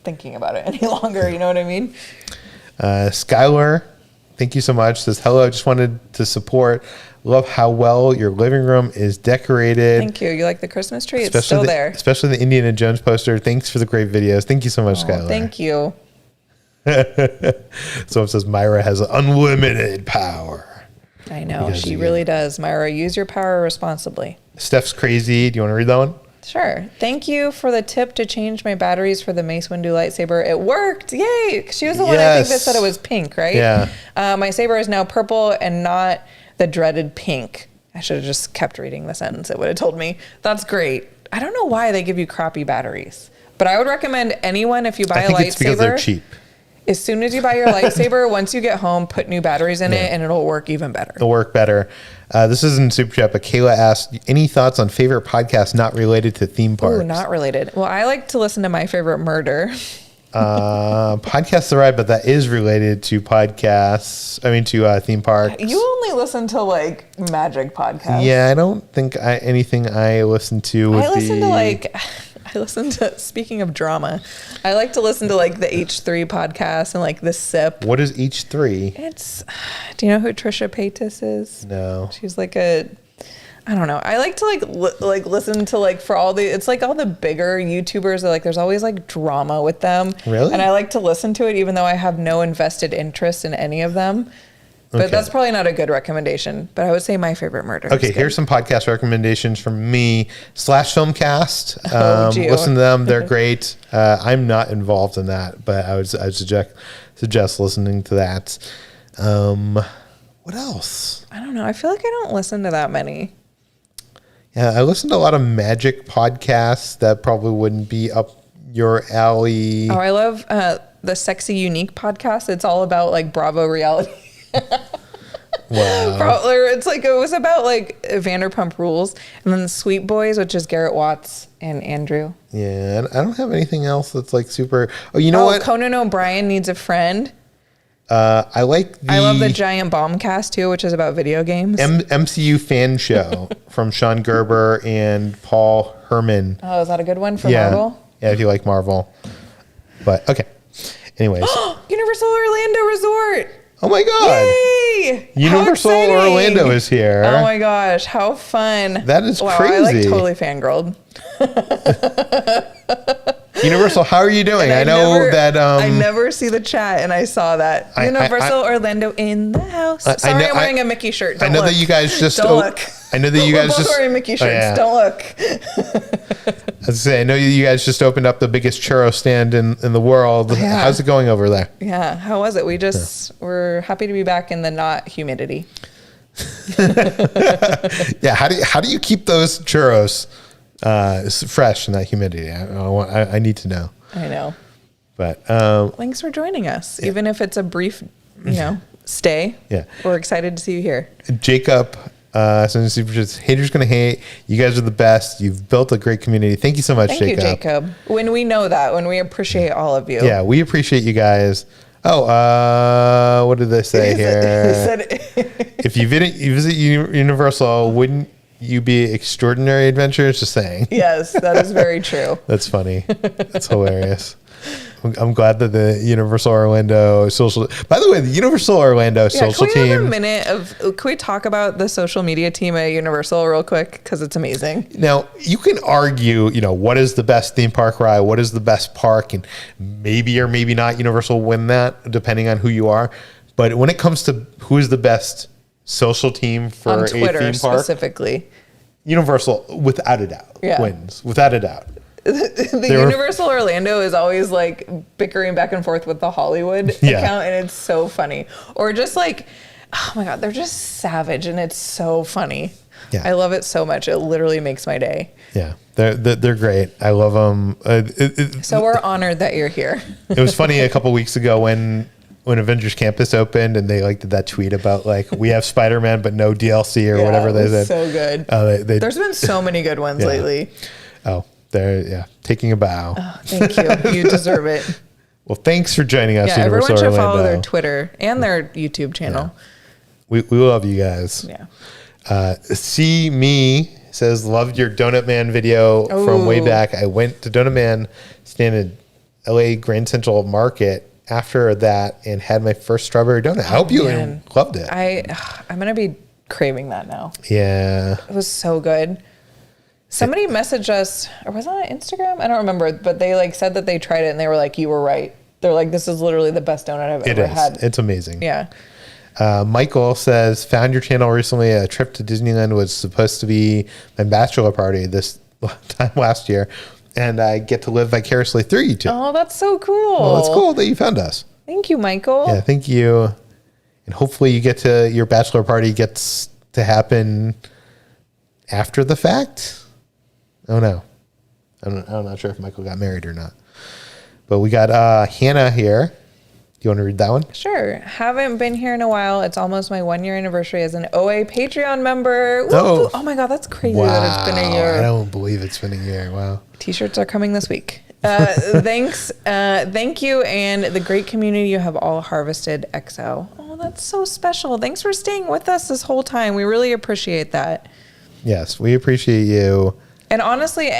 thinking about it any longer. You know what I mean? Skylar, thank you so much. Says hello. Just wanted to support. Love how well your living room is decorated. Thank you. You like the Christmas tree? It's still there. Especially the Indiana Jones poster. Thanks for the great videos. Thank you so much, Skylar. Thank you. Someone says Myra has unlimited power. I know. She really does. Myra, use your power responsibly. Steph's crazy. Do you want to read that one? Sure. Thank you for the tip to change my batteries for the Mace Windu lightsaber. It worked. Yay. She was the one I think that said it was pink, right? Yeah. My saber is now purple and not the dreaded pink. I should have just kept reading the sentence. It would have told me. That's great. I don't know why they give you crappy batteries, but I would recommend anyone, if you buy a lightsaber. It's because they're cheap. As soon as you buy your lightsaber, once you get home, put new batteries in it, and it'll work even better. It'll work better. This isn't Super Chat, but Kayla asked, any thoughts on favorite podcasts not related to theme parks? Ooh, not related. Well, I like to listen to My Favorite Murder. Podcasts are right, but that is related to podcasts. I mean, to theme parks. You only listen to like magic podcasts. Yeah, I don't think anything I listen to would I listen to, speaking of drama, I like to listen to like the H3 podcast and like the SIP. What is H3? Do you know who Trisha Paytas is? No. She's like I don't know. I like to like listen to like for all it's like all the bigger YouTubers are like, there's always like drama with them. Really? And I like to listen to it even though I have no invested interest in any of them. But that's probably not a good recommendation. But I would say My Favorite Murder. Okay, here's some podcast recommendations from me. /Filmcast. Listen to them; they're great. I'm not involved in that, but I would suggest listening to that. What else? I don't know. I feel like I don't listen to that many. Yeah, I listen to a lot of magic podcasts that probably wouldn't be up your alley. Oh, I love the Sexy Unique podcast. It's all about like Bravo reality. Wow. It's like, it was about like Vanderpump Rules, and then the Sweet Boys, which is Garrett Watts and Andrew. Yeah, I don't have anything else that's like super. Oh, you know what? Conan O'Brien Needs a Friend. I love the Giant Bombcast too, which is about video games. MCU fan show from Sean Gerber and Paul Herman. Oh, is that a good one for Marvel? Yeah, if you like Marvel. But okay. Anyways. Universal Orlando Resort. Oh my God. Yay! Universal Orlando is here. Oh my gosh, how fun. That is crazy. I like totally fangirled. Universal, how are you doing? I never see the chat, and I saw that. Universal Orlando in the house. Sorry, I'm wearing a Mickey shirt. I know that you guys just don't look. I know that you guys We're both wearing Mickey shirts. Don't look. I know you guys just opened up the biggest churro stand in the world. Yeah. How's it going over there? Yeah, how was it? We're happy to be back in the not humidity. Yeah, how do you keep those churros fresh in that humidity? I need to know. I know. But thanks for joining us, even if it's a brief, stay. Yeah, we're excited to see you here. Jacob, haters gonna hate. You guys are the best. You've built a great community. Thank you so much, Jacob. Thank you, Jacob. When we appreciate all of you. Yeah, we appreciate you guys. Oh, what did they say here? If you visit Universal, wouldn't you be extraordinary adventures? Just saying. Yes, that is very true. That's funny. That's hilarious. I'm glad that the Universal Orlando social. By the way, the Universal Orlando social team. Can we talk about the social media team at Universal real quick, because it's amazing. Now you can argue, what is the best theme park ride, what is the best park, and maybe or maybe not Universal win that depending on who you are. But when it comes to who is the best social team for on Twitter, a theme park, specifically, Universal without a doubt wins without a doubt. The Universal Orlando is always like bickering back and forth with the Hollywood account, and it's so funny. Or just like, oh my God, they're just savage, and it's so funny. Yeah. I love it so much. It literally makes my day. Yeah, they're great. I love them. So we're honored that you're here. It was funny a couple weeks ago when Avengers Campus opened, and they did that tweet about we have Spider-Man but no DLC or whatever they said. So good. There's been so many good ones lately. Oh. They're taking a bow. Oh, thank you. You deserve it. Well, thanks for joining us. Yeah, Universal everyone should Orlando. follow their Twitter and their YouTube channel. Yeah. We love you guys. Yeah. See me says, loved your Donut Man video from way back. I went to Donut Man stand in LA Grand Central Market after that and had my first strawberry donut. I hope you loved it. I'm going to be craving that now. Yeah. It was so good. Somebody messaged us, or was that on Instagram? I don't remember, but they like said that they tried it and they were like, you were right. They're like, this is literally the best donut I've ever had. It's amazing. Yeah. Michael says, found your channel recently. A trip to Disneyland was supposed to be my bachelor party this time last year. And I get to live vicariously through you two. Oh, that's so cool. Well, it's cool that you found us. Thank you, Michael. Yeah, thank you. And hopefully you get to, your bachelor party gets to happen after the fact. Oh, no. I'm not sure if Michael got married or not. But we got Hannah here. You want to read that one? Sure. Haven't been here in a while. It's almost my 1-year anniversary as an OA Patreon member. Oh my God, that's crazy that it's been a year. I don't believe it's been a year. Wow. T-shirts are coming this week. Thanks. Thank you and the great community you have all harvested, XO. Oh, that's so special. Thanks for staying with us this whole time. We really appreciate that. Yes, we appreciate you. And honestly,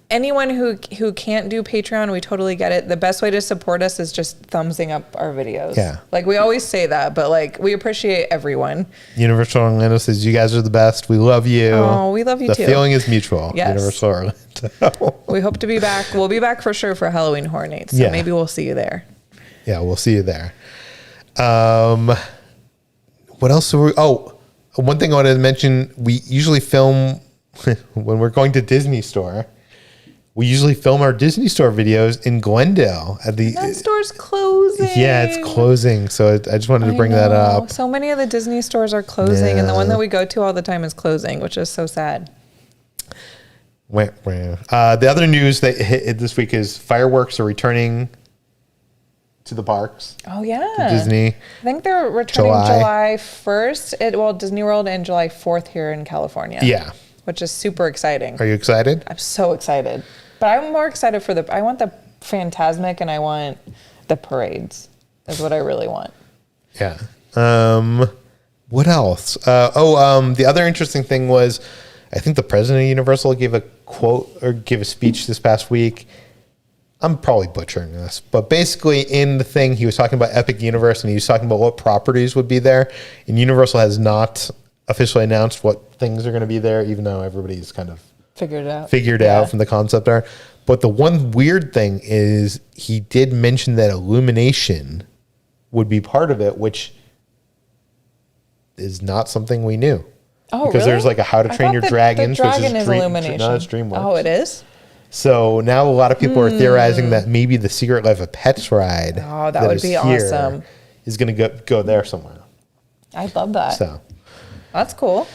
anyone who can't do Patreon, we totally get it. The best way to support us is just thumbsing up our videos. Yeah. Like we always say that, but like we appreciate everyone. Universal Orlando says, you guys are the best. We love you. Oh, we love you too. The feeling is mutual. Yes. Universal Orlando. We hope to be back. We'll be back for sure for Halloween Horror Nights. So maybe we'll see you there. Yeah, we'll see you there. What else? One thing I wanted to mention, we usually film when we're going to Disney Store. We usually film our Disney Store videos in Glendale. That store's closing. Yeah, it's closing. So I just wanted to bring that up. So many of the Disney stores are closing, and the one that we go to all the time is closing, which is so sad. The other news that hit this week is fireworks are returning to the parks. Oh, yeah. To Disney. I think they're returning July 1st. Disney World and July 4th here in California. Yeah. Which is super exciting. Are you excited? I'm so excited. But I'm more excited I want the Phantasmic and I want the parades. Is what I really want. Yeah. What else? The other interesting thing was, I think the president of Universal gave a quote or gave a speech this past week. I'm probably butchering this, but basically in the thing, he was talking about Epic Universe and he was talking about what properties would be there. And Universal has not officially announced what things are going to be there, even though everybody's kind of figured out from the concept art. But the one weird thing is he did mention that Illumination would be part of it, which is not something we knew. Oh, because there's like a How to Train Your Dragon, which is Illumination. No, it's DreamWorks. Oh, it is? So now a lot of people are theorizing that maybe the Secret Life of Pets ride that would be awesome. Is going to go there somewhere. I'd love that. So that's cool.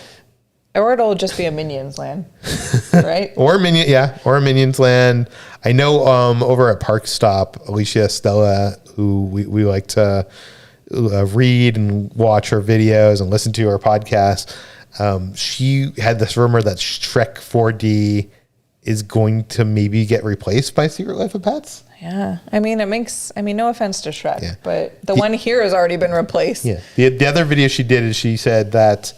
Or it'll just be a Minions land, right? or a Minions land. I know over at Park Stop, Alicia Stella, who we like to read and watch her videos and listen to her podcast. She had this rumor that Shrek 4D is going to maybe get replaced by Secret Life of Pets. Yeah. I mean, no offense to Shrek, but the one here has already been replaced. Yeah. The other video she did is she said that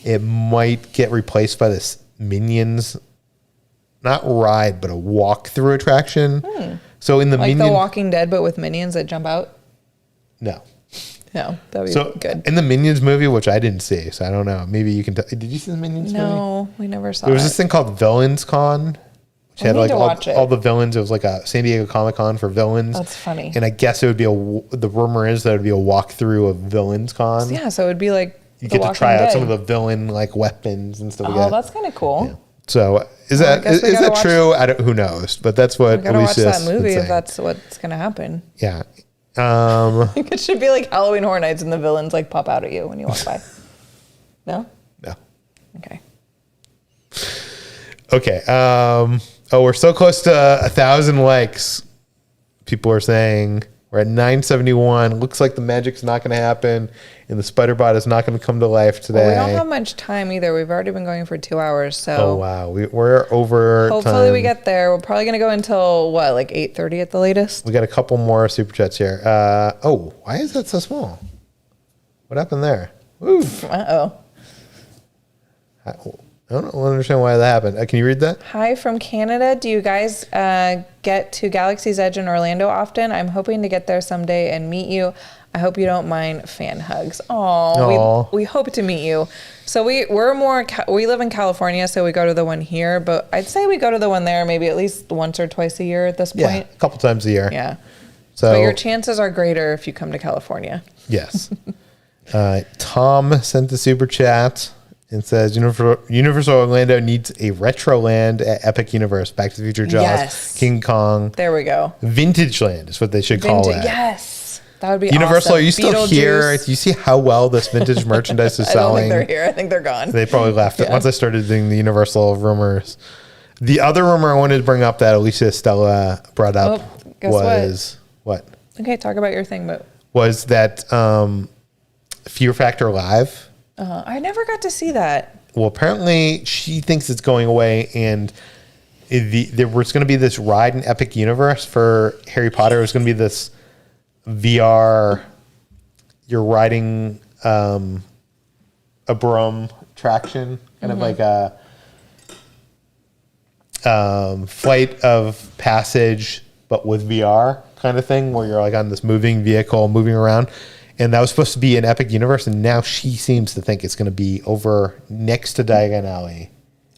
it might get replaced by this Minions, not ride, but a walk-through attraction. So in the like The Walking Dead, but with minions that jump out? No. No, that would be good. In the Minions movie, which I didn't see, so I don't know. Maybe you can. Did you see the Minions movie? No, we never saw it. There was this thing called Villains Con, which had like all the villains. It was like a San Diego Comic Con for villains. That's funny. And I guess it would be the rumor is that it would be a walkthrough of Villains Con. Yeah, so it would be like you get to try out some of the villain like weapons and stuff. Oh, that's kind of cool. Yeah. So is that true? Who knows? But that's what we gotta watch that movie if that's what's gonna happen. Yeah. It should be like Halloween Horror Nights and the villains like pop out at you when you walk by. No? No. Okay. Okay. We're so close to 1,000 likes. People are saying we're at 971. Looks like the magic's not going to happen, and the spider bot is not going to come to life today. Well, we don't have much time either. We've already been going for 2 hours. So. Oh wow, we're over. Hopefully time. we get there. We're probably going to go until like 8:30 at the latest. We got a couple more super chats here. Why is that so small? What happened there? Ooh. Uh-oh. I don't understand why that happened. Can you read that? Hi from Canada. Do you guys get to Galaxy's Edge in Orlando often? I'm hoping to get there someday and meet you. I hope you don't mind fan hugs. Oh, we hope to meet you. So we live in California, so we go to the one here, but I'd say we go to the one there maybe at least once or twice a year at this point. Yeah, a couple times a year. Yeah. So, but your chances are greater if you come to California. Yes. Tom sent the super chat and says Universal Orlando needs a retro land at Epic Universe. Back to the Future Jaws, yes. King Kong. There we go. Vintage Land is what they should call it. Yes. That would be Universal, awesome. Are you still here? Do you see how well this vintage merchandise is selling? I don't think they're here. I think they're gone. They probably left it once I started doing the Universal rumors. The other rumor I wanted to bring up that Alicia Stella brought up was what? Okay, talk about your thing, but was that Fear Factor Live? I never got to see that. Well, apparently she thinks it's going away, and there was going to be this ride in Epic Universe for Harry Potter. It was going to be this VR. You're riding a broom traction, kind of like a flight of passage, but with VR kind of thing, where you're like on this moving vehicle moving around. And that was supposed to be an Epic Universe, and now she seems to think it's going to be over next to Diagon Alley.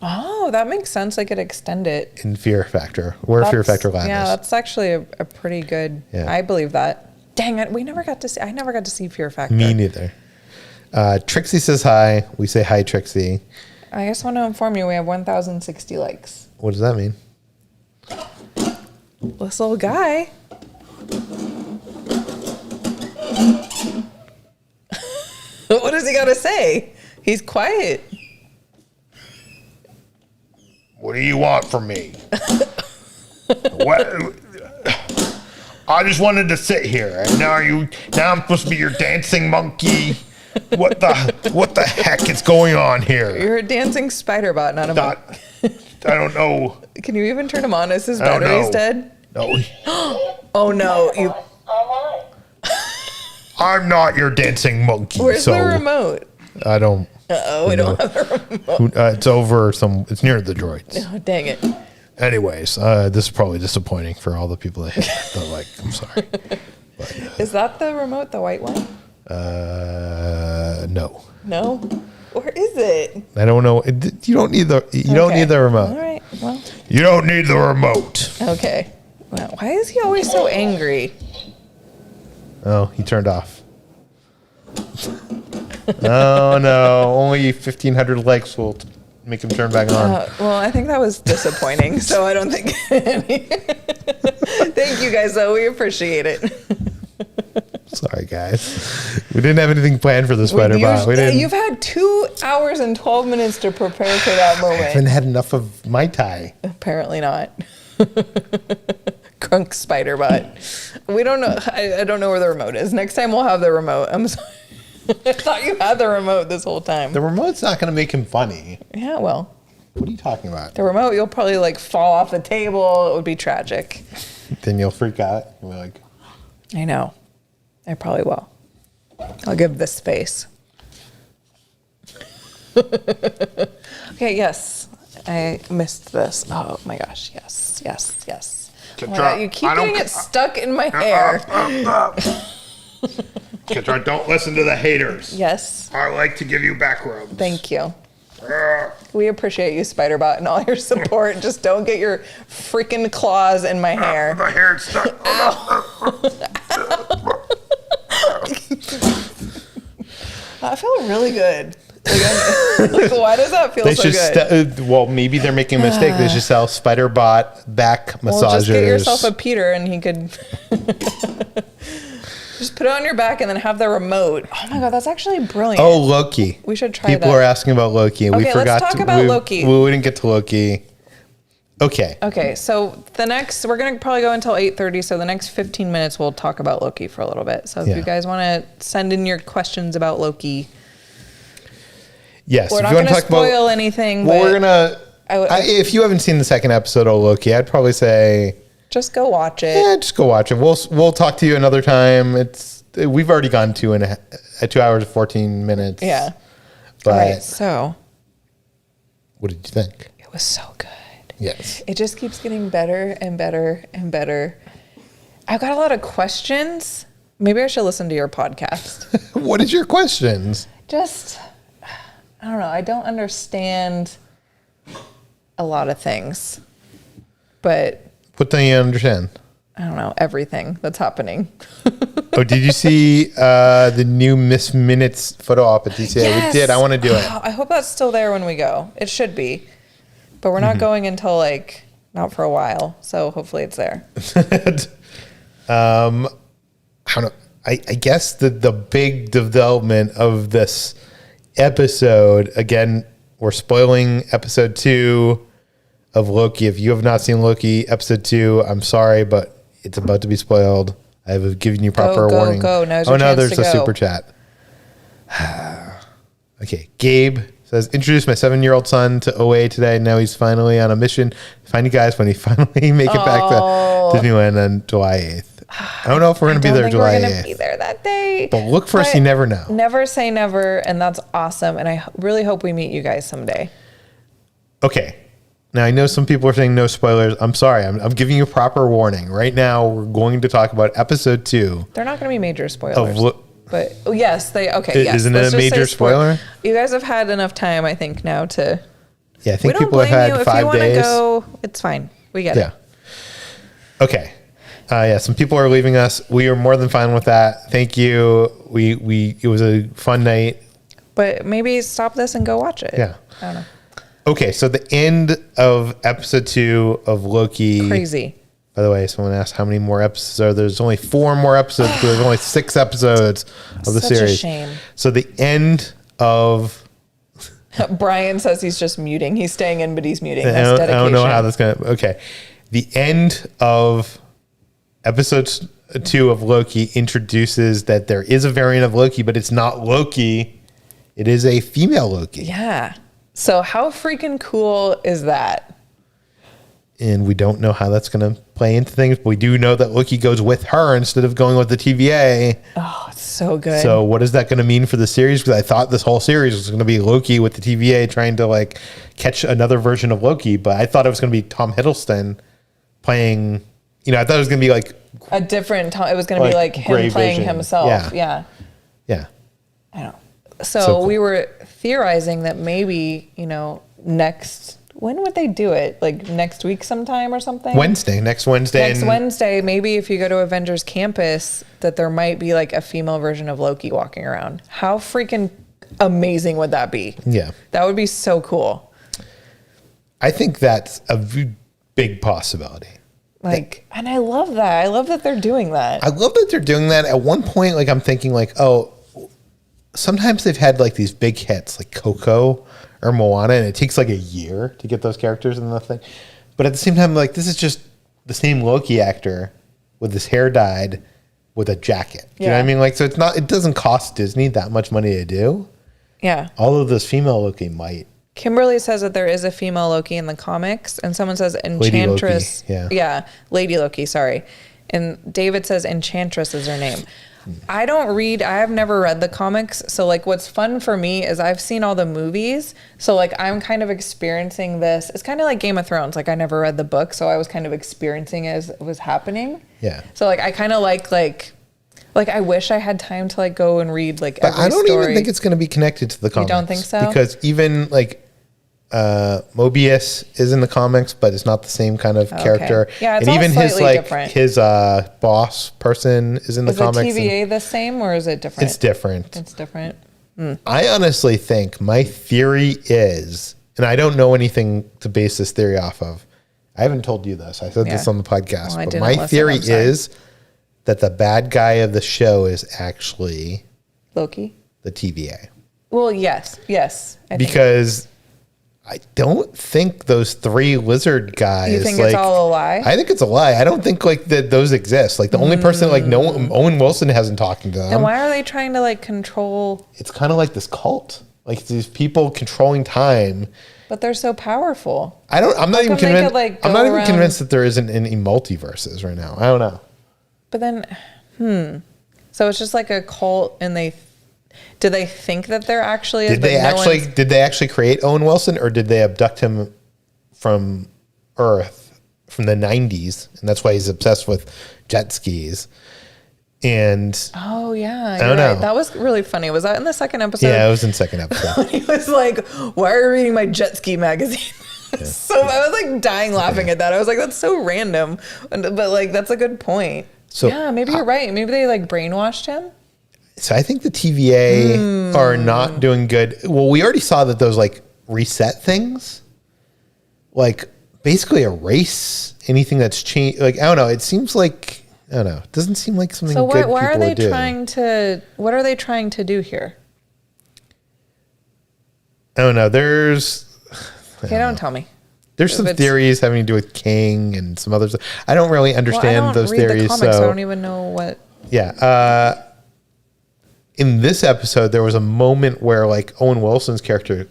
Oh, that makes sense. I could extend it. In Fear Factor. Fear Factor Land is. Yeah, that's actually a pretty good. Yeah. I believe that. Dang it, I never got to see Fear Factor. Me neither. Trixie says hi. We say hi, Trixie. I just want to inform you, we have 1,060 likes. What does that mean? This little guy. What does he got to say? He's quiet. What do you want from me? What? I just wanted to sit here, and now I'm supposed to be your dancing monkey. What the heck is going on here? You're a dancing spider bot, not a monkey. I don't know. Can you even turn him on? Is his battery's dead? No. Oh no! I'm not your dancing monkey. Where's the remote? I don't. We don't have the remote. It's over it's near the droids. Oh, dang it. Anyways, this is probably disappointing for all the people that like. I'm sorry. But, is that the remote, the white one? No. No? Where is it? I don't know. You don't need the remote. All right. Well. You don't need the remote. Okay. Well, why is he always so angry? Oh, he turned off. Oh no! Only 1,500 likes will make him turn back on. Well, I think that was disappointing. So I don't think. Thank you guys, though. We appreciate it. Sorry, guys. We didn't have anything planned for the spider bot. You've had 2 hours and 12 minutes to prepare for that moment. I haven't had enough of Mai Tai. Apparently not. Crunk spider bot. We don't know. I don't know where the remote is. Next time we'll have the remote. I'm sorry. I thought you had the remote this whole time. The remote's not going to make him funny. Yeah, well. What are you talking about? The remote, you'll probably like fall off the table. It would be tragic. Then you'll freak out. You'll be like, I know. I probably will. I'll give this space. Okay, yes. I missed this. Oh my gosh. Yes. Oh my God, you keep getting it stuck in my hair. Kitra, don't listen to the haters. Yes. I like to give you back rubs. Thank you. We appreciate you, Spiderbot, and all your support. Just don't get your freaking claws in my hair. My hair's stuck. I feel really good. Like, why does that feel so good? Well, maybe they're making a mistake. They should sell Spiderbot back massagers. Well, just get yourself a Peter, and he could just put it on your back and then have the remote. Oh my God, that's actually brilliant. Oh, Loki. We should try that. People are asking about Loki. Okay, we forgot let's talk about Loki. We didn't get to Loki. Okay, so we're going to probably go until 8:30, so the next 15 minutes we'll talk about Loki for a little bit. So if you guys want to send in your questions about Loki. Yes. We're not going to spoil anything. Well, we're going to, if you haven't seen the second episode of Loki, I'd probably say, just go watch it. Yeah, just go watch it. We'll talk to you another time. We've already gone 2 hours and 14 minutes. Yeah. But all right, so What did you think? It was so good. Yes. It just keeps getting better and better and better. I've got a lot of questions. Maybe I should listen to your podcast. What is your questions? Just, I don't know. I don't understand a lot of things, but What don't you understand? I don't know, everything that's happening. Oh, did you see the new Miss Minutes photo op at DCA? Yes. We did. I want to do it. I hope that's still there when we go. It should be. But we're not going until not for a while. So hopefully it's there. I don't know. I guess the big development of this episode, again, we're spoiling episode 2 of Loki. If you have not seen Loki, episode 2, I'm sorry, but it's about to be spoiled. I have given you proper warning. Go. Now's your chance there's to a go. super chat. Okay, Gabe says, introduced my 7-year-old son to OA today. Now he's finally on a mission to find you guys when he finally make it back to Disneyland on July 8th. I don't know if we're going to be there July 8th. We're going to be there that day. But look for us, you never know. Never say never, and that's awesome. And I really hope we meet you guys someday. Okay. Now, I know some people are saying no spoilers. I'm sorry. I'm giving you a proper warning. Right now, we're going to talk about episode 2. They're not going to be major spoilers. But yes, yes. Isn't it a major spoiler? You guys have had enough time, I think, now to. Yeah, I think people have had 5 days. If you want to go, it's fine. We get it. Okay. Some people are leaving us. We are more than fine with that. Thank you. It was a fun night. But maybe stop this and go watch it. Yeah. I don't know. Okay, so the end of episode 2 of Loki. Crazy. By the way, someone asked how many more episodes are there. There's only 4 more episodes because there's only 6 episodes of the series. Such a shame. So the end of... Brian says he's just muting. He's staying in, but he's muting. I don't know how that's going to... Okay. The end of episode 2 of Loki introduces that there is a variant of Loki, but it's not Loki. It is a female Loki. Yeah. So how freaking cool is that? And we don't know how that's going to play into things, but we do know that Loki goes with her instead of going with the TVA. Oh, it's so good. So what is that going to mean for the series? Because I thought this whole series was going to be Loki with the TVA trying to catch another version of Loki, but I thought it was going to be Tom Hiddleston playing, I thought it was going to be a different Tom. It was going to be him playing himself. Yeah. I know. So cool. We were theorizing that maybe, when would they do it? Next week sometime or something? Next Wednesday. Next Wednesday, maybe if you go to Avengers Campus, that there might be a female version of Loki walking around. How freaking amazing would that be? Yeah. That would be so cool. I think that's a big possibility. And I love that. I love that they're doing that. I love that they're doing that. At one point, I'm thinking sometimes they've had these big hits like Coco or Moana, and it takes a year to get those characters in the thing. But at the same time, this is just the same Loki actor with his hair dyed with a jacket. You know what I mean? So it doesn't cost Disney that much money to do. Yeah. All of those female Loki might. Kimberly says that there is a female Loki in the comics, and someone says Enchantress. Lady Loki, Lady Loki, sorry. And David says Enchantress is her name. I have never read the comics. So what's fun for me is I've seen all the movies. So I'm kind of experiencing this. It's kind of like Game of Thrones. I never read the book. So I was kind of experiencing it as it was happening. Yeah. So I kind of like I wish I had time to go and read every But I don't story. even think it's going to be connected to the comics. You don't think so? Because even Mobius is in the comics, but it's not the same kind of character. Yeah, it's and even his different. his boss person is in the comics. Is the TVA the same or is it different? It's different. It's different. I honestly think my theory is, and I don't know anything to base this theory off of. I haven't told you this. I said this on the podcast, but my theory is that the bad guy of the show is actually Loki, the TVA. Well, yes. Because I don't think those 3 lizard guys. You think it's all a lie? I think it's a lie. I don't think that those exist. The only person Owen Wilson hasn't talking to them. Then why are they trying to control? It's kind of like this cult. These people controlling time. But they're so powerful. I'm not even convinced. I'm not even convinced that there isn't any multiverses right now. I don't know. But then, so it's just a cult, and Do they think that there actually is? Did they actually create Owen Wilson, or did they abduct him from Earth from the 90s, and that's why he's obsessed with jet skis? And oh yeah, I don't know. That was really funny. Was that in the second episode? Yeah, it was in the second episode. He was like, "Why are you reading my jet ski magazine?" So I was like dying laughing at that. I was like, "That's so random," but like that's a good point. So yeah, maybe you're right. Maybe they like brainwashed him. So I think the TVA are not doing good. Well, we already saw that those like reset things, like basically erase anything that's changed. Like, I don't know. It seems like, I don't know. It doesn't seem like something good people would do. So what are they trying to do here? I don't know. Don't tell me. There's some theories having to do with King and some others. I don't really understand those theories. The comics, so I don't even know what. Yeah. In this episode, there was a moment where like Owen Wilson's character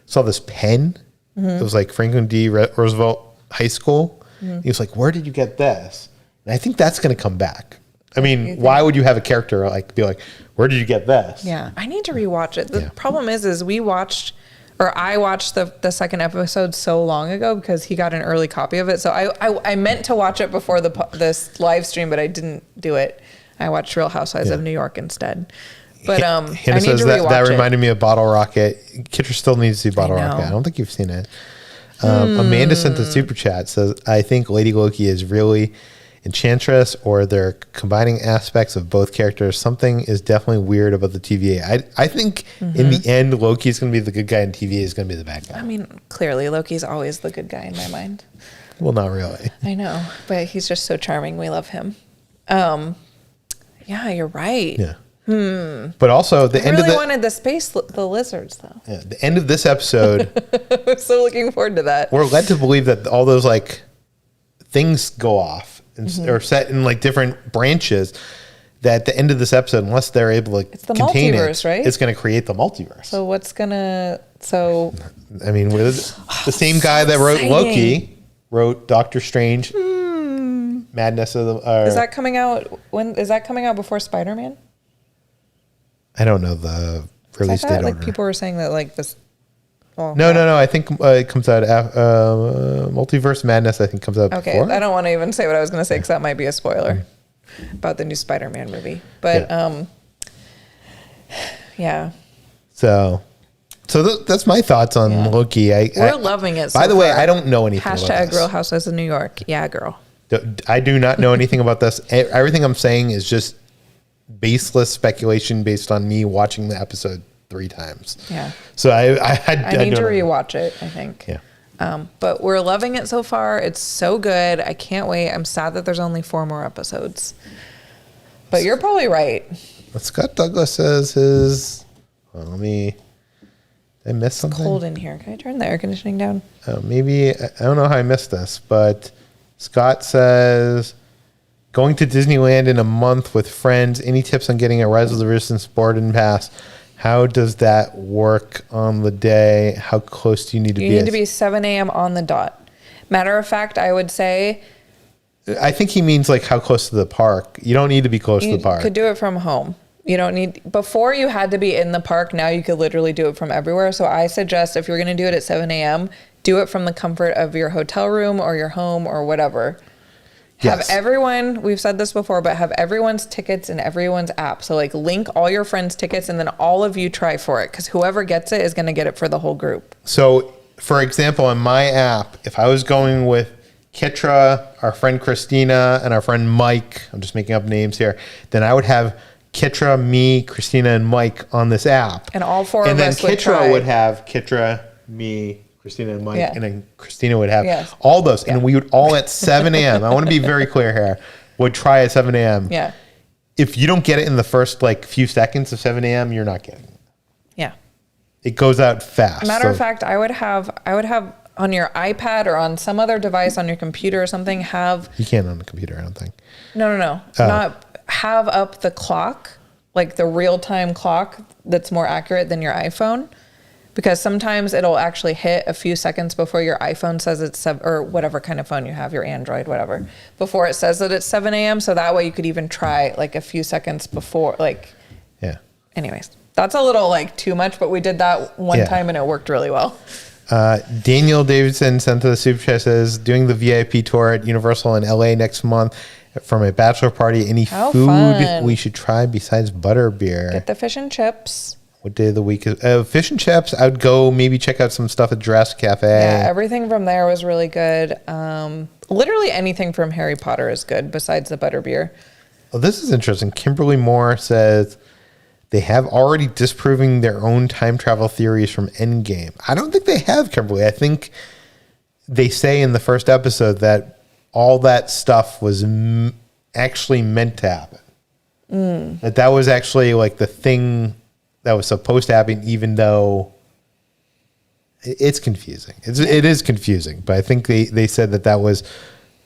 saw this pen. It was like Franklin D. Roosevelt High School. He was like, "Where did you get this?" And I think that's going to come back. I mean, why would you have a character like be like, "Where did you get this?" Yeah, I need to rewatch it. The problem is I watched the second episode so long ago because he got an early copy of it. So I meant to watch it before this live stream, but I didn't do it. I watched Real Housewives of New York instead. But Hannah I need to rewatch that reminded me of Bottle Rocket. Kitra still needs to see Bottle Rocket. I don't think you've seen it. Amanda sent the super chat, says, "I think Lady Loki is really Enchantress, or they're combining aspects of both characters. Something is definitely weird about the TVA. I think in the end, Loki is going to be the good guy and TVA is going to be the bad guy." I mean, clearly Loki's always the good guy in my mind. Well, not really. I know, but he's just so charming. We love him. Yeah, you're right. Yeah. But also I really wanted the lizards though. Yeah, the end of this episode. I'm so looking forward to that. We're led to believe that all those like things go off and are set in like different branches. That at the end of this episode, unless they're able to it's the multiverse, right? It's going to create the multiverse. So I mean, the same guy that wrote Loki wrote Doctor Strange. Madness of the. Is that coming out? When is that coming out before Spider-Man? I don't know the release date. Like people were saying that like this. Oh, no. I think it comes out. Multiverse Madness, I think, comes out. Okay, before. I don't want to even say what I was going to say because that might be a spoiler about the new Spider-Man movie. But yeah. So that's my thoughts on Loki. We're loving it. By the way, I don't know anything. Hashtag Real Housewives of New York. Yeah, girl. I do not know anything about this. Everything I'm saying is just baseless speculation based on me watching the episode 3 times. Yeah. So I need to rewatch it, I think. Yeah. But we're loving it so far. It's so good. I can't wait. I'm sad that there's only 4 more episodes. But you're probably right. Scott Douglas says his. Well, did I miss something? It's cold in here. Can I turn the air conditioning down? Maybe. I don't know how I missed this, but Scott says, going to Disneyland in a month with friends. Any tips on getting a Rise of the Resistance boarding pass? How does that work on the day? How close do you need to be? You need to be 7 a.m. on the dot. Matter of fact, I would say. I think he means like how close to the park. You don't need to be close to the park. You could do it from home. You don't need. Before you had to be in the park. Now you could literally do it from everywhere. So I suggest if you're going to do it at 7 a.m., do it from the comfort of your hotel room or your home or whatever. Have everyone, we've said this before, but have everyone's tickets in everyone's app. So like link all your friends' tickets and then all of you try for it because whoever gets it is going to get it for the whole group. So for example, in my app, if I was going with Kitra, our friend Christina, and our friend Mike, I'm just making up names here, then I would have Kitra, me, Christina, and Mike on this app. And all 4 of us would try. And then Kitra would have Kitra, me, Christina, and Mike, and then Christina would have all those. And we would all at 7 a.m., I want to be very clear here, would try at 7 a.m. Yeah. If you don't get it in the first like few seconds of 7 a.m., you're not getting it. Yeah. It goes out fast. Matter of fact, I would have on your iPad or on some other device on your computer or something You can't on the computer, I don't think. No. Not have up the clock, like the real-time clock that's more accurate than your iPhone. Because sometimes it'll actually hit a few seconds before your iPhone says it's or whatever kind of phone you have, your Android, whatever, before it says that it's 7 a.m. So that way you could even try like a few seconds before, like. Yeah. Anyways. That's a little like too much, but we did that one time and it worked really well. Daniel Davidson sent to the super chat, says, doing the VIP tour at Universal in LA next month from a bachelor party. Any food fun. We should try besides butterbeer? Get the fish and chips. What day of the week is fish and chips? I would go maybe check out some stuff at Jurassic Cafe. Yeah, everything from there was really good. Literally anything from Harry Potter is good besides the butterbeer. Well, this is interesting. Kimberly Moore says they have already disproving their own time travel theories from Endgame. I don't think they have, Kimberly. I think they say in the first episode that all that stuff was actually meant to happen. That was actually like the thing that was supposed to happen, even though it's confusing. It is confusing, but I think they said that was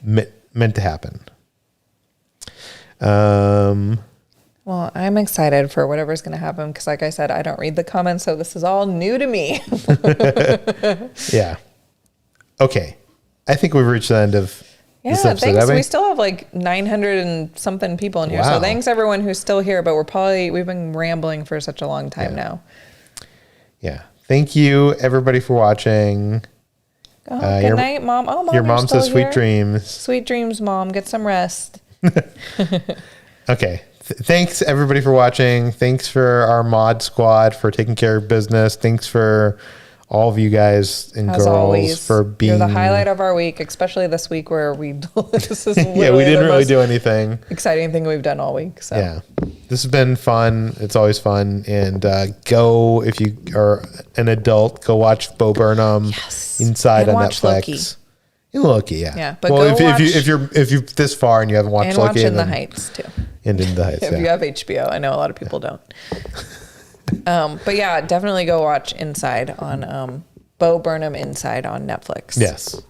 meant to happen. Well, I'm excited for whatever's going to happen because, like I said, I don't read the comments, so this is all new to me. Yeah. Okay. I think we've reached the end of this episode. Thanks. We still have like 900 and something people in here. Wow. So thanks everyone who's still here, but we've been rambling for such a long time now. Yeah. Thank you everybody for watching. Oh, good night, Mom. Oh, Mom, your mom says sweet dreams. Sweet dreams, Mom. Get some rest. Okay. Thanks everybody for watching. Thanks for our mod squad for taking care of business. Thanks for all of you guys and as girls always, for being you're the highlight of our week, especially this week where this is we didn't really do anything exciting thing we've done all week. So yeah, this has been fun. It's always fun. And go, if you are an adult, go watch Bo Burnham Inside on Netflix. Loki, yeah. But well, if you're this far and you haven't watched Loki, and watch In the Heights too. And In the Heights, if you have HBO, I know a lot of people don't. But yeah, definitely go watch Inside on Bo Burnham Inside on Netflix. Yes.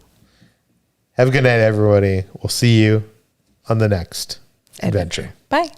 Have a good night, everybody. We'll see you on the next adventure. Bye.